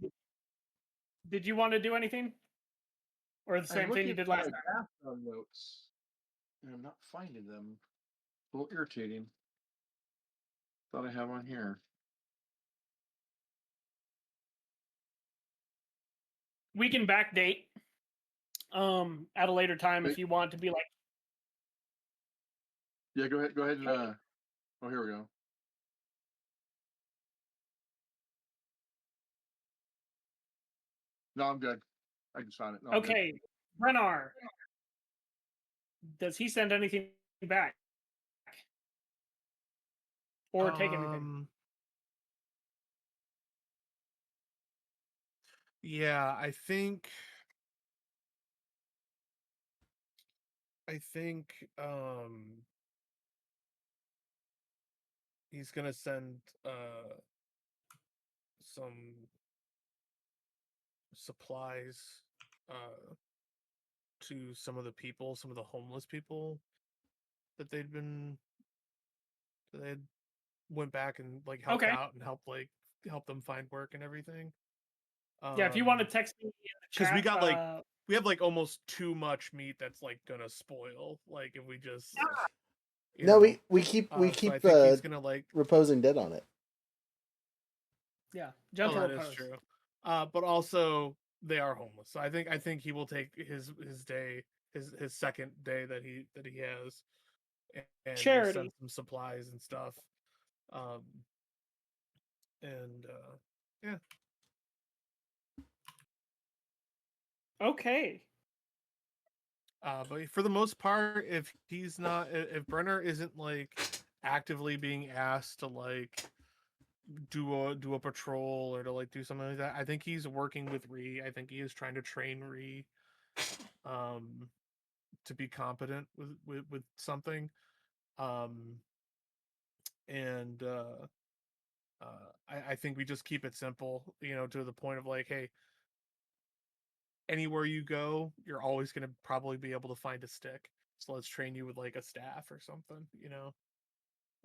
Did you want to do anything, or the I'm same thing looking you did for last my time? background notes, and I'm not finding them. A little irritating. Thought I have one here. We can backdate at a later time if Wait. you want to be like. Yeah, go ahead. Go ahead and. Oh, here we go. No, I'm good. I just found it. No, I'm good. Okay, Brennar, does he send anything back or take anything? Yeah, I think he's gonna send some supplies to some of the people, some of the homeless people that they had went back and like helped Okay. out and help them find work and everything. Yeah, if you want to text me in the because chat, we have like almost too much meat that's like gonna spoil. Like if we just No, we keep so I think he's gonna like reposing dead on it. Yeah, gentle that repose. is true. But also they are homeless, so I think he will take his day, his second day that he has, and just Charity. send some supplies and stuff. And yeah. Okay. But for the most part, if Brenner isn't like actively being asked to like do a patrol or to like do something like that, I think he's working with Ree. I think he is trying to train Ree to be competent with something. And I think we just keep it simple, to the point of like, hey, anywhere you go, you're always going to probably be able to find a stick. So let's train you with like a staff or something,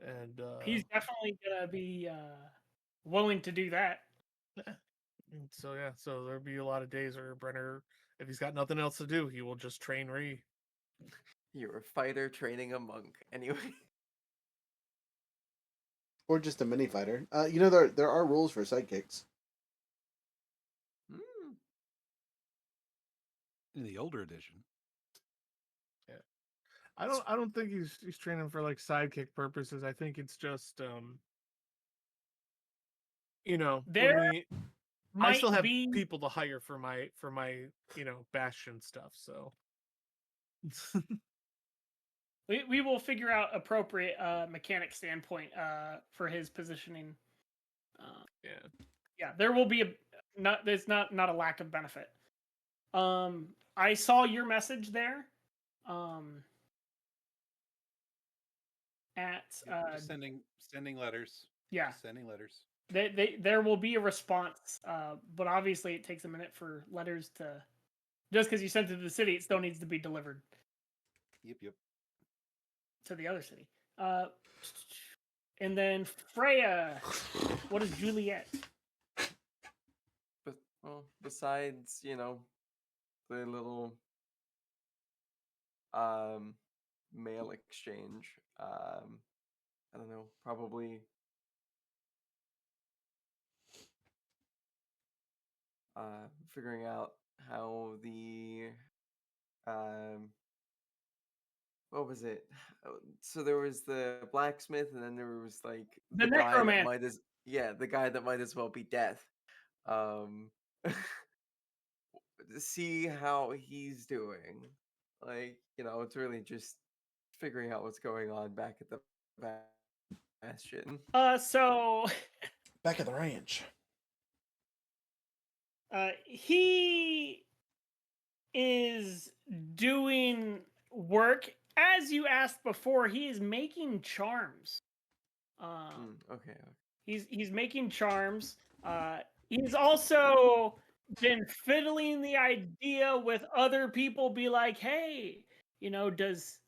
And He's definitely gonna be willing to do that. So yeah, so there'll be a lot of days where Brenner, if he's got nothing else to do, he will just train Ree. You're a fighter training a monk. Anyway. Or just a mini fighter. There are rules for sidekicks. In the older edition. Yeah. I don't think he's training for like sidekick purposes. I think it's just There I still might have be people to hire for my Bastion stuff, so we will figure out appropriate mechanic standpoint for his positioning. Yeah, there will be there's not a lack of benefit. I saw your message there. At just sending letters. Yeah, just sending letters. There will be a response, but obviously it takes a minute for letters to. Just because you sent it to the city, it still needs to be delivered. Yep. To the other city. And then Freya, what is Juliet? But besides, the little mail exchange, I don't know, probably figuring out how the what was it? So there was the blacksmith, and then there was like The guy that necromancer. the guy that might as well be death. See how he's doing. Like, it's really just figuring out what's going on back at the bastion. So Back at the ranch. He is doing work as you asked before. He is making charms. Okay. He's making charms. He's also been fiddling the idea with other people. Be like, hey, does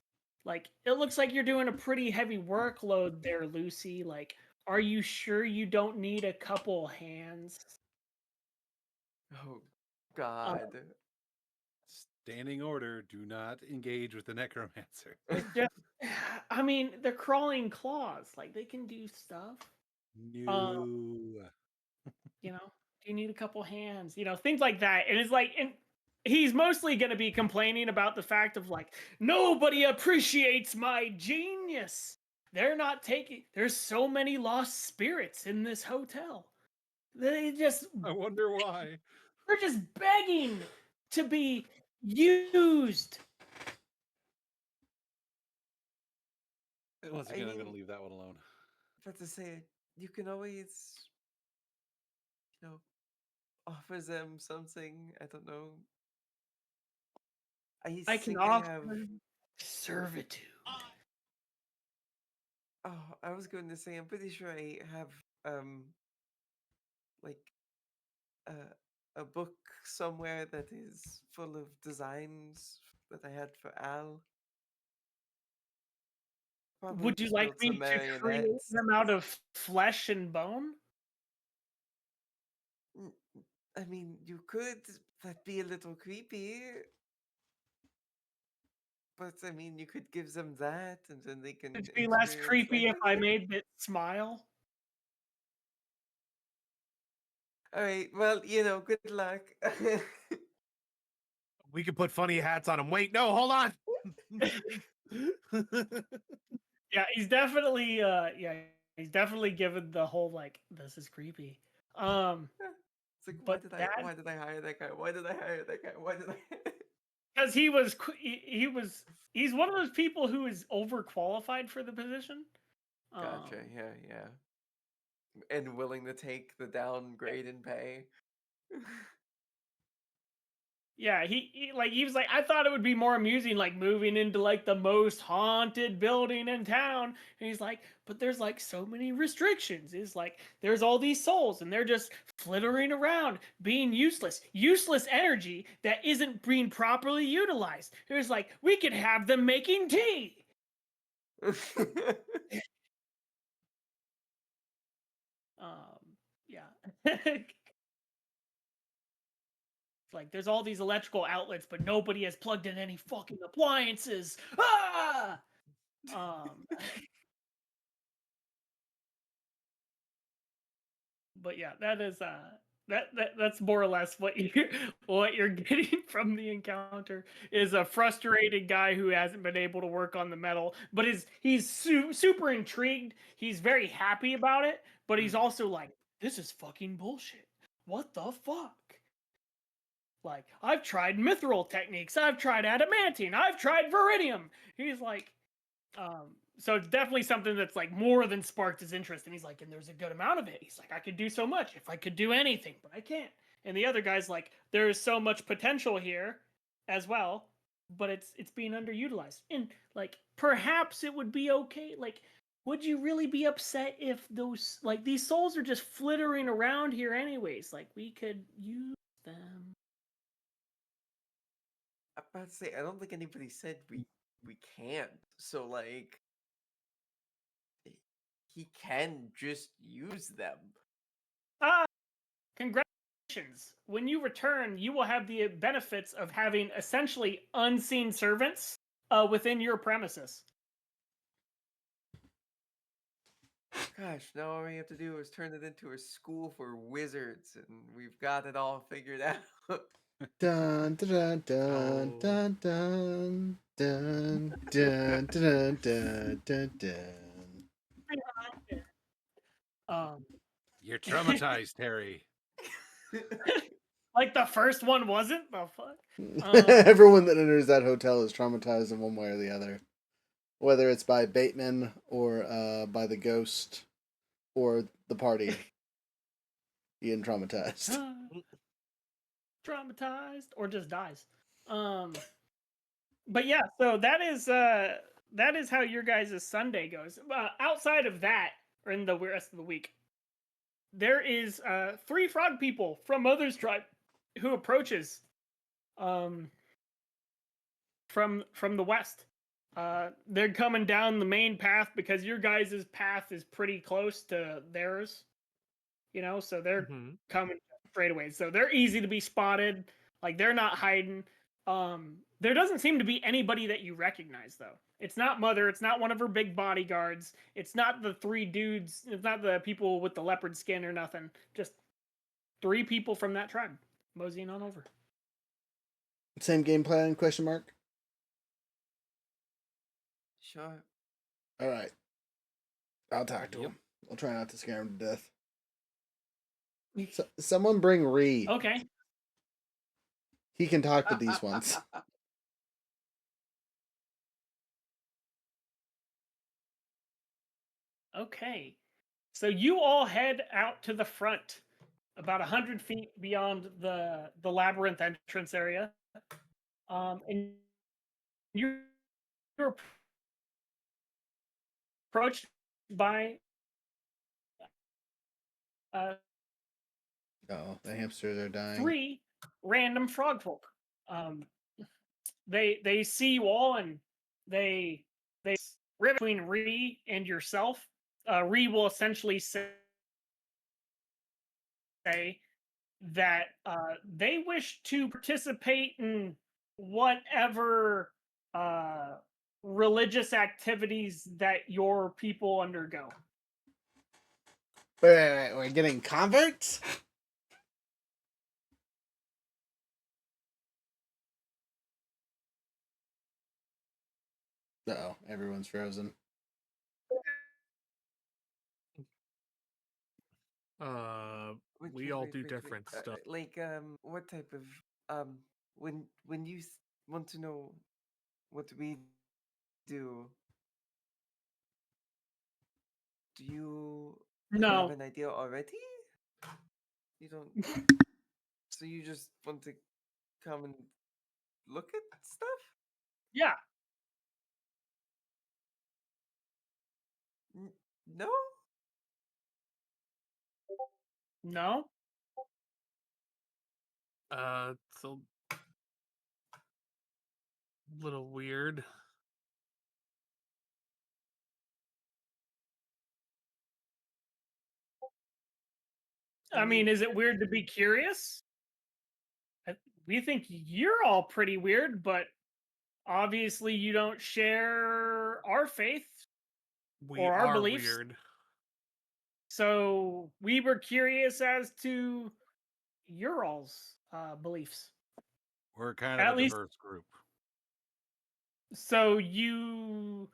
like it looks like you're doing a pretty heavy workload there, Lucy. Like, are you sure you don't need a couple hands? Oh God. Standing order: do not engage with the necromancer. It's just, I mean, they're crawling claws. Like they can do stuff. No. Do you need a couple hands? Things like that. And it's like, and he's mostly going to be complaining about the fact of like, nobody appreciates my genius. There's so many lost spirits in this hotel. I wonder why. They're just begging to be used. Once again, I'm going to leave that one alone. But to say, you can always, offer them something. I don't know. I can offer servitude. Oh, I was going to say, I'm pretty sure I have like a book somewhere that is full of designs that I had for Al. Probably Would you just like build me some to create marionettes. them out of flesh and bone? I mean, you could. That'd be a little creepy. But I mean, you could give them that, and then they can It'd be less experience creepy if I everything. made it smile. All right. Well, good luck. We could put funny hats on him. Wait, no, hold on. Yeah, he's definitely given the whole like this is creepy. It's like, but why did I hire that guy? Why did I hire that guy? Why did I? because he's one of those people who is overqualified for the position. Gotcha. Yeah. And willing to take the downgrade in pay. Yeah, he was like, I thought it would be more amusing, like moving into like the most haunted building in town. And he's like, but there's like so many restrictions. It's like there's all these souls and they're just flittering around, being useless energy that isn't being properly utilized. It was like we could have them making tea. Yeah. Like there's all these electrical outlets, but nobody has plugged in any fucking appliances. Ah! But yeah, that is that's more or less what you're getting from the encounter is a frustrated guy who hasn't been able to work on the metal, but he's super intrigued. He's very happy about it, but he's also like, this is fucking bullshit. What the fuck? Like, I've tried mithril techniques, I've tried adamantine, I've tried veridium. He's like, so it's definitely something that's like more than sparked his interest. And he's like, and there's a good amount of it. He's like, I could do so much if I could do anything, but I can't. And the other guy's like, there's so much potential here as well, but it's being underutilized. And like, perhaps it would be okay. Like, would you really be upset if those like these souls are just flittering around here anyways? Like, we could use them. I'm about to say, I don't think anybody said we can't. So like, he can just use them. Congratulations. When you return, you will have the benefits of having essentially unseen servants within your premises. Gosh, now all we have to do is turn it into a school for wizards, and we've got it all figured out. Dun dun dun dun dun dun dun dun dun dun dun. You're traumatized, Terry. Like the first one wasn't? The fuck? Everyone that enters that hotel is traumatized in one way or the other. Whether it's by Bateman or by the ghost or the party. Ian traumatized. Traumatized or just dies. But yeah, so that is how your guys' Sunday goes. Outside of that, or in the rest of the week, there is 3 frog people from Mother's tribe who approaches from the west. They're coming down the main path because your guys' path is pretty close to theirs. You know, so they're coming straight away. So they're easy to be spotted. Like they're not hiding. There doesn't seem to be anybody that you recognize though. It's not Mother, it's not one of her big bodyguards. It's not the 3 dudes, it's not the people with the leopard skin or nothing. Just 3 people from that tribe moseying on over. Same game plan, question mark? Sure. Alright. I'll talk to him. I'll try not to scare him to death. So, someone bring Ree. Okay. He can talk to these ones. Okay. So you all head out to the front, about 100 feet beyond the labyrinth entrance area. And you're approached by Oh, the hamsters are dying. 3 random frog folk. They see you all and they rip between Ree and yourself. Ree will essentially say that they wish to participate in whatever religious activities that your people undergo. Wait, we're getting converts? Uh-oh, everyone's frozen. We all do different stuff. Like what type of when you want to know what we do. Do you have No, an idea already? You don't. So you just want to come and look at stuff? yeah, No? no. It's a little weird. I mean, is it weird to be curious? I- We think you're all pretty weird, but obviously you don't share our faith We or our are beliefs. weird. So we were curious as to your all's beliefs. We're kind of At a least, diverse group. so you,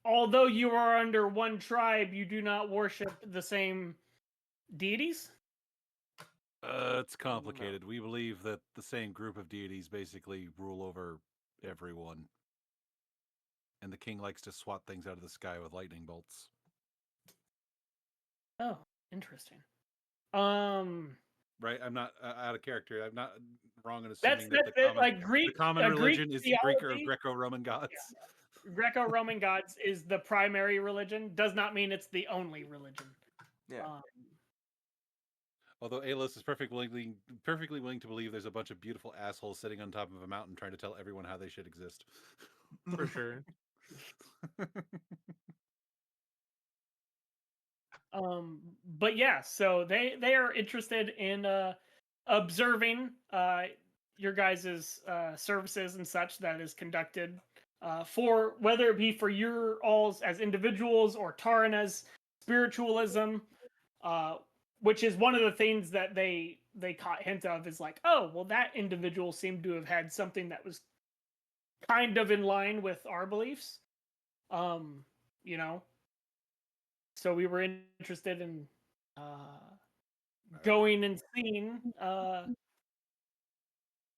although you are under one tribe, you do not worship the same deities? It's complicated. We believe that the same group of deities basically rule over everyone. And the king likes to swat things out of the sky with lightning bolts. Oh, interesting. Um, Right? I'm not out of character. I'm not wrong in that's assuming that like the common Greek religion is Greek or theology. Greco-Roman gods. Yeah. Greco-Roman gods is the primary religion. Does not mean it's the only religion. Yeah. Although Alos is perfectly willing to believe there's a bunch of beautiful assholes sitting on top of a mountain trying to tell everyone how they should exist. For sure. But yeah, so they are interested in observing your guys' services and such that is conducted for whether it be for your alls as individuals or Tarana's spiritualism, uh, which is one of the things that they caught hint of is like, oh, well, that individual seemed to have had something that was kind of in line with our beliefs. You know, so we were interested in going and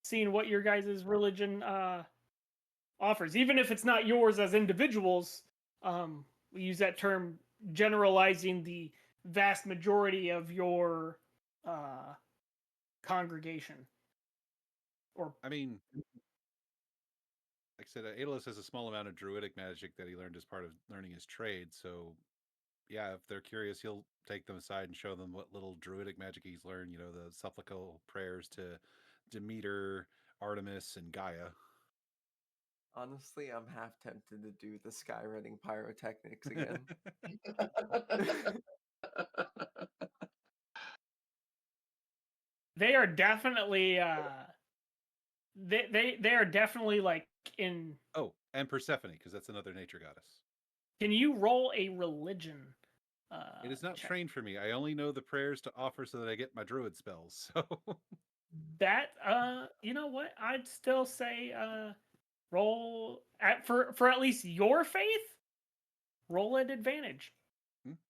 seeing what your guys' religion offers, even if it's not yours as individuals. We use that term generalizing the vast majority of your congregation. Or I mean, like I said, Aeolus has a small amount of druidic magic that he learned as part of learning his trade. So, yeah, if they're curious, he'll take them aside and show them what little druidic magic he's learned. You know, the supplical prayers to Demeter, Artemis, and Gaia. Honestly, I'm half tempted to do the skywriting pyrotechnics again. they are definitely they are definitely like in. Oh, and Persephone, because that's another nature goddess. Can you roll a religion? It is not check? trained for me. I only know the prayers to offer so that I get my druid spells. So That you know what? I'd still say roll at for at least your faith. Roll at advantage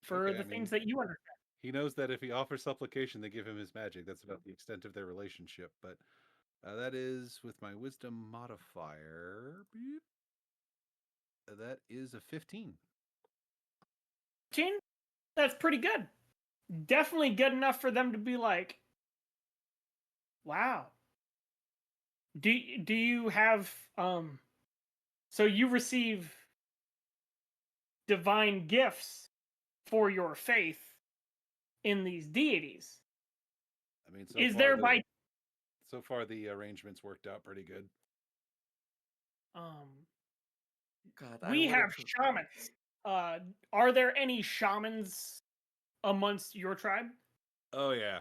for okay, the I mean, things that you understand. he knows that if he offers supplication, they give him his magic. That's about the extent of their relationship. But that is with my wisdom modifier. Beep. That is a 15. 15? That's pretty good. Definitely good enough for them to be like, wow. Do you have so you receive divine gifts for your faith in these deities? I mean, so far the arrangements worked out pretty good. um God, I we would have have. shamans. Are there any shamans amongst your tribe? Oh yeah,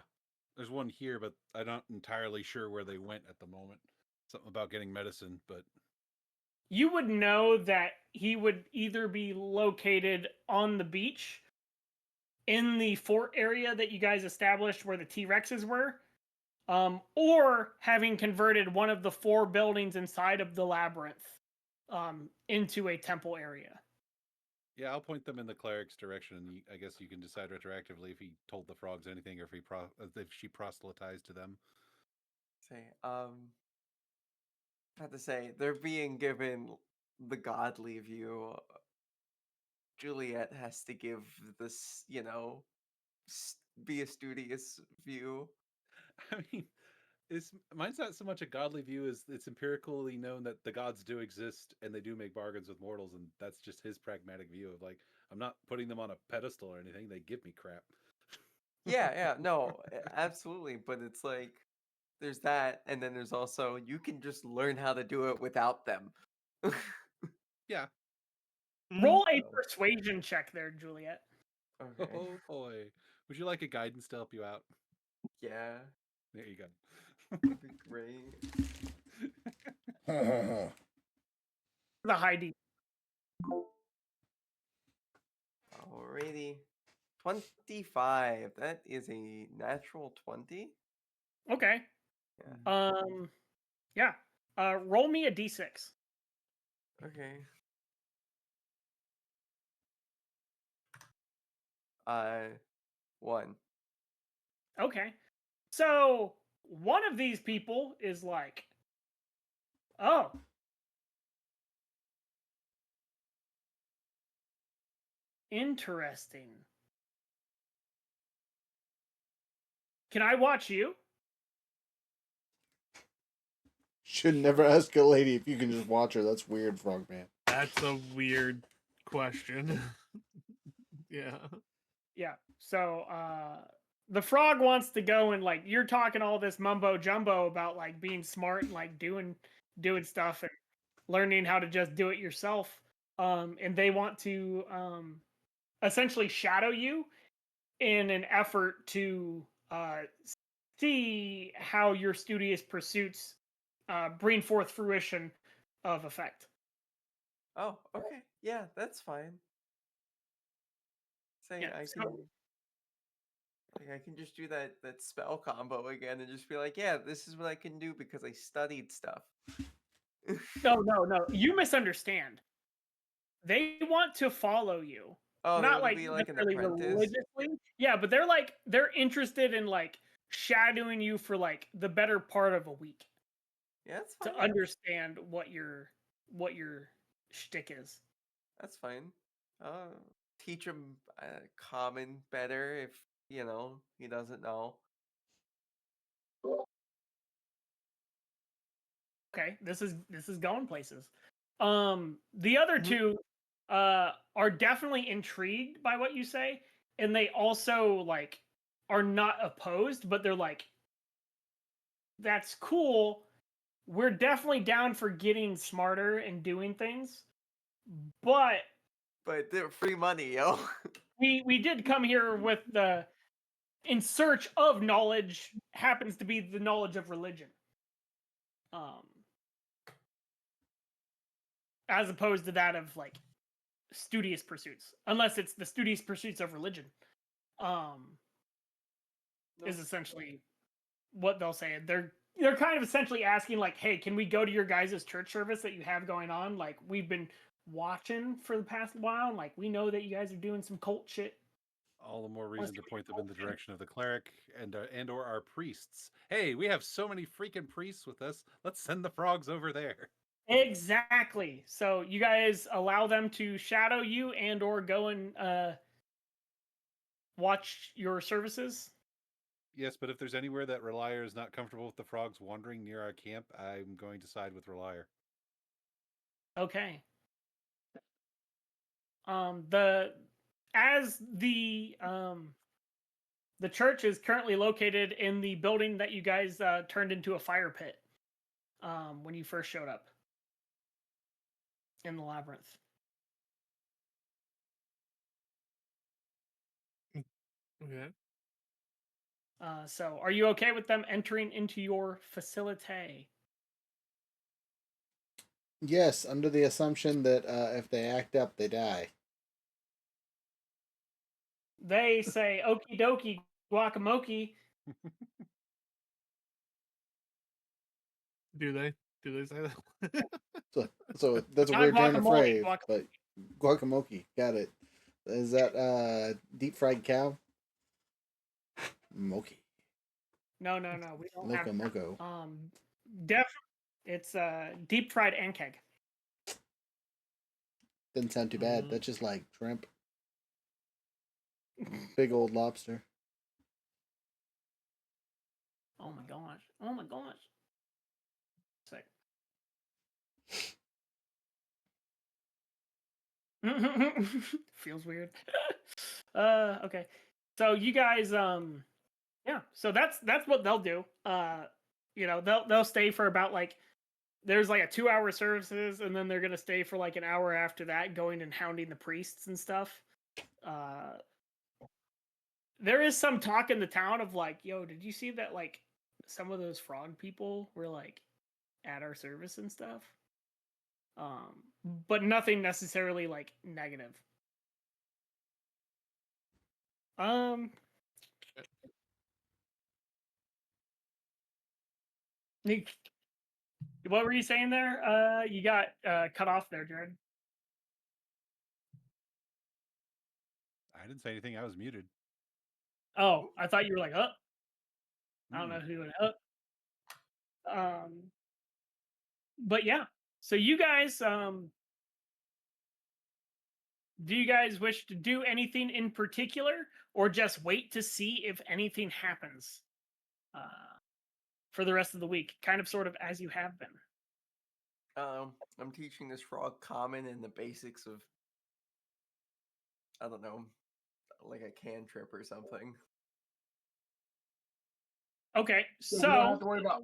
there's one here, but I'm not entirely sure where they went at the moment. Something about getting medicine, but You would know that he would either be located on the beach in the fort area that you guys established where the T-Rexes were, or having converted one of the 4 buildings inside of the labyrinth into a temple area. yeah, I'll point them in the cleric's direction, and I guess you can decide retroactively if he told the frogs anything or if she proselytized to them. Say, I have to say, they're being given the godly view. Juliet has to give this, be a studious view. I mean, mine's not so much a godly view as it's empirically known that the gods do exist and they do make bargains with mortals, and that's just his pragmatic view of like, I'm not putting them on a pedestal or anything. They give me crap. Yeah, no, absolutely. But it's like there's that, and then there's also you can just learn how to do it without them. Yeah. Roll a So. persuasion check there, Juliet. Okay. Oh boy. Would you like a guidance to help you out? Yeah, There you go. that'd be great. The high D. Alrighty. 25. That is a natural 20. Okay. Yeah. Yeah. Roll me a D6. Okay. 1. Okay. So one of these people is like, oh, interesting. Can I watch you? Should never ask a lady if you can just watch her. That's weird, Frogman. That's a weird question. Yeah. Yeah. So the frog wants to go and like you're talking all this mumbo jumbo about like being smart and like doing stuff and learning how to just do it yourself. And they want to essentially shadow you in an effort to see how your studious pursuits bring forth fruition of effect. Oh, okay. Yeah, that's fine. Say Yeah, I so- can I can just do that spell combo again and just be like, yeah, this is what I can do because I studied stuff. No. You misunderstand. They want to follow you. Oh, they Not want to like be like an necessarily apprentice. religiously. Yeah, but they're interested in like shadowing you for like the better part of a week Yeah, that's fine. to understand what your shtick is. That's fine. Teach him common better if he doesn't know. Okay, this is going places. The other two are definitely intrigued by what you say, and they also like are not opposed, but they're like, that's cool. We're definitely down for getting smarter and doing things, but they're free money, yo. we did come here with the in search of knowledge, happens to be the knowledge of religion. As opposed to that of like studious pursuits, unless it's the studious pursuits of religion. Is essentially what they'll say. They're kind of essentially asking like, hey, can we go to your guys' church service that you have going on? Like we've been watching for the past while, and like we know that you guys are doing some cult shit. All the more reason to point them in the direction of the cleric and or our priests. Hey, we have so many freaking priests with us. Let's send the frogs over there. Exactly. So you guys allow them to shadow you and or go and watch your services. Yes, but if there's anywhere that Ralire is not comfortable with the frogs wandering near our camp, I'm going to side with Ralire. Okay. The church is currently located in the building that you guys turned into a fire pit when you first showed up in the labyrinth. Okay. So are you okay with them entering into your facility? Yes, under the assumption that if they act up, they die. They say, okie dokie, guacamoki. Do they? Do they say that? So that's a Not weird turn of guacamole, phrase, guac- but guacamole, got it. Is that deep fried cow? Moki. No. We don't have. Loco moco. Definitely. It's deep fried and keg. Doesn't sound too bad. That's just like shrimp. Big old lobster. Oh my gosh. Oh my gosh. Sick. Feels weird. Okay. So you guys yeah, so that's what they'll do. You know, they'll stay for about like there's like a 2-hour services, and then they're gonna stay for like an hour after that, going and hounding the priests and stuff. There is some talk in the town of like, yo, did you see that like some of those frog people were like at our service and stuff? But nothing necessarily like negative. What were you saying there? You got cut off there, Jared. I didn't say anything. I was muted. Oh, I thought you were like, oh. I don't know who went up. But yeah. So you guys, do you guys wish to do anything in particular, or just wait to see if anything happens for the rest of the week? Kind of, sort of, as you have been. I'm teaching this frog common and the basics of, I don't know, like a cantrip or something. Okay, we don't have to worry about.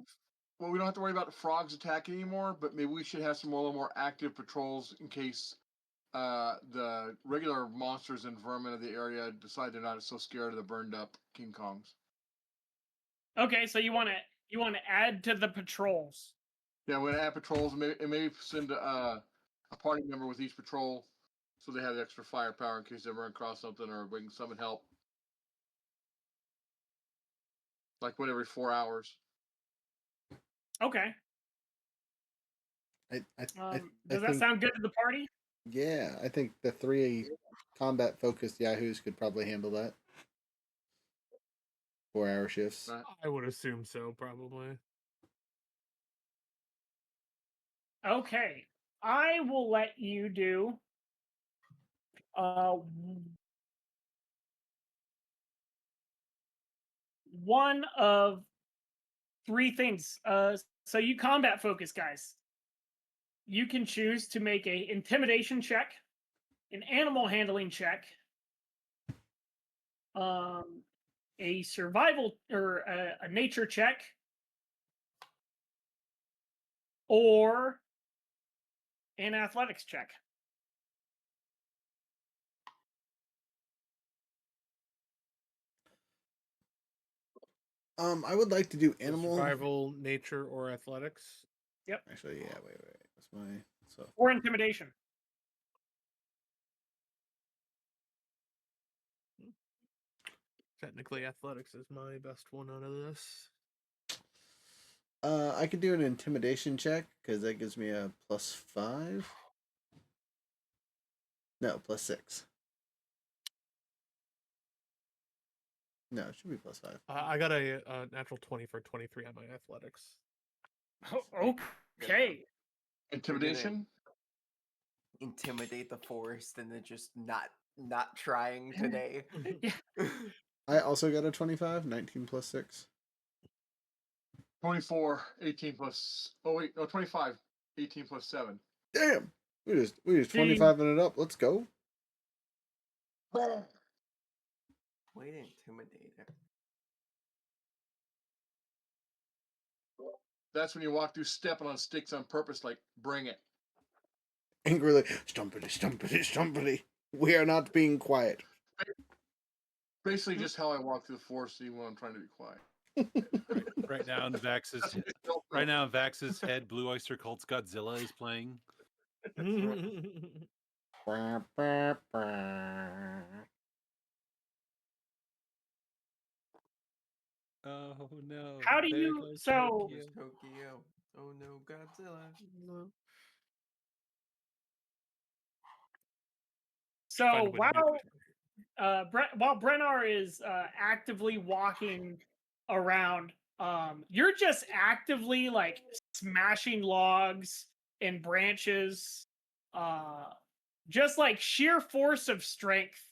Well, we don't have to worry about the frogs attacking anymore. But maybe we should have some a little more active patrols in case the regular monsters and vermin of the area decide they're not so scared of the burned up King Kongs. Okay, so you want to add to the patrols. Yeah, we're gonna add patrols and maybe send a party member with each patrol, so they have extra firepower in case they run across something or we can summon help. Like every 4 hours. Okay. Does that sound good to the party? Yeah, I think the 3 combat focused yahoos could probably handle that. 4-hour shifts. I would assume so, probably. Okay, I will let you do one of 3 things. So you combat focus, guys. You can choose to make a intimidation check, an animal handling check, a survival or a nature check, or an athletics check. I would like to do animal survival, nature, or athletics. Yep. Actually, yeah. Wait. That's my or intimidation. Technically, athletics is my best one out of this. I could do an intimidation check because that gives me a +5. No, +6. No, it should be +5. I got a natural 20 for 23 on my athletics. Okay. Intimidation. Intimidate the forest and then just not trying today. I also got a 25, 19 + 6. 24, 18 plus. Oh wait, no, 25, 18 plus 7. Damn, we just 25 it up. Let's go. Way to intimidate it. That's when you walk through stepping on sticks on purpose, like bring it. Angrily, stumpity. We are not being quiet. Basically, just how I walk through the forest, even when I'm trying to be quiet. Right now in Vax's head, Blue Oyster Cult's Godzilla is playing. Oh no! How do you Tokyo? Oh no, Godzilla! So while Brennar is actively walking around, you're just actively like smashing logs and branches, just like sheer force of strength,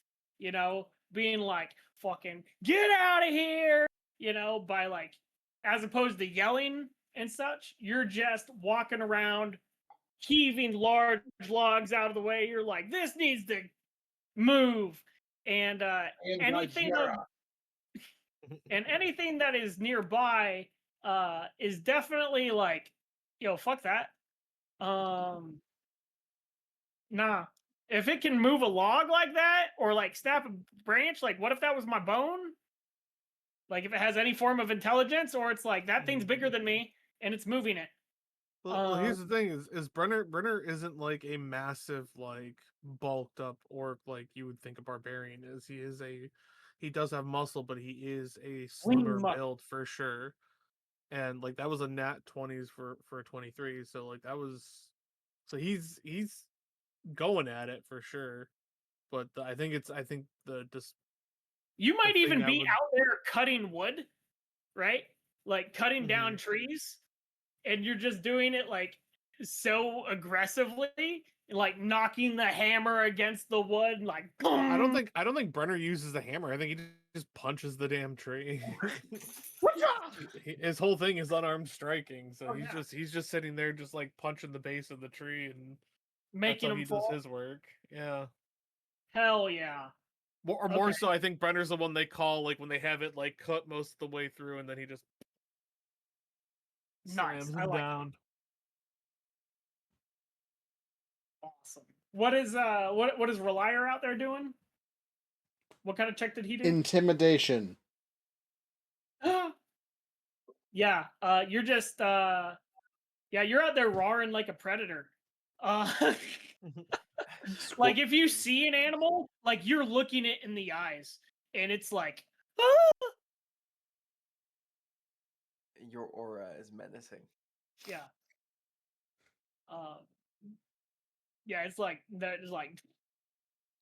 being like, fucking get out of here, by like, as opposed to yelling and such, you're just walking around heaving large logs out of the way. You're like, this needs to move. And anything of, and anything that is nearby is definitely like, fuck that. Nah. If it can move a log like that, or like snap a branch, like what if that was my bone? Like if it has any form of intelligence, or it's like that thing's bigger than me and it's moving it. Well, here's the thing: is Brenner isn't like a massive, like bulked up orc like you would think a barbarian is. He does have muscle, but he is a slimmer build for sure. And like that was a nat 20s for a 23, so like that was, so he's going at it for sure. But I think the just you might even be out there cutting wood, right? Like cutting down trees, and you're just doing it like so aggressively, like knocking the hammer against the wood, like boom. I don't think Brenner uses the hammer. I think he just punches the damn tree. His whole thing is unarmed striking, so he's just sitting there just like punching the base of the tree and making him fall. Does his work. Yeah. Hell yeah. More so, I think Brenner's the one they call like when they have it like cut most of the way through, and then he just slams him down. Awesome. What is Ralire out there doing? What kind of check did he do? Intimidation. Yeah, you're just you're out there roaring like a predator. Like if you see an animal, like you're looking it in the eyes, and it's like, ah! Your aura is menacing. Yeah. Yeah, it's like that. Is like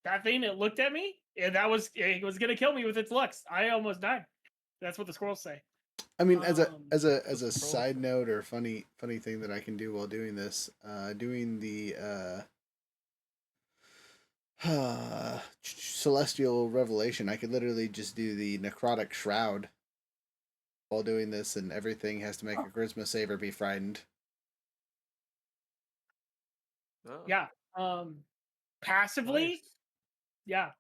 that thing that looked at me. And it was gonna kill me with its looks. I almost died. That's what the squirrels say. I mean, as a side note or funny thing that I can do while doing this, doing the celestial revelation, I could literally just do the necrotic shroud while doing this, and everything has to make a charisma save or be frightened. Yeah. Passively, yeah,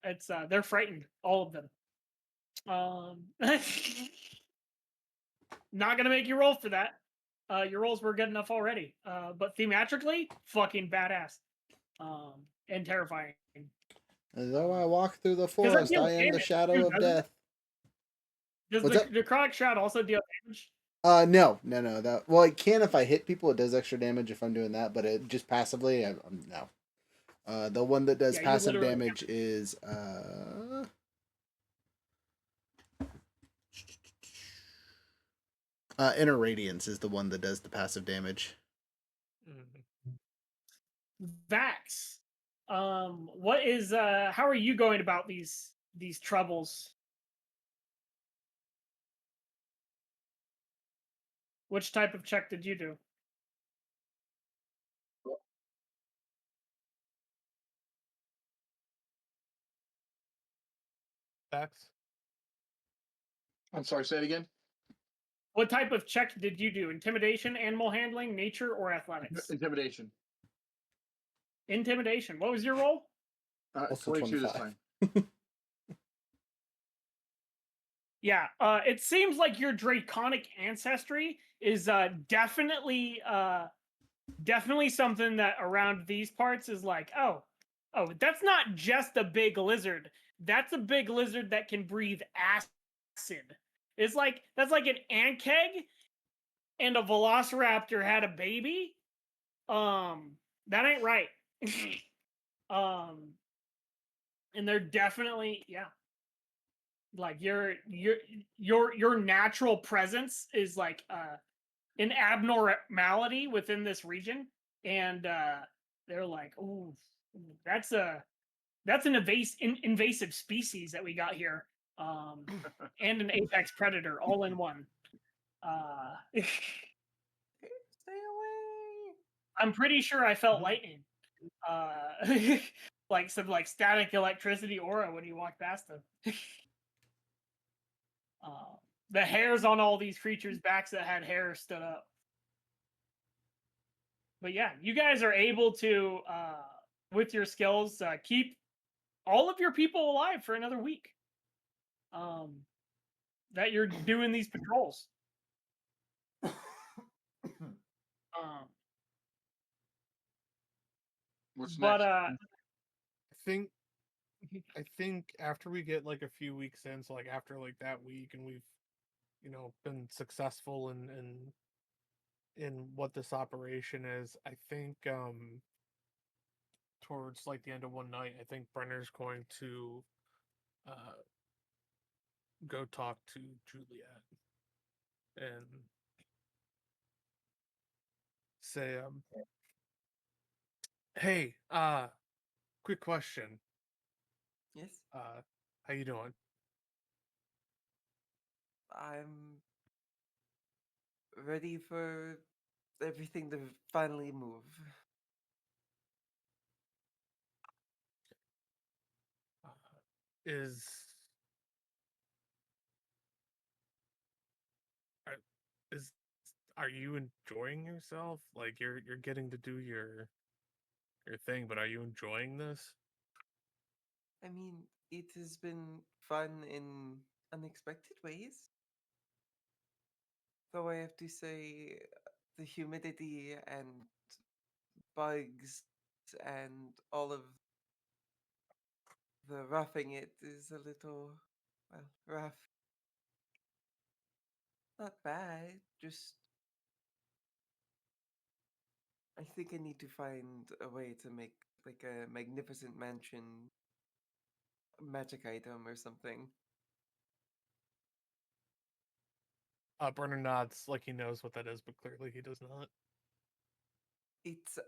it's they're frightened, all of them. Not gonna make you roll for that. Your rolls were good enough already. But thematically, fucking badass. And terrifying. As though I walk through the forest, I am the shadow of death. Does the necrotic shroud also deal damage? No. That, well, it can if I hit people. It does extra damage if I'm doing that, but it just passively, no. The one that does passive damage is Inner Radiance is the one that does the passive damage. Vax, what is how are you going about these troubles? Which type of check did you do? Vax? I'm sorry, say it again. What type of check did you do? Intimidation, animal handling, nature, or athletics? Intimidation. Intimidation. What was your roll? 22 this time. Yeah, it seems like your draconic ancestry is definitely something that around these parts is like, oh, that's not just a big lizard. That's a big lizard that can breathe acid. It's like that's like an ant keg, and a velociraptor had a baby. That ain't right. And they're definitely like your natural presence is like an abnormality within this region, and they're like, ooh, that's an invasive species that we got here, and an apex predator all in one. Stay away. I'm pretty sure I felt lightning. Like some like static electricity aura when you walked past them. The hairs on all these creatures' backs that had hair stood up. But yeah, you guys are able to, with your skills, keep all of your people alive for another week. That you're doing these patrols. Um, What's but next? I think after we get like a few weeks in, so like after like that week, and we've been successful in what this operation is, I think towards like the end of one night, I think Brenner's going to uh go talk to Juliet and say, hey, quick question. Yes, How you doing? I'm ready for everything to finally move. Is are, is are you enjoying yourself? Like you're getting to do your thing, but are you enjoying this? I mean, it has been fun in unexpected ways. Though I have to say, the humidity and bugs and all of the roughing it is a little, well, rough. Not bad, just I think I need to find a way to make like a magnificent mansion magic item or something. Brenner nods like he knows what that is, but clearly he does not. It's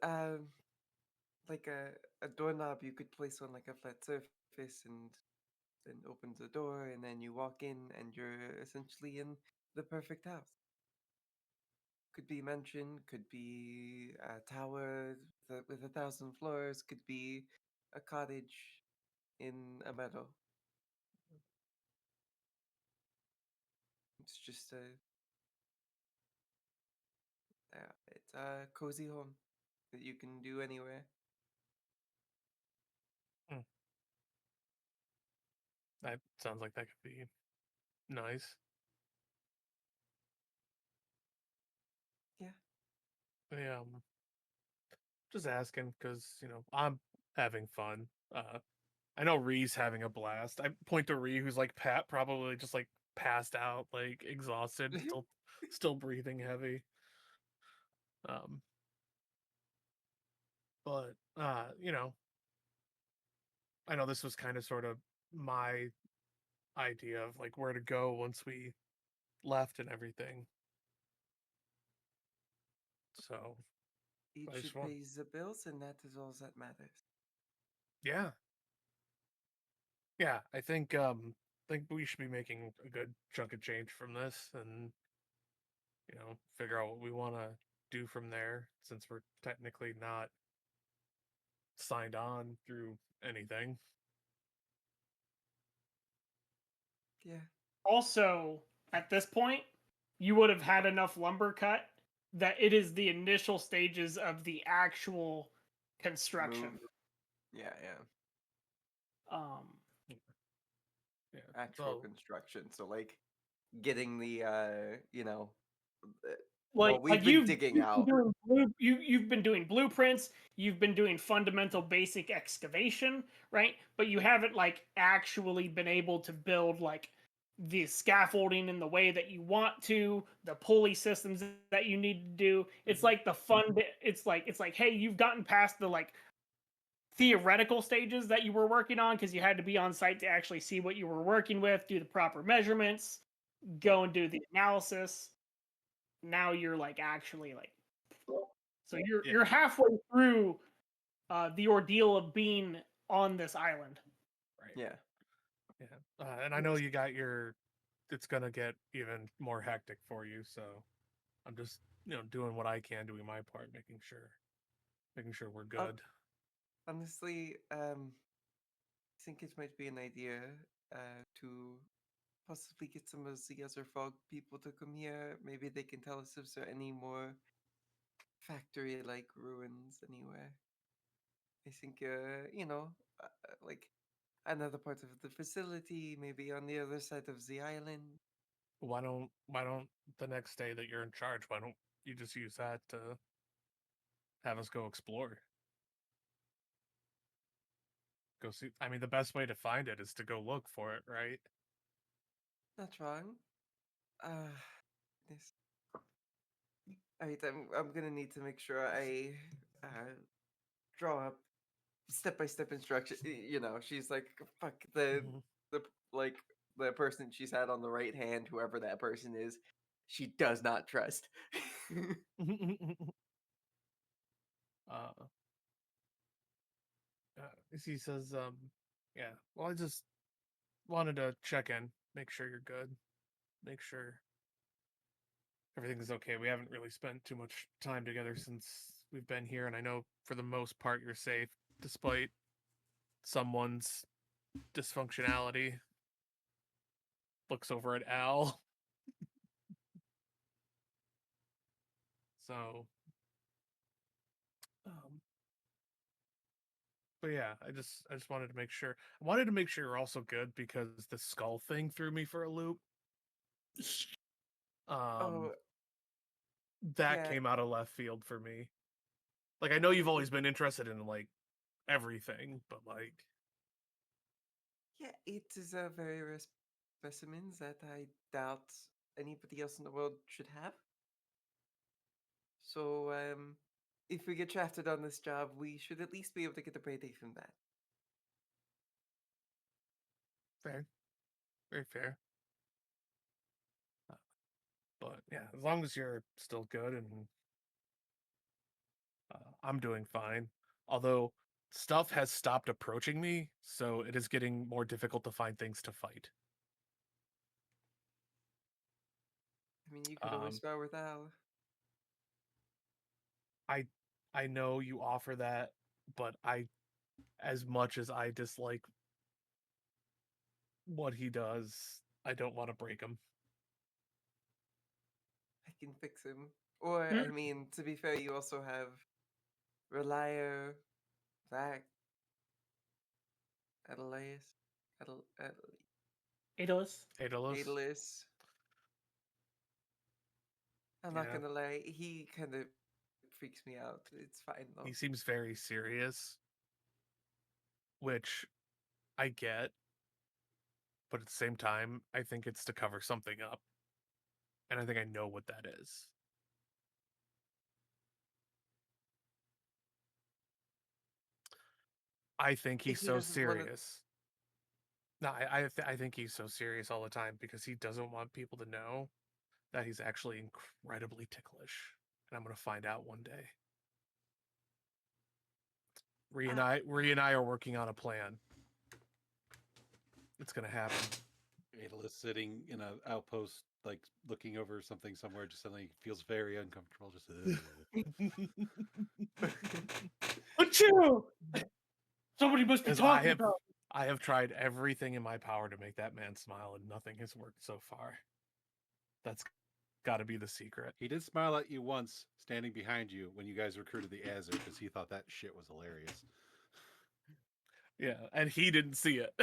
like a doorknob you could place on like a flat surface and then opens the door and then you walk in and you're essentially in the perfect house. Could be a mansion, could be a tower with 1,000 floors, could be a cottage in a meadow. It's just it's a cozy home that you can do anywhere. Hmm. That sounds like that could be nice. Yeah. Yeah, just asking because I'm having fun. I know Ree's having a blast. I point to Ree, who's like probably just like passed out, like exhausted, still breathing heavy. Um, but I know this was kind of sort of my idea of like where to go once we left and everything. So Each I just should want, pay the bills, and that is all that matters. yeah, think we should be making a good chunk of change from this, and figure out what we want to do from there, since we're technically not signed on through anything. Yeah. Also, at this point, you would have had enough lumber cut that it is the initial stages of the actual construction. Move. Yeah, yeah. Um, Yeah. Actual So construction. So like getting the uh, like well, we've been digging out. you've been doing blueprints, you've been doing fundamental basic excavation, right? But you haven't like actually been able to build like the scaffolding in the way that you want to, the pulley systems that you need to do. It's like the fun bit. It's like hey, you've gotten past the like theoretical stages that you were working on because you had to be on site to actually see what you were working with, do the proper measurements, go and do the analysis. Now you're like actually like so yeah, you're halfway through the ordeal of being on this island. right. Yeah. And I know you got your. It's gonna get even more hectic for you. So I'm just doing what I can, doing my part, making sure we're good. Honestly, I think it might be an idea to possibly get some of the other frog people to come here. Maybe they can tell us if there are any more factory-like ruins anywhere. I think, like another part of the facility, maybe on the other side of the island. Why don't the next day that you're in charge, why don't you just use that to have us go explore? Go see. I mean, the best way to find it is to go look for it, right? Not wrong. Uh, this. Alright, I'm gonna need to make sure I draw up step-by-step instruction. She's like, fuck Mhm. the like the person she's had on the right hand, whoever that person is, she does not trust. uh, he says, yeah. Well, I just wanted to check in, make sure you're good, make sure everything's okay. We haven't really spent too much time together since we've been here, and I know for the most part you're safe, despite someone's dysfunctionality. Looks over at Al. So, um, but yeah, I just wanted to make sure. I wanted to make sure you're also good because the skull thing threw me for a loop. Um, Oh, that yeah, came out of left field for me. Like I know you've always been interested in like everything, but like yeah, it is a very rare specimen that I doubt anybody else in the world should have. So, if we get drafted on this job, we should at least be able to get a payday from that. fair, very fair. Uh, But yeah, as long as you're still good and I'm doing fine. Although stuff has stopped approaching me, so it is getting more difficult to find things to fight. I mean, you could always Um, spar with Al. I I know you offer that, but as much as I dislike what he does, I don't want to break him. I can fix him. Or, Hmm? I mean, to be fair, you also have Ralire, Vac, Adelias, Aeolus. Aeolus, Aedelis. I'm not yeah, gonna lie, he kind of freaks me out. It's fine he though. seems very serious, which I get, but at the same time, I think it's to cover something up, and I think I know what that is. I think If he's he so doesn't want to, serious. No, I think he's so serious all the time because he doesn't want people to know that he's actually incredibly ticklish, and I'm gonna find out one day. uh, Ree and I are working on a plan. It's gonna happen. Adel sitting in an outpost, like looking over something somewhere, just suddenly feels very uncomfortable. Just Achoo! Somebody must be Because talking about. I have tried everything in my power to make that man smile, and nothing has worked so far. That's got to be the secret. He did smile at you once, standing behind you when you guys recruited the Azure, because he thought that shit was hilarious. Yeah, and he didn't see it.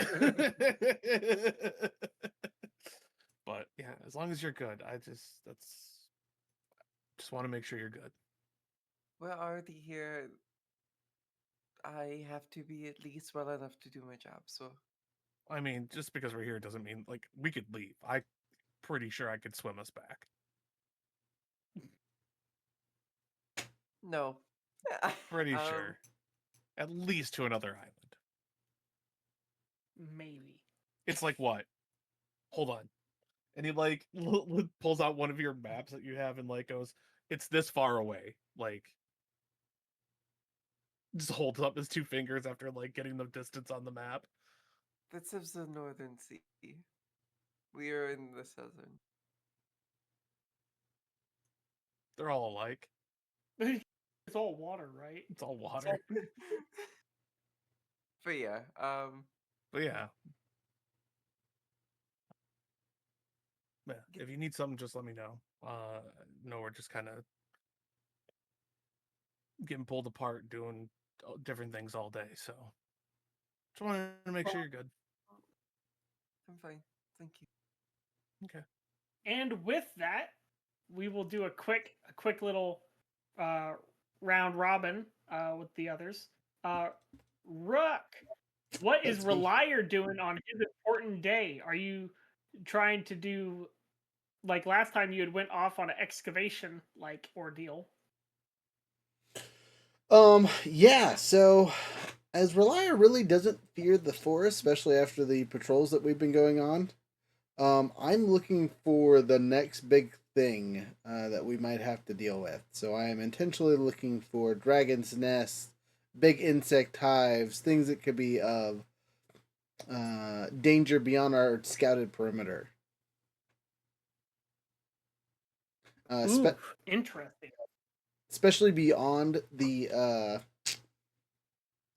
But yeah, as long as you're good, just want to make sure you're good. we're already here. I have to be at least well enough to do my job. So I mean, just because we're here doesn't mean like we could leave. I pretty sure I could swim us back. no. Pretty um, sure. At least to another island. Maybe. It's like what? Hold on. And he like pulls out one of your maps that you have and like goes, "It's this far away." Like just holds up his two fingers after like getting the distance on the map. that's of the Northern Sea. We are in the Southern. They're all alike. It's all water, right? It's all It's water. all- But yeah, But yeah. Yeah. If you need something, just let me know. No, we're just kind of getting pulled apart, doing different things all day. So just wanted to make sure you're good. I'm fine. Thank you. Okay. And with that, we will do a quick little round robin with the others. Rook, what is That's me. Ralire doing on his important day? Are you trying to do like last time you had went off on an excavation like ordeal? Yeah, so as Ralire really doesn't fear the forest, especially after the patrols that we've been going on, I'm looking for the next big thing that we might have to deal with. So I am intentionally looking for dragon's nests, big insect hives, things that could be of danger beyond our scouted perimeter. Ooh, interesting. Especially beyond the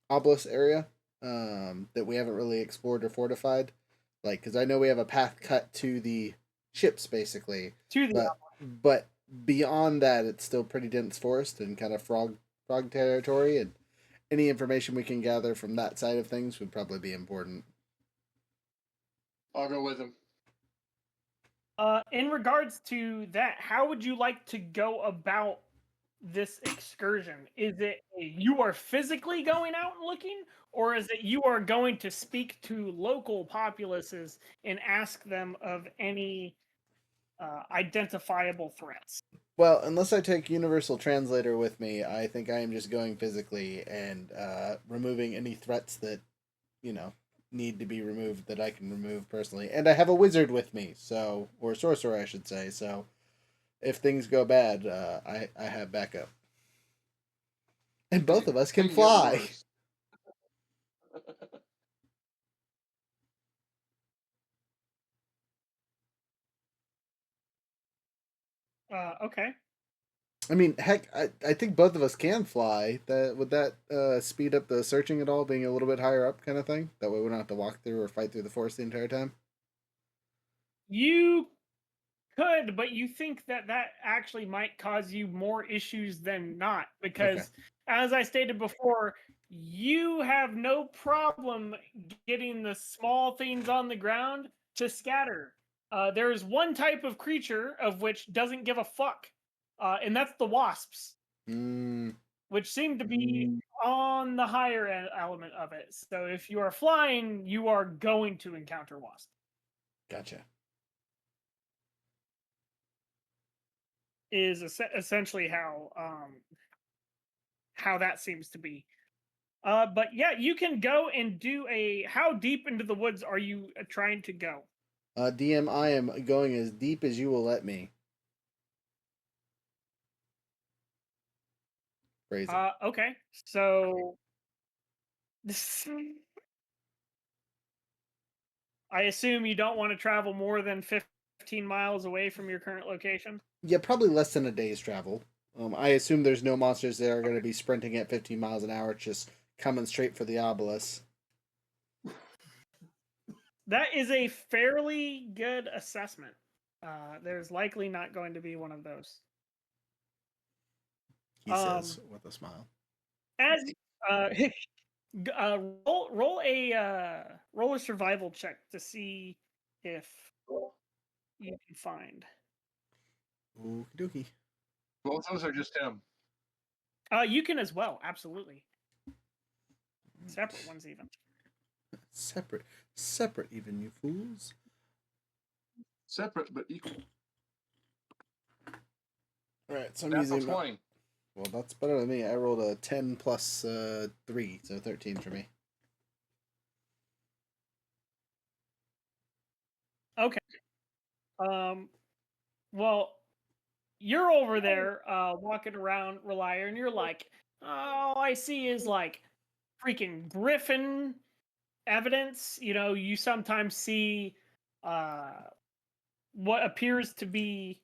obelisk area that we haven't really explored or fortified. Like, because I know we have a path cut to the ships, basically, To the but beyond that, it's still pretty dense forest and kind of frog territory, and any information we can gather from that side of things would probably be important. I'll go with him. In regards to that, how would you like to go about this excursion? Is it you are physically going out and looking, or is it you are going to speak to local populaces and ask them of any identifiable threats? Well, unless I take Universal Translator with me, I think I am just going physically and removing any threats that, you know, need to be removed that I can remove personally. And I have a wizard with me, so, or sorcerer, I should say. So, if things go bad, I have backup. And both of us can Things get fly. worse. Okay. I mean, heck, I think both of us can fly. That would that speed up the searching at all, being a little bit higher up, kind of thing. That way, we don't have to walk through or fight through the forest the entire time. You could, but you think that that actually might cause you more issues than not, Okay. because as I stated before, you have no problem getting the small things on the ground to scatter. There's one type of creature of which doesn't give a fuck, and that's the wasps, Mm, which seem to be on the higher element of it. So if you are flying, you are going to encounter wasps. gotcha. Is essentially how that seems to be. But yeah, you can go and do a. How deep into the woods are you trying to go? DM, I am going as deep as you will let me. Crazy. Okay, so I assume you don't want to travel more than 15 miles away from your current location. Yeah, probably less than a day's travel. I assume there's no monsters that are going to be sprinting at 15 miles an hour, just coming straight for the obelisk. That is a fairly good assessment. There's likely not going to be one of those. He says with a smile. As uh, roll a survival check to see if you can find. Okie dokie. Both of us are just him. You can as well, absolutely. Separate ones even. Separate even, you fools. Separate but equal. Alright, so I'm Natural using... 20. Well, that's better than me. I rolled a 10 plus 3, so 13 for me. Okay. Well, you're over there walking around Ralire, and you're like, all I see is like freaking griffin evidence. You know, you sometimes see what appears to be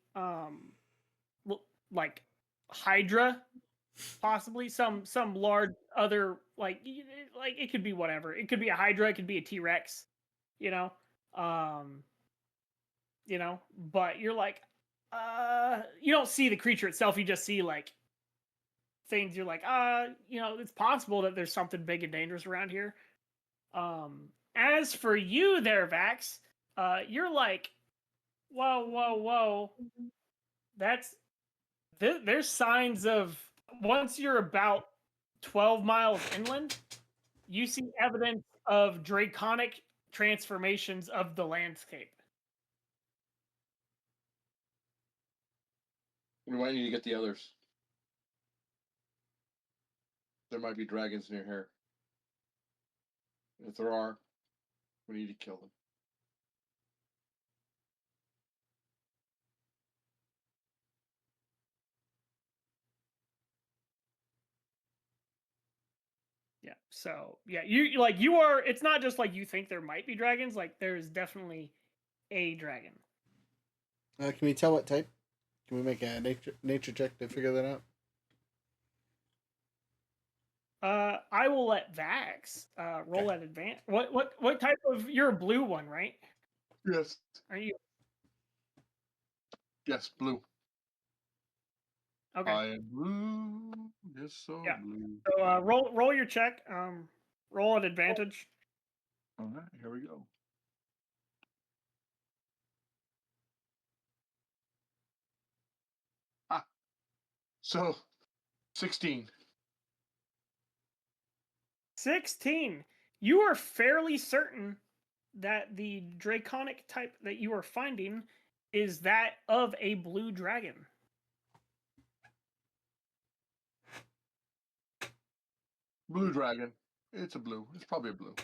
like Hydra, possibly some large other like it could be whatever. It could be a Hydra, it could be a T-Rex, you know. Um, but you're like, you don't see the creature itself. You just see like things. You're like, it's possible that there's something big and dangerous around here. As for you there, Vax, you're like, whoa. That's there's signs of once you're about 12 miles inland, you see evidence of draconic transformations of the landscape. We might need to get the others. There might be dragons near here. If there are, we need to kill them. Yeah. So yeah, you are. It's not just like you think there might be dragons. Like there's definitely a dragon. Can we tell what type? Can we make a nature check to figure that out? I will let Vax roll at advance. What type of? You're a blue one, right? Yes. Are you? Yes, blue. Okay. I am blue. Yes, so Yeah. blue. So roll your check. Roll at advantage. All right, here we go. So 16. 16. You are fairly certain that the draconic type that you are finding is that of a blue dragon. Blue dragon. It's a blue. It's probably a blue.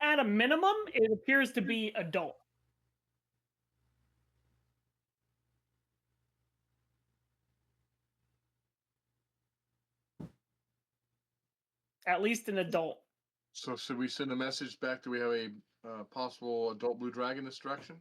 At a minimum, it appears to be adult. At least an adult. So should we send a message back? Do we have a possible adult blue dragon destruction?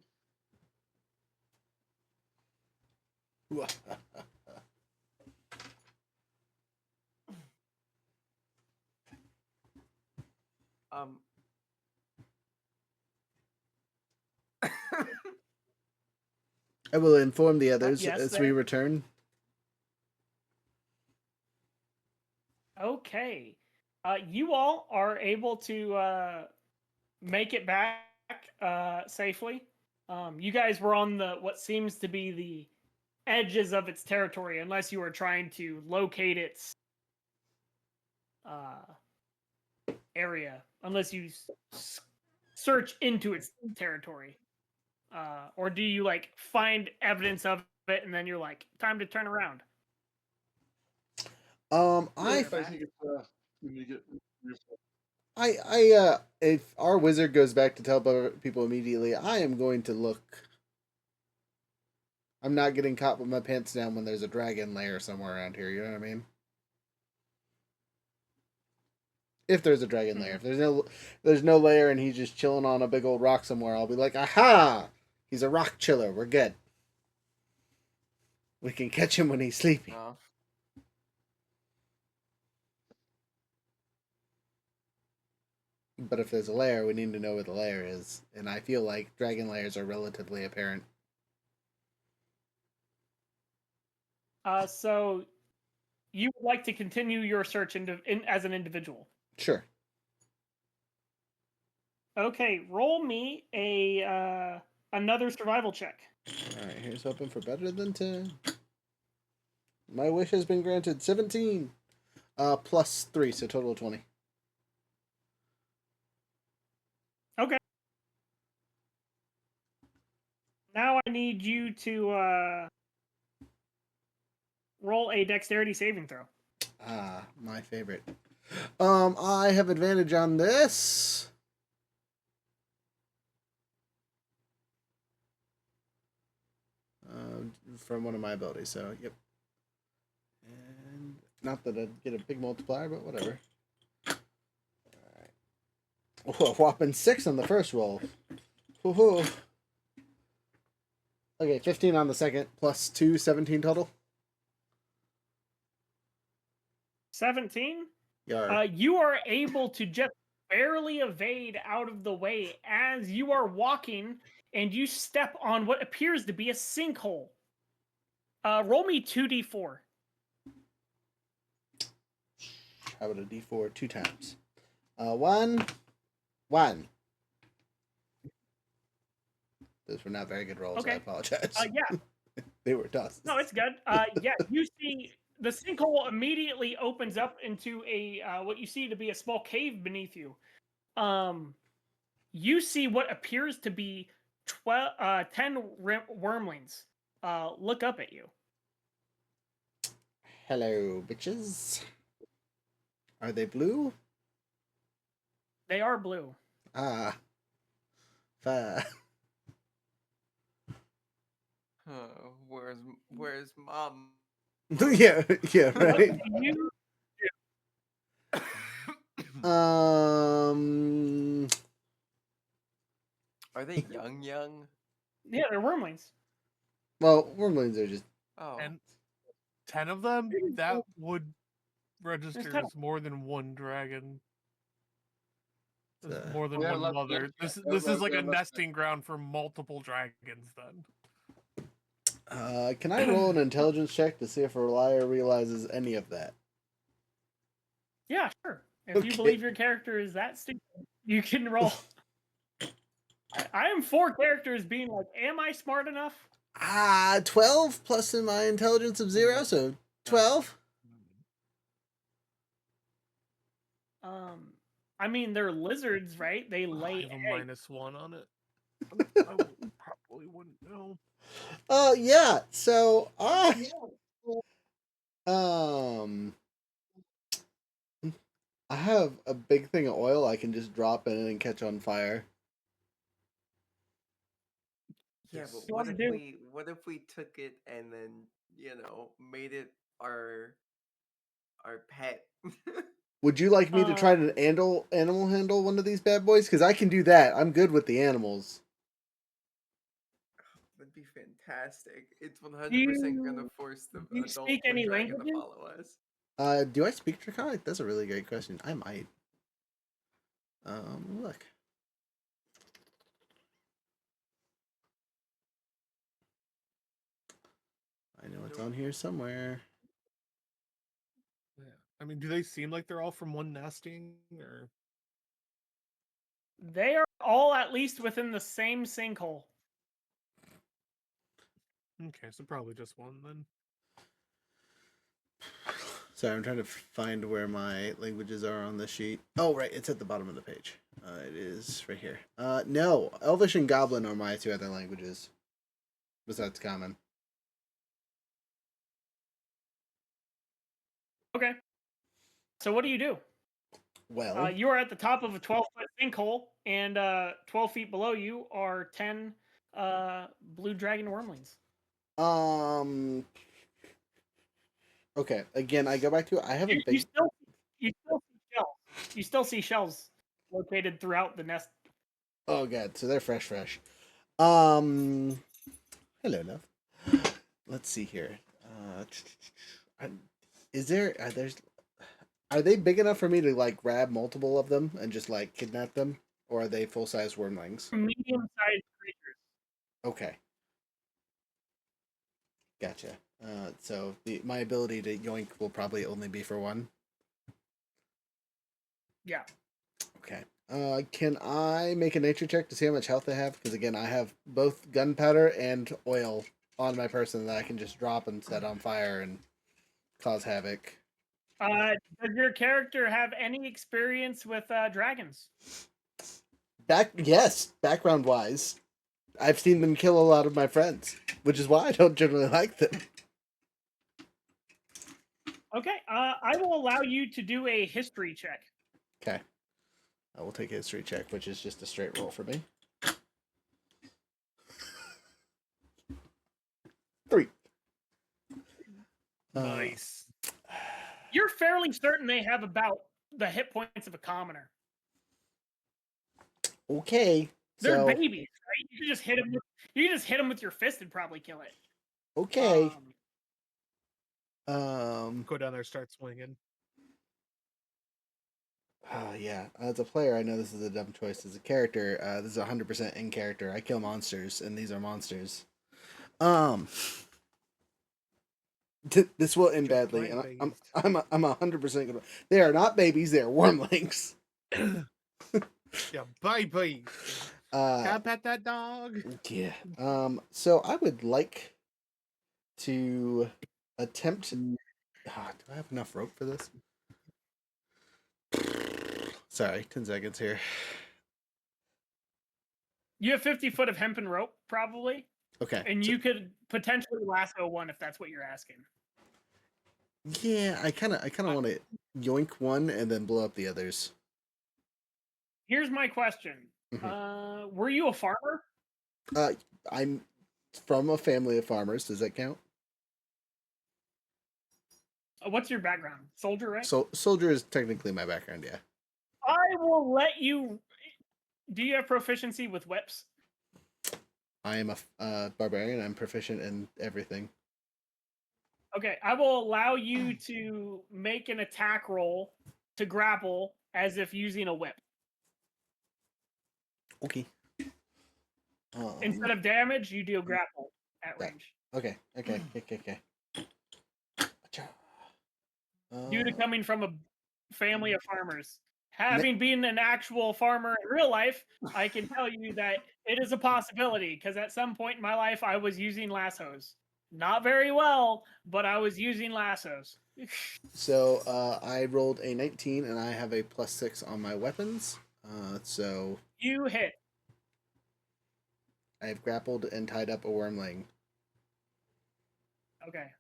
I will inform the others yes, as there. we return. Okay. You all are able to make it back safely. You guys were on what seems to be the edges of its territory, unless you were trying to locate its area, unless you search into its territory. Or do you like find evidence of it and then you're like, time to turn around? I think it's we need to get. if our wizard goes back to tell people immediately, I am going to look. I'm not getting caught with my pants down when there's a dragon lair somewhere around here. You know what I mean? If there's a dragon lair, if there's no lair and he's just chilling on a big old rock somewhere, I'll be like, aha! He's a rock chiller. We're good. We can catch him when he's sleeping. But if there's a lair, we need to know where the lair is. And I feel like dragon lairs are relatively apparent. So you would like to continue your search as an individual? Sure. Okay, roll me a another survival check. All right, here's hoping for better than 10. My wish has been granted. 17. Plus 3, so total of 20. Okay. Now I need you to roll a dexterity saving throw. Ah, my favorite. I have advantage on this. From one of my abilities, so yep. And not that I'd get a big multiplier, but whatever. Alright. Oh, a whopping 6 on the first roll. Woohoo. Okay, 15 on the second, plus 2, 17 total. 17. Yar. You are able to just barely evade out of the way as you are walking, and you step on what appears to be a sinkhole. Roll me 2d4. How about a d4 2 times? 1. 1. Those were not very good rolls. I Okay. apologize. Yeah. They were dust. No, it's good. Yeah, you see the sinkhole immediately opens up into a what you see to be a small cave beneath you. You see what appears to be 10 wormlings look up at you. Hello, bitches. Are they blue? They are blue. Ah. Where's mom? yeah, right. What do you Um, Are they young? Yeah, they're wormlings. well, wormlings are just Oh, And 10 of them, that would register 10. as more than one dragon. There's Uh, more than Yeah, one let's- mother. let's- This is like a let's- nesting ground for multiple dragons then. can I roll an intelligence check to see if Ralire realizes any of that? Yeah, sure. If you Okay. believe your character is that stupid, you can roll. I am 4 characters being like, am I smart enough? 12 plus in my intelligence of 0, so 12. I mean, they're lizards, right? They I lay have a eggs. -1 on it. I probably wouldn't know. Yeah. So um, I have a big thing of oil I can just drop in it and catch on fire. yeah, Yes. but You what wanna if do? we took it and then made it our pet? Would you like me to try to animal handle one of these bad boys? Because I can do that. I'm good with the animals. That'd be fantastic. It's 100% gonna You- force the do you adult speak wood any dragon to languages? follow us. Do I speak Draconic? That's a really great question. I might. Look. I know it's on here somewhere. Yeah. I mean, do they seem like they're all from one nesting or? They are all at least within the same sinkhole. Okay, so probably just one then. Sorry, I'm trying to find where my languages are on this sheet. Oh, right, it's at the bottom of the page. It is right here. No, Elvish and Goblin are my 2 other languages. Besides Common. Okay. So what do you do? Well, You are at the top of a 12-foot sinkhole, and 12 feet below you are 10 blue dragon wormlings. Okay, again, I go back to I have a You big. still see shells. You still see shells located throughout the nest. Oh god, so they're fresh. Hello, love. Let's see here. Is there? Are they big enough for me to like grab multiple of them and just like kidnap them, or are they full size wormlings? Medium-sized creatures. Okay, gotcha. So my ability to yoink will probably only be for one. Yeah. Okay. Can I make a nature check to see how much health they have? Because again, I have both gunpowder and oil on my person that I can just drop and set on fire and cause havoc. Does your character have any experience with dragons? Yes, background wise, I've seen them kill a lot of my friends, which is why I don't generally like them. Okay. I will allow you to do a history check. Okay. I will take a history check, which is just a straight roll for me. 3. Nice. You're fairly certain they have about the hit points of a commoner. Okay. They're So babies, right? You can just hit them. You can just hit them with your fist and probably kill it. okay. Go down there, start swinging. Yeah. As a player, I know this is a dumb choice. As a character, this is 100% in character. I kill monsters, and these are monsters. This will end Just badly, and plant-based. I'm 100% gonna. They are not babies. They are wormlings. Yeah, baby. Can I pet that dog? Yeah. So I would like to attempt. Do I have enough rope for this? Sorry, 10 seconds here. You have 50 foot of hempen rope, probably. Okay. And you could potentially lasso one if that's what you're asking. Yeah, I kind of want to yoink one and then blow up the others. Here's my question. Were you a farmer? I'm from a family of farmers. Does that count? What's your background? Soldier, right? So soldier is technically my background. Yeah. I will let you. Do you have proficiency with whips? I am a barbarian. I'm proficient in everything. Okay, I will allow you to make an attack roll to grapple as if using a whip. Okay. Instead of damage, you do grapple at range. Okay. Due to coming from a family of farmers. Having been an actual farmer in real life, I can tell you that it is a possibility because at some point in my life, I was using lassos. Not very well, but I was using lassos. So I rolled a 19 and I have a +6 on my weapons. So You hit. I have grappled and tied up a wormling. Okay.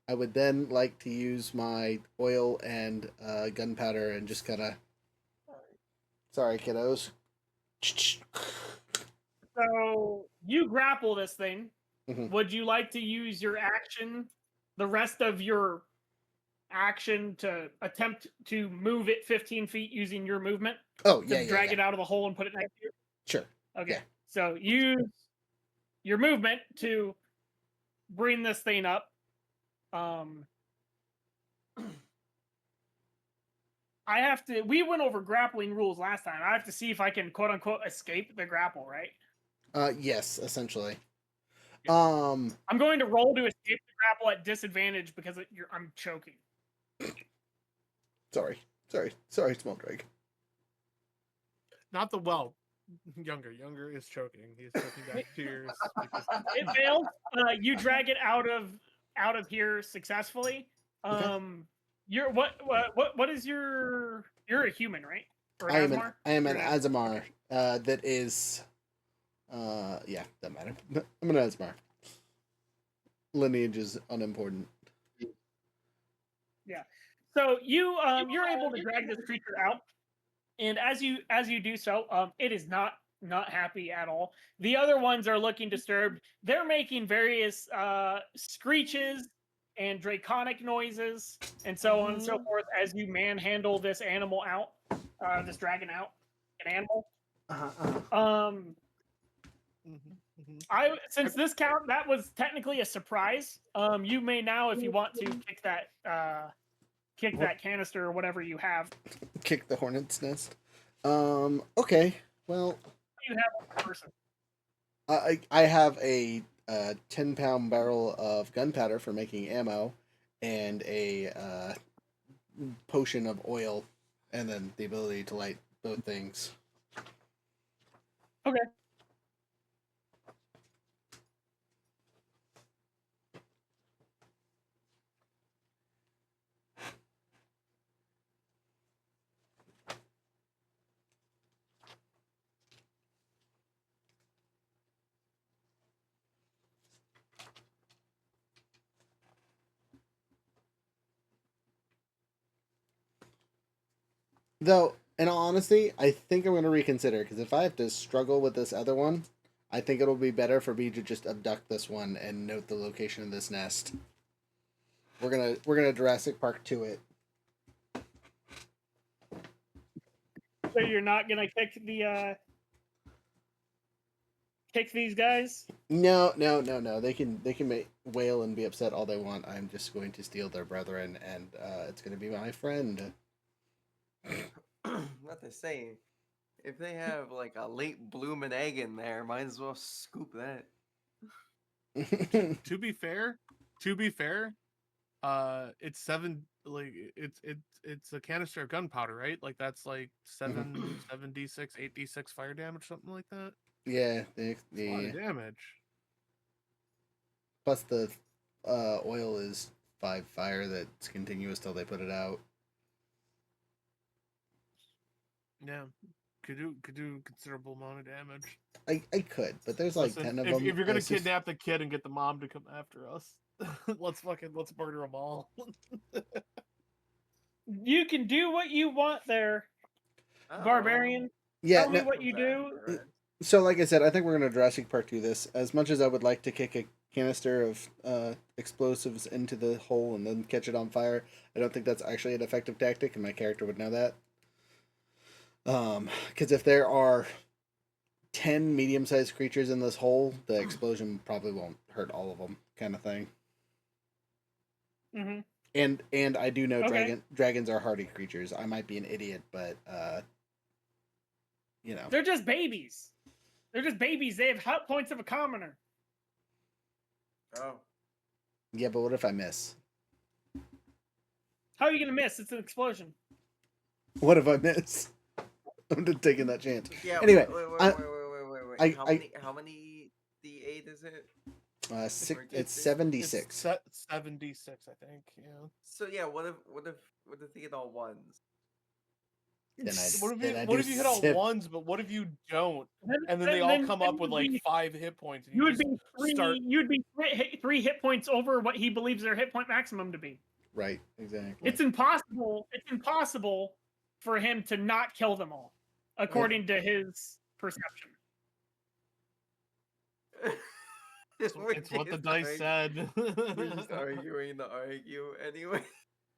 I would then like to use my oil and gunpowder and just kind of. Sorry, kiddos. So you grapple this thing. Mhm. Would you like to use your action, the rest of your action, to attempt to move it 15 feet using your movement? Oh, To drag it out of the hole and put it next to you? Sure. Okay. Yeah. So use your movement to bring this thing up. We went over grappling rules last time. I have to see if I can quote unquote escape the grapple, right? Yes, essentially. I'm going to roll to escape the grapple at disadvantage because I'm choking. Sorry, small drag. Not the Younger is choking. He's choking back tears. It fails. You drag it out of here successfully. Okay. You're what is your? You're a human, right? Or I am Asmar? an Azamar. That is. Yeah, doesn't matter. I'm an Azamar. Lineage is unimportant. Yeah. So you're able to drag this creature out, and as you do so, it is not happy at all. The other ones are looking disturbed. They're making various screeches and draconic noises and so on and so forth as you manhandle this animal out, this dragon out, an animal. Since this count, that was technically a surprise. You may now, if you want to, kick that canister or whatever you have. Kick the hornet's nest. Okay. Well, You have a person. I have a 10-pound barrel of gunpowder for making ammo, and a potion of oil, and then the ability to light both things. Okay. Though, in all honesty, I think I'm going to reconsider, because if I have to struggle with this other one, I think it'll be better for me to just abduct this one and note the location of this nest. We're gonna Jurassic Park to it. So you're not gonna kick the kick these guys? No. They can wail and be upset all they want. I'm just going to steal their brethren, and it's going to be my friend. Not to say, if they have like a late blooming egg in there, might as well scoop that. To be fair, it's seven. Like it's a canister of gunpowder, right? Like that's like 7d6, 8d6 fire damage, something like that. Yeah, It's a lot of damage. plus the oil is 5 fire that's continuous till they put it out. Yeah, could do considerable amount of damage. I could, but there's like Listen, 10 of if, them. if you're gonna kidnap the kid and get the mom to come after us, let's murder them all. You can do what you want there, Oh, barbarian. Yeah, Tell me no, what you do. so like I said, I think we're gonna Jurassic Park do this. As much as I would like to kick a canister of explosives into the hole and then catch it on fire, I don't think that's actually an effective tactic, and my character would know that. Because if there are 10 medium-sized creatures in this hole, the explosion probably won't hurt all of them, kind of thing. Mm-hmm. And I do know Okay. dragons are hardy creatures. I might be an idiot, but They're just babies. They're just babies. They have hot points of a commoner. Oh. Yeah, but what if I miss? How are you gonna miss? It's an explosion. What if I miss? I'm just taking that chance. Yeah. Anyway, wait. How many D8 is it? It's 76. 76, I think. Yeah. So yeah, what if they get all ones? What if you hit all ones, but what if you don't? And then they all come up with like 5 hit points. And You would be 3 hit points over what he believes their hit point maximum to be. Right, exactly. It's impossible. It's impossible for him to not kill them all, according to his perception. It's what the dice said. We're just arguing to argue anyway.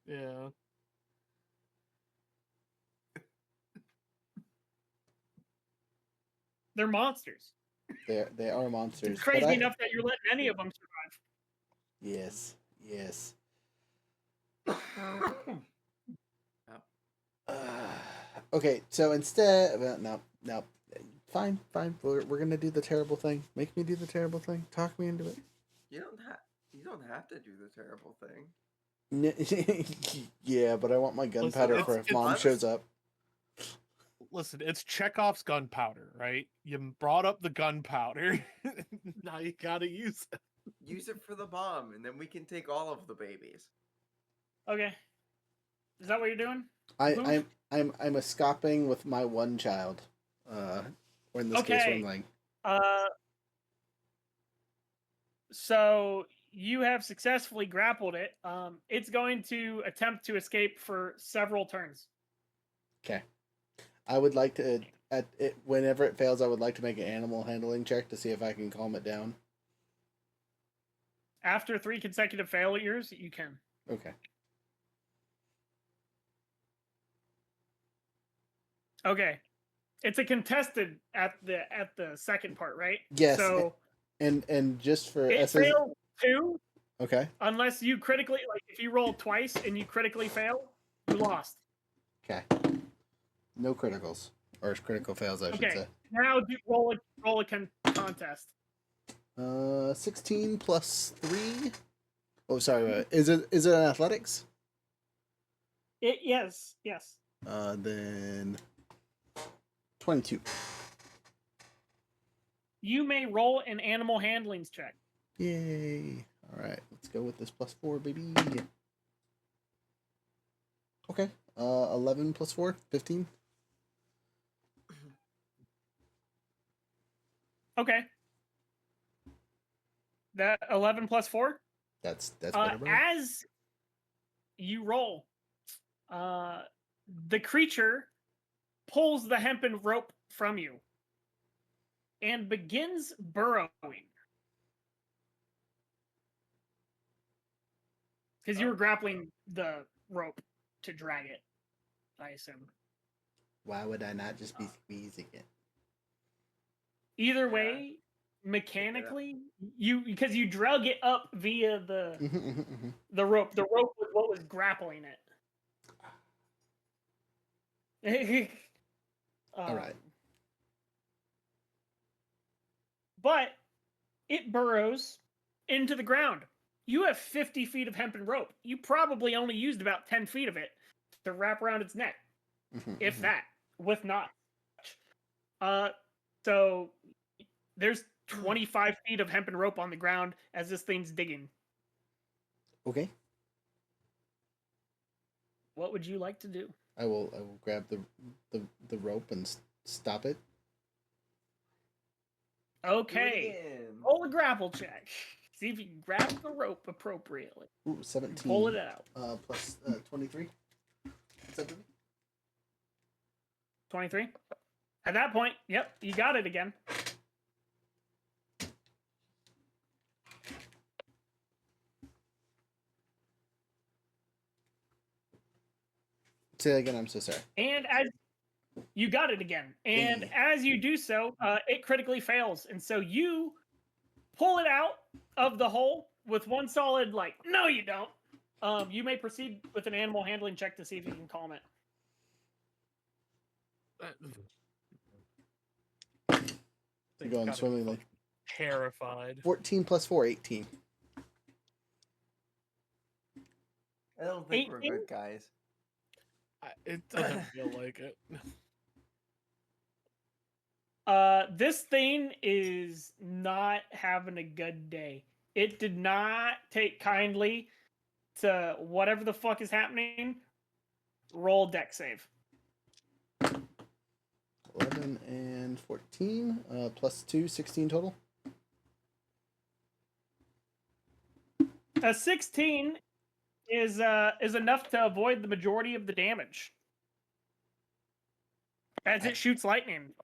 Yeah. They're monsters. They are monsters. It's crazy enough that you're letting any of them survive. Yes. Okay, so instead, no. Fine. We're gonna do the terrible thing. Make me do the terrible thing. Talk me into it. You don't have to do the terrible thing. Yeah, but I want my gunpowder for if Mom shows up. Listen, it's Chekhov's gunpowder, right? You brought up the gunpowder. Now you gotta use it. Use it for the bomb, and then we can take all of the babies. Okay. Is that what you're doing? I'm escaping with my one child. Or in this case, Wingling. So you have successfully grappled it. It's going to attempt to escape for several turns. Okay. I would like to, whenever it fails, I would like to make an animal handling check to see if I can calm it down. After 3 consecutive failures, you can. Okay. Okay. It's a contested at the second part, right? Yes. So and just for it failed 2. Okay. Unless you critically, like if you roll twice and you critically fail, you lost. Okay. No criticals or critical fails, I should say. Now roll a contest. 16 plus 3. Oh, sorry. Is it an athletics? Yes. Then 22. You may roll an animal handlings check. Yay. All right, let's go with this plus 4, baby. Okay. 11 plus 4, 15. Okay. That 11 plus 4? That's better, bro. As you roll, the creature pulls the hempen rope from you and begins burrowing. Because you were grappling the rope to drag it, I assume. Why would I not just be squeezing it? Either way, mechanically, because you drug it up via the rope. The rope was what was grappling it. All right. But it burrows into the ground. You have 50 feet of hempen rope. You probably only used about 10 feet of it to wrap around its neck, if that, with knots. So there's 25 feet of hempen rope on the ground as this thing's digging. Okay. What would you like to do? I will grab the rope and stop it. Okay. Roll a grapple check. See if you can grab the rope appropriately. Ooh, 17. Pull it out. Plus 23. 23. At that point, yep, you got it again. Say that again, I'm so sorry. And as you got it again. And as you do so, it critically fails. And so you pull it out of the hole with one solid, like, no, you don't. You may proceed with an animal handling check to see if you can calm it. You're going swimmingly. Terrified. 14 plus 4, 18. I don't think 18? we're good guys. It doesn't feel like it. This thing is not having a good day. It did not take kindly to whatever the fuck is happening. Roll deck save. 11 and 14, plus 2, 16 total. A 16 is enough to avoid the majority of the damage. As it shoots lightning.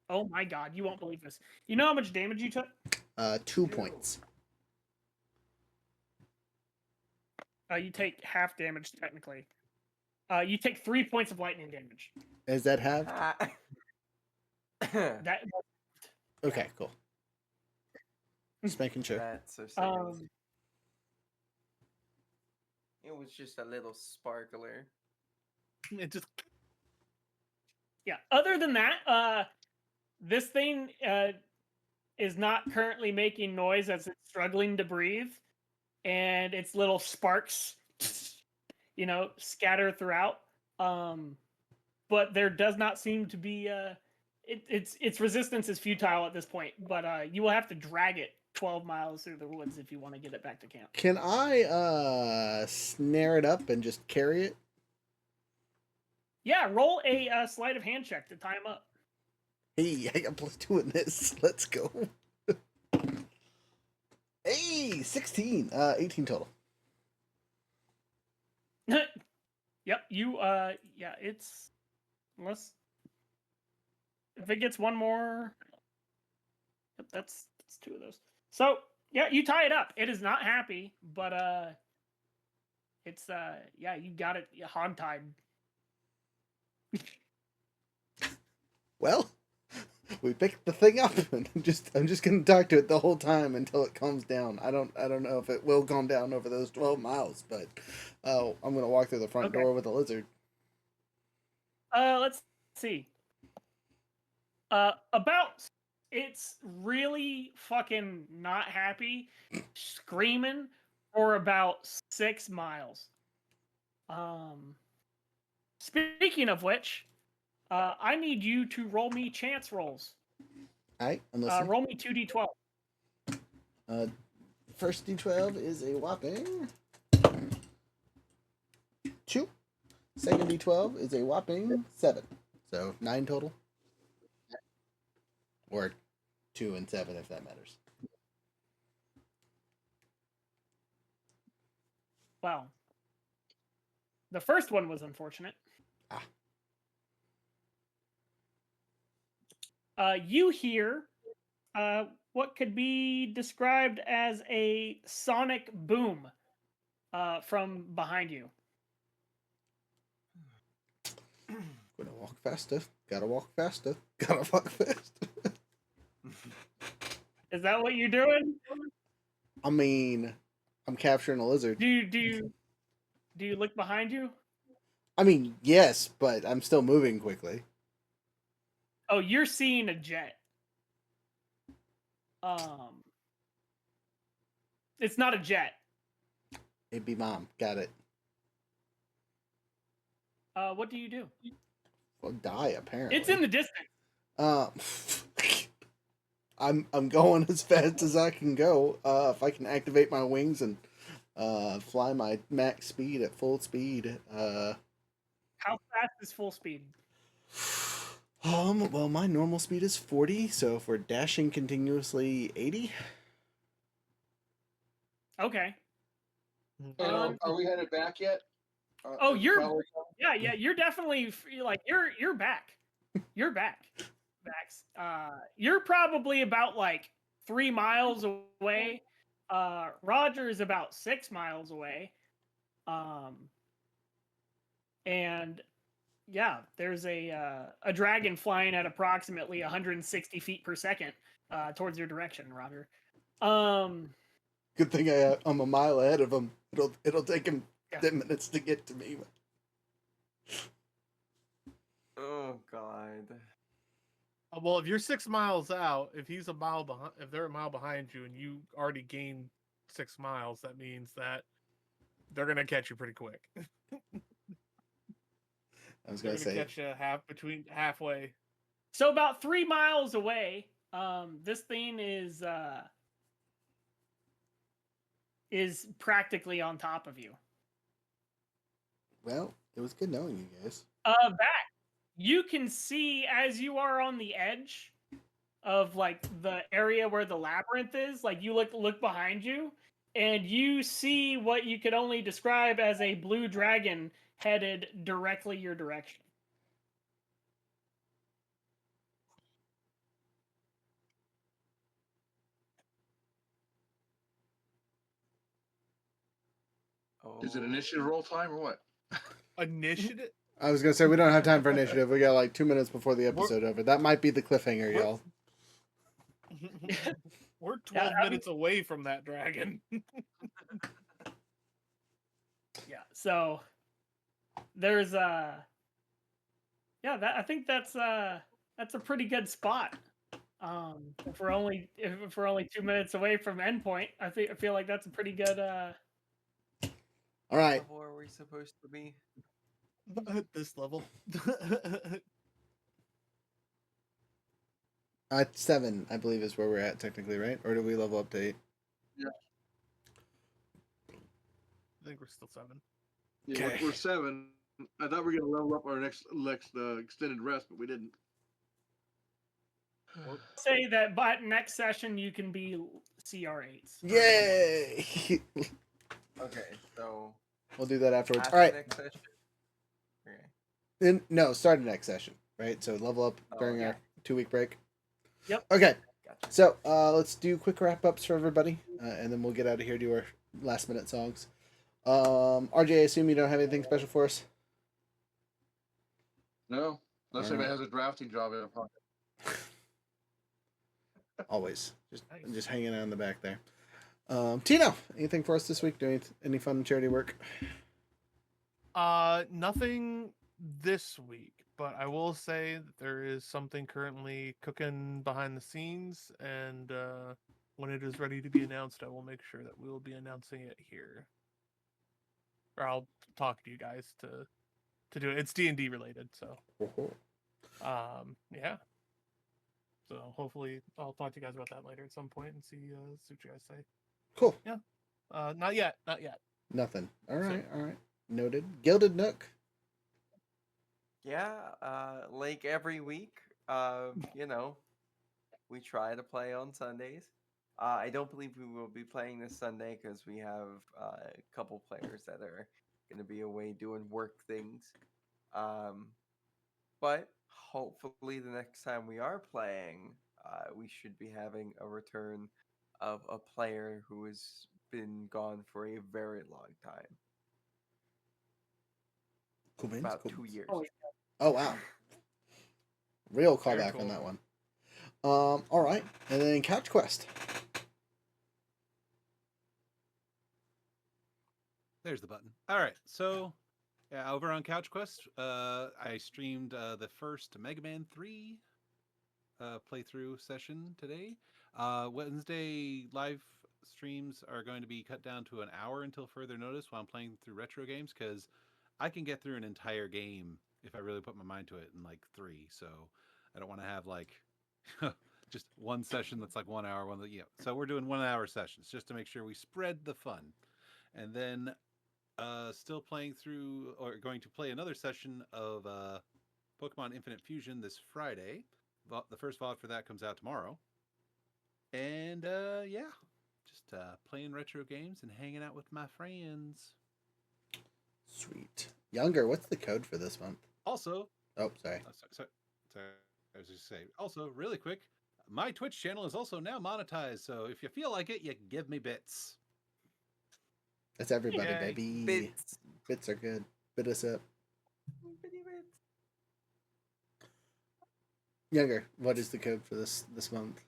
Oh my god, you won't believe this. You know how much damage you took? 2 points. You take half damage technically. You take 3 points of lightning damage. Is that halved? That Okay, cool. Just making sure. That's so sad. It was just a little sparkler. It just yeah. Other than that, this thing is not currently making noise as it's struggling to breathe, and its little sparks, scatter throughout. But there does not seem to be its resistance is futile at this point. But you will have to drag it 12 miles through the woods if you want to get it back to camp. Can I snare it up and just carry it? Yeah, roll a sleight of hand check to tie him up. Hey, I got plus 2 in this. Let's go. Hey, 16. 18 total. Yep, it's unless if it gets one more. Yep, that's 2 of those. So yeah, you tie it up. It is not happy, but it's you got it hog-tied. Well, we picked the thing up, and I'm just gonna talk to it the whole time until it calms down. I don't know if it will calm down over those 12 miles, but I'm gonna walk through the front door with a lizard. Let's see. About it's really fucking not happy, screaming for about 6 miles. Speaking of which, I need you to roll me chance rolls. All right, I'm listening. Roll me 2d12. First D12 is a whopping 2. Second D12 is a whopping 7. So 9 total. Or 2 and 7 if that matters. Well, the first one was unfortunate. You hear what could be described as a sonic boom from behind you. Gonna walk faster. Gotta walk faster. Gotta walk faster. Is that what you're doing? I mean, I'm capturing a lizard. Do you look behind you? I mean, yes, but I'm still moving quickly. Oh, you're seeing a jet. It's not a jet. It'd be mom. Got it. What do you do? Well, die apparently. It's in the distance. I'm going as fast as I can go. If I can activate my wings and fly my max speed at full speed. How fast is full speed? Well, my normal speed is 40, so if we're dashing continuously, 80. Okay. And are we headed back yet? Oh, Is you're cavalry coming? yeah. You're definitely like you're back. You're back, Max. You're probably about like 3 miles away. Roger is about 6 miles away. And yeah, there's a dragon flying at approximately 160 feet per second towards your direction, Roger. Good thing I'm a mile ahead of him. It'll take him 10 minutes to get to me. Oh God. Well, if you're 6 miles out, if he's a mile behind, if they're a mile behind you, and you already gained 6 miles, that means that they're gonna catch you pretty quick. I was They're gonna gonna say catch you halfway. So about 3 miles away, this thing is practically on top of you. well, it was good knowing you guys. Back, you can see as you are on the edge of like the area where the labyrinth is. Like you look behind you, and you see what you could only describe as a blue dragon headed directly your direction. Is it initiative roll time or what? Initiative. I was gonna say we don't have time for initiative. We got like 2 minutes before the episode over. That might be the cliffhanger, y'all. We're 12 minutes away from that dragon. Yeah. So there's yeah, I think that's a pretty good spot. If we're only 2 minutes away from endpoint, I feel like that's a pretty good. All right. What level are we supposed to be? At this level. 7, I believe, is where we're at technically, right? Or do we level up to 8? Yeah. I think we're still 7. Yeah, Okay. we're 7. I thought we were gonna level up our next extended rest, but we didn't. Say that by next session you can be CR8s. Yay! Okay, so We'll do that afterwards. after All right. next session. Okay. Then no, start the next session, right? So level up Oh, during yeah. our 2-week break. Yep. Okay. Gotcha. So let's do quick wrap ups for everybody, and then we'll get out of here. Do our last minute songs. RJ, I assume you don't have anything special for us. No, unless All anybody right. has a drafting job in a pocket. Always just Nice. hanging out in the back there. Tino, anything for us this week? Doing any fun charity work? Nothing this week, but I will say that there is something currently cooking behind the scenes, and when it is ready to be announced, I will make sure that we will be announcing it here. Or I'll talk to you guys to do it. It's D&D related, so yeah. So hopefully I'll talk to you guys about that later at some point and see what you guys say. Cool. Yeah. Not yet. Nothing. All right. All right. Noted. Gilded Nook. Yeah, like every week, you know, we try to play on Sundays. I don't believe we will be playing this Sunday because we have a couple players that are going to be away doing work things. But hopefully, the next time we are playing, we should be having a return of a player who has been gone for a very long time. Cool beans. About Cool 2 beans. years. Oh wow. Real Very callback cool. on that one. All right, and then Couch Quest. There's the button. All right, so yeah, over on Couch Quest, I streamed the first Mega Man 3 playthrough session today. Wednesday live streams are going to be cut down to an hour until further notice while I'm playing through retro games, because I can get through an entire game if I really put my mind to it in like 3. So I don't want to have like just one session that's like 1 hour. So we're doing 1 hour sessions just to make sure we spread the fun. And then still playing through, or going to play another session of Pokemon Infinite Fusion this Friday. The first VOD for that comes out tomorrow. And yeah, just playing retro games and hanging out with my friends. Sweet. Younger, what's the code for this month? Also, sorry. Sorry. I was just saying. Also, really quick, my Twitch channel is also now monetized. So if you feel like it, you can give me bits. That's everybody, Yay. baby. Bits. Bits are good. Bit us up. Younger, what is the code for this month?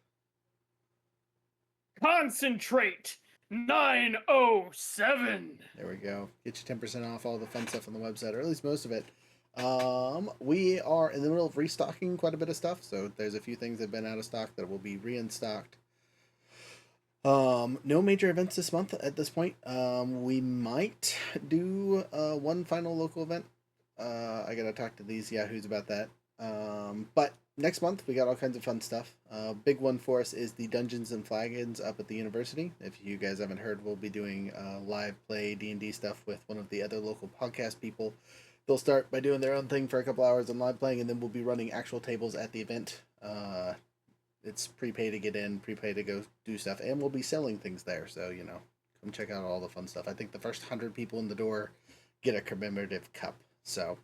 Concentrate 907. There we go. Get you 10% off all the fun stuff on the website, or at least most of it. We are in the middle of restocking quite a bit of stuff, so there's a few things that have been out of stock that will be reinstocked. No major events this month at this point. We might do one final local event. I gotta talk to these yahoos about that. But next month we got all kinds of fun stuff. Big one for us is the Dungeons and Flagons up at the university. If you guys haven't heard, we'll be doing live play D&D stuff with one of the other local podcast people. They'll start by doing their own thing for a couple hours and live playing, and then we'll be running actual tables at the event. It's prepay to get in, prepay to go do stuff, and we'll be selling things there. So, come check out all the fun stuff. I think the first 100 people in the door get a commemorative cup. So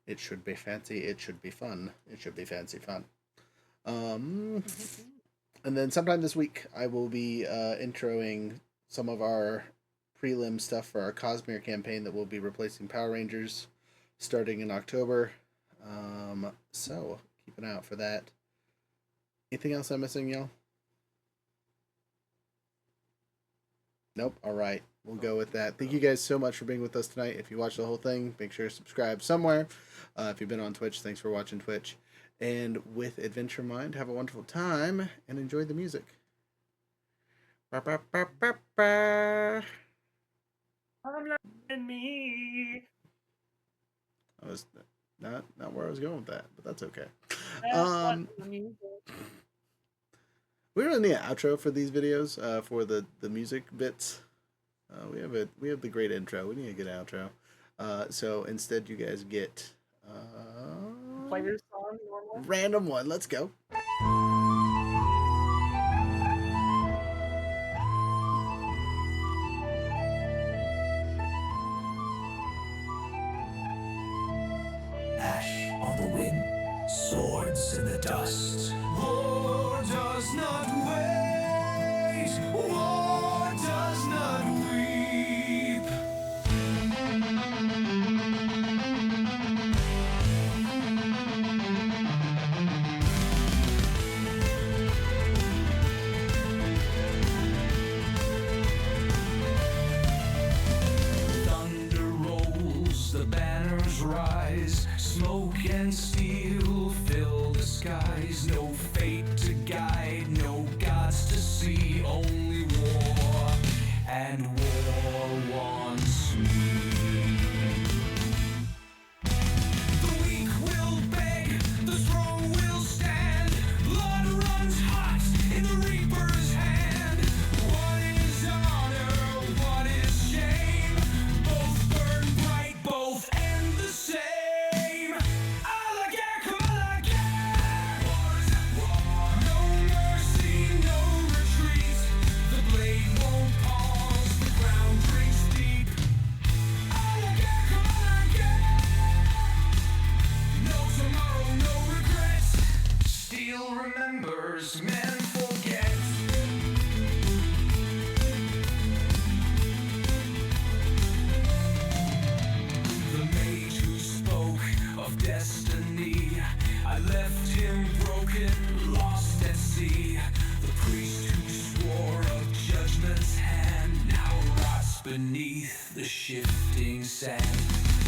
it should be fancy. It should be fun. It should be fancy fun. And then sometime this week, I will be introing some of our prelim stuff for our Cosmere campaign that will be replacing Power Rangers starting in October. So keep an eye out for that. Anything else I'm missing, y'all? Nope. All right. We'll go with that. Thank you guys so much for being with us tonight. If you watched the whole thing, make sure to subscribe somewhere. If you've been on Twitch, thanks for watching Twitch. And with Adventure Mind, have a wonderful time and enjoy the music. Ba, ba, ba, ba, ba. Me. I was not where I was going with that, but that's okay. We really need an outro for these videos, for the music bits. We have the great intro. We need a good outro. So instead, you guys get Play your song normal. random one. Let's go. Ash on the wind, swords in the dust. War does not wait, war does not weep. Thunder rolls, the banners rise. Smoke and steel fill the skies. No fate to guide, no gods to see. Only war, and war wants me. The weak will beg, the strong will stand. Blood runs hot in the reaper's hand. What is honor, what is shame? Both burn bright, both end the same. No mercy, no retreat. The blade won't pause, the beneath the shifting sand.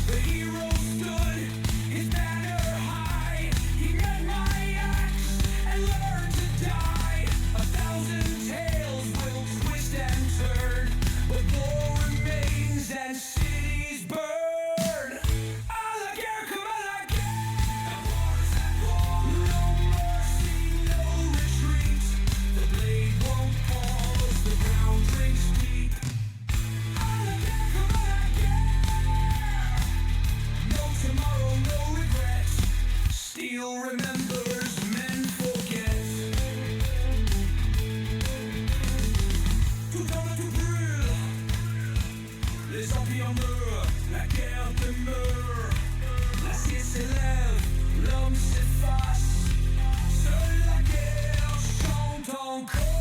The hero stood, his banner high. He met my axe and learned to die. 1,000 tales will twist and turn, but war remains and cities burn. A la guerre, come à la guerre. Wars at war. No mercy, no retreat. The blade won't pause, the ground drinks deep. A la guerre, come à la guerre. No tomorrow, no regrets. Steel remembers, men forget. Tout homme tout brûle. Les empires meurent, la guerre demeure. L'acier s'élève, l'homme s'efface. Seule la guerre chante encore.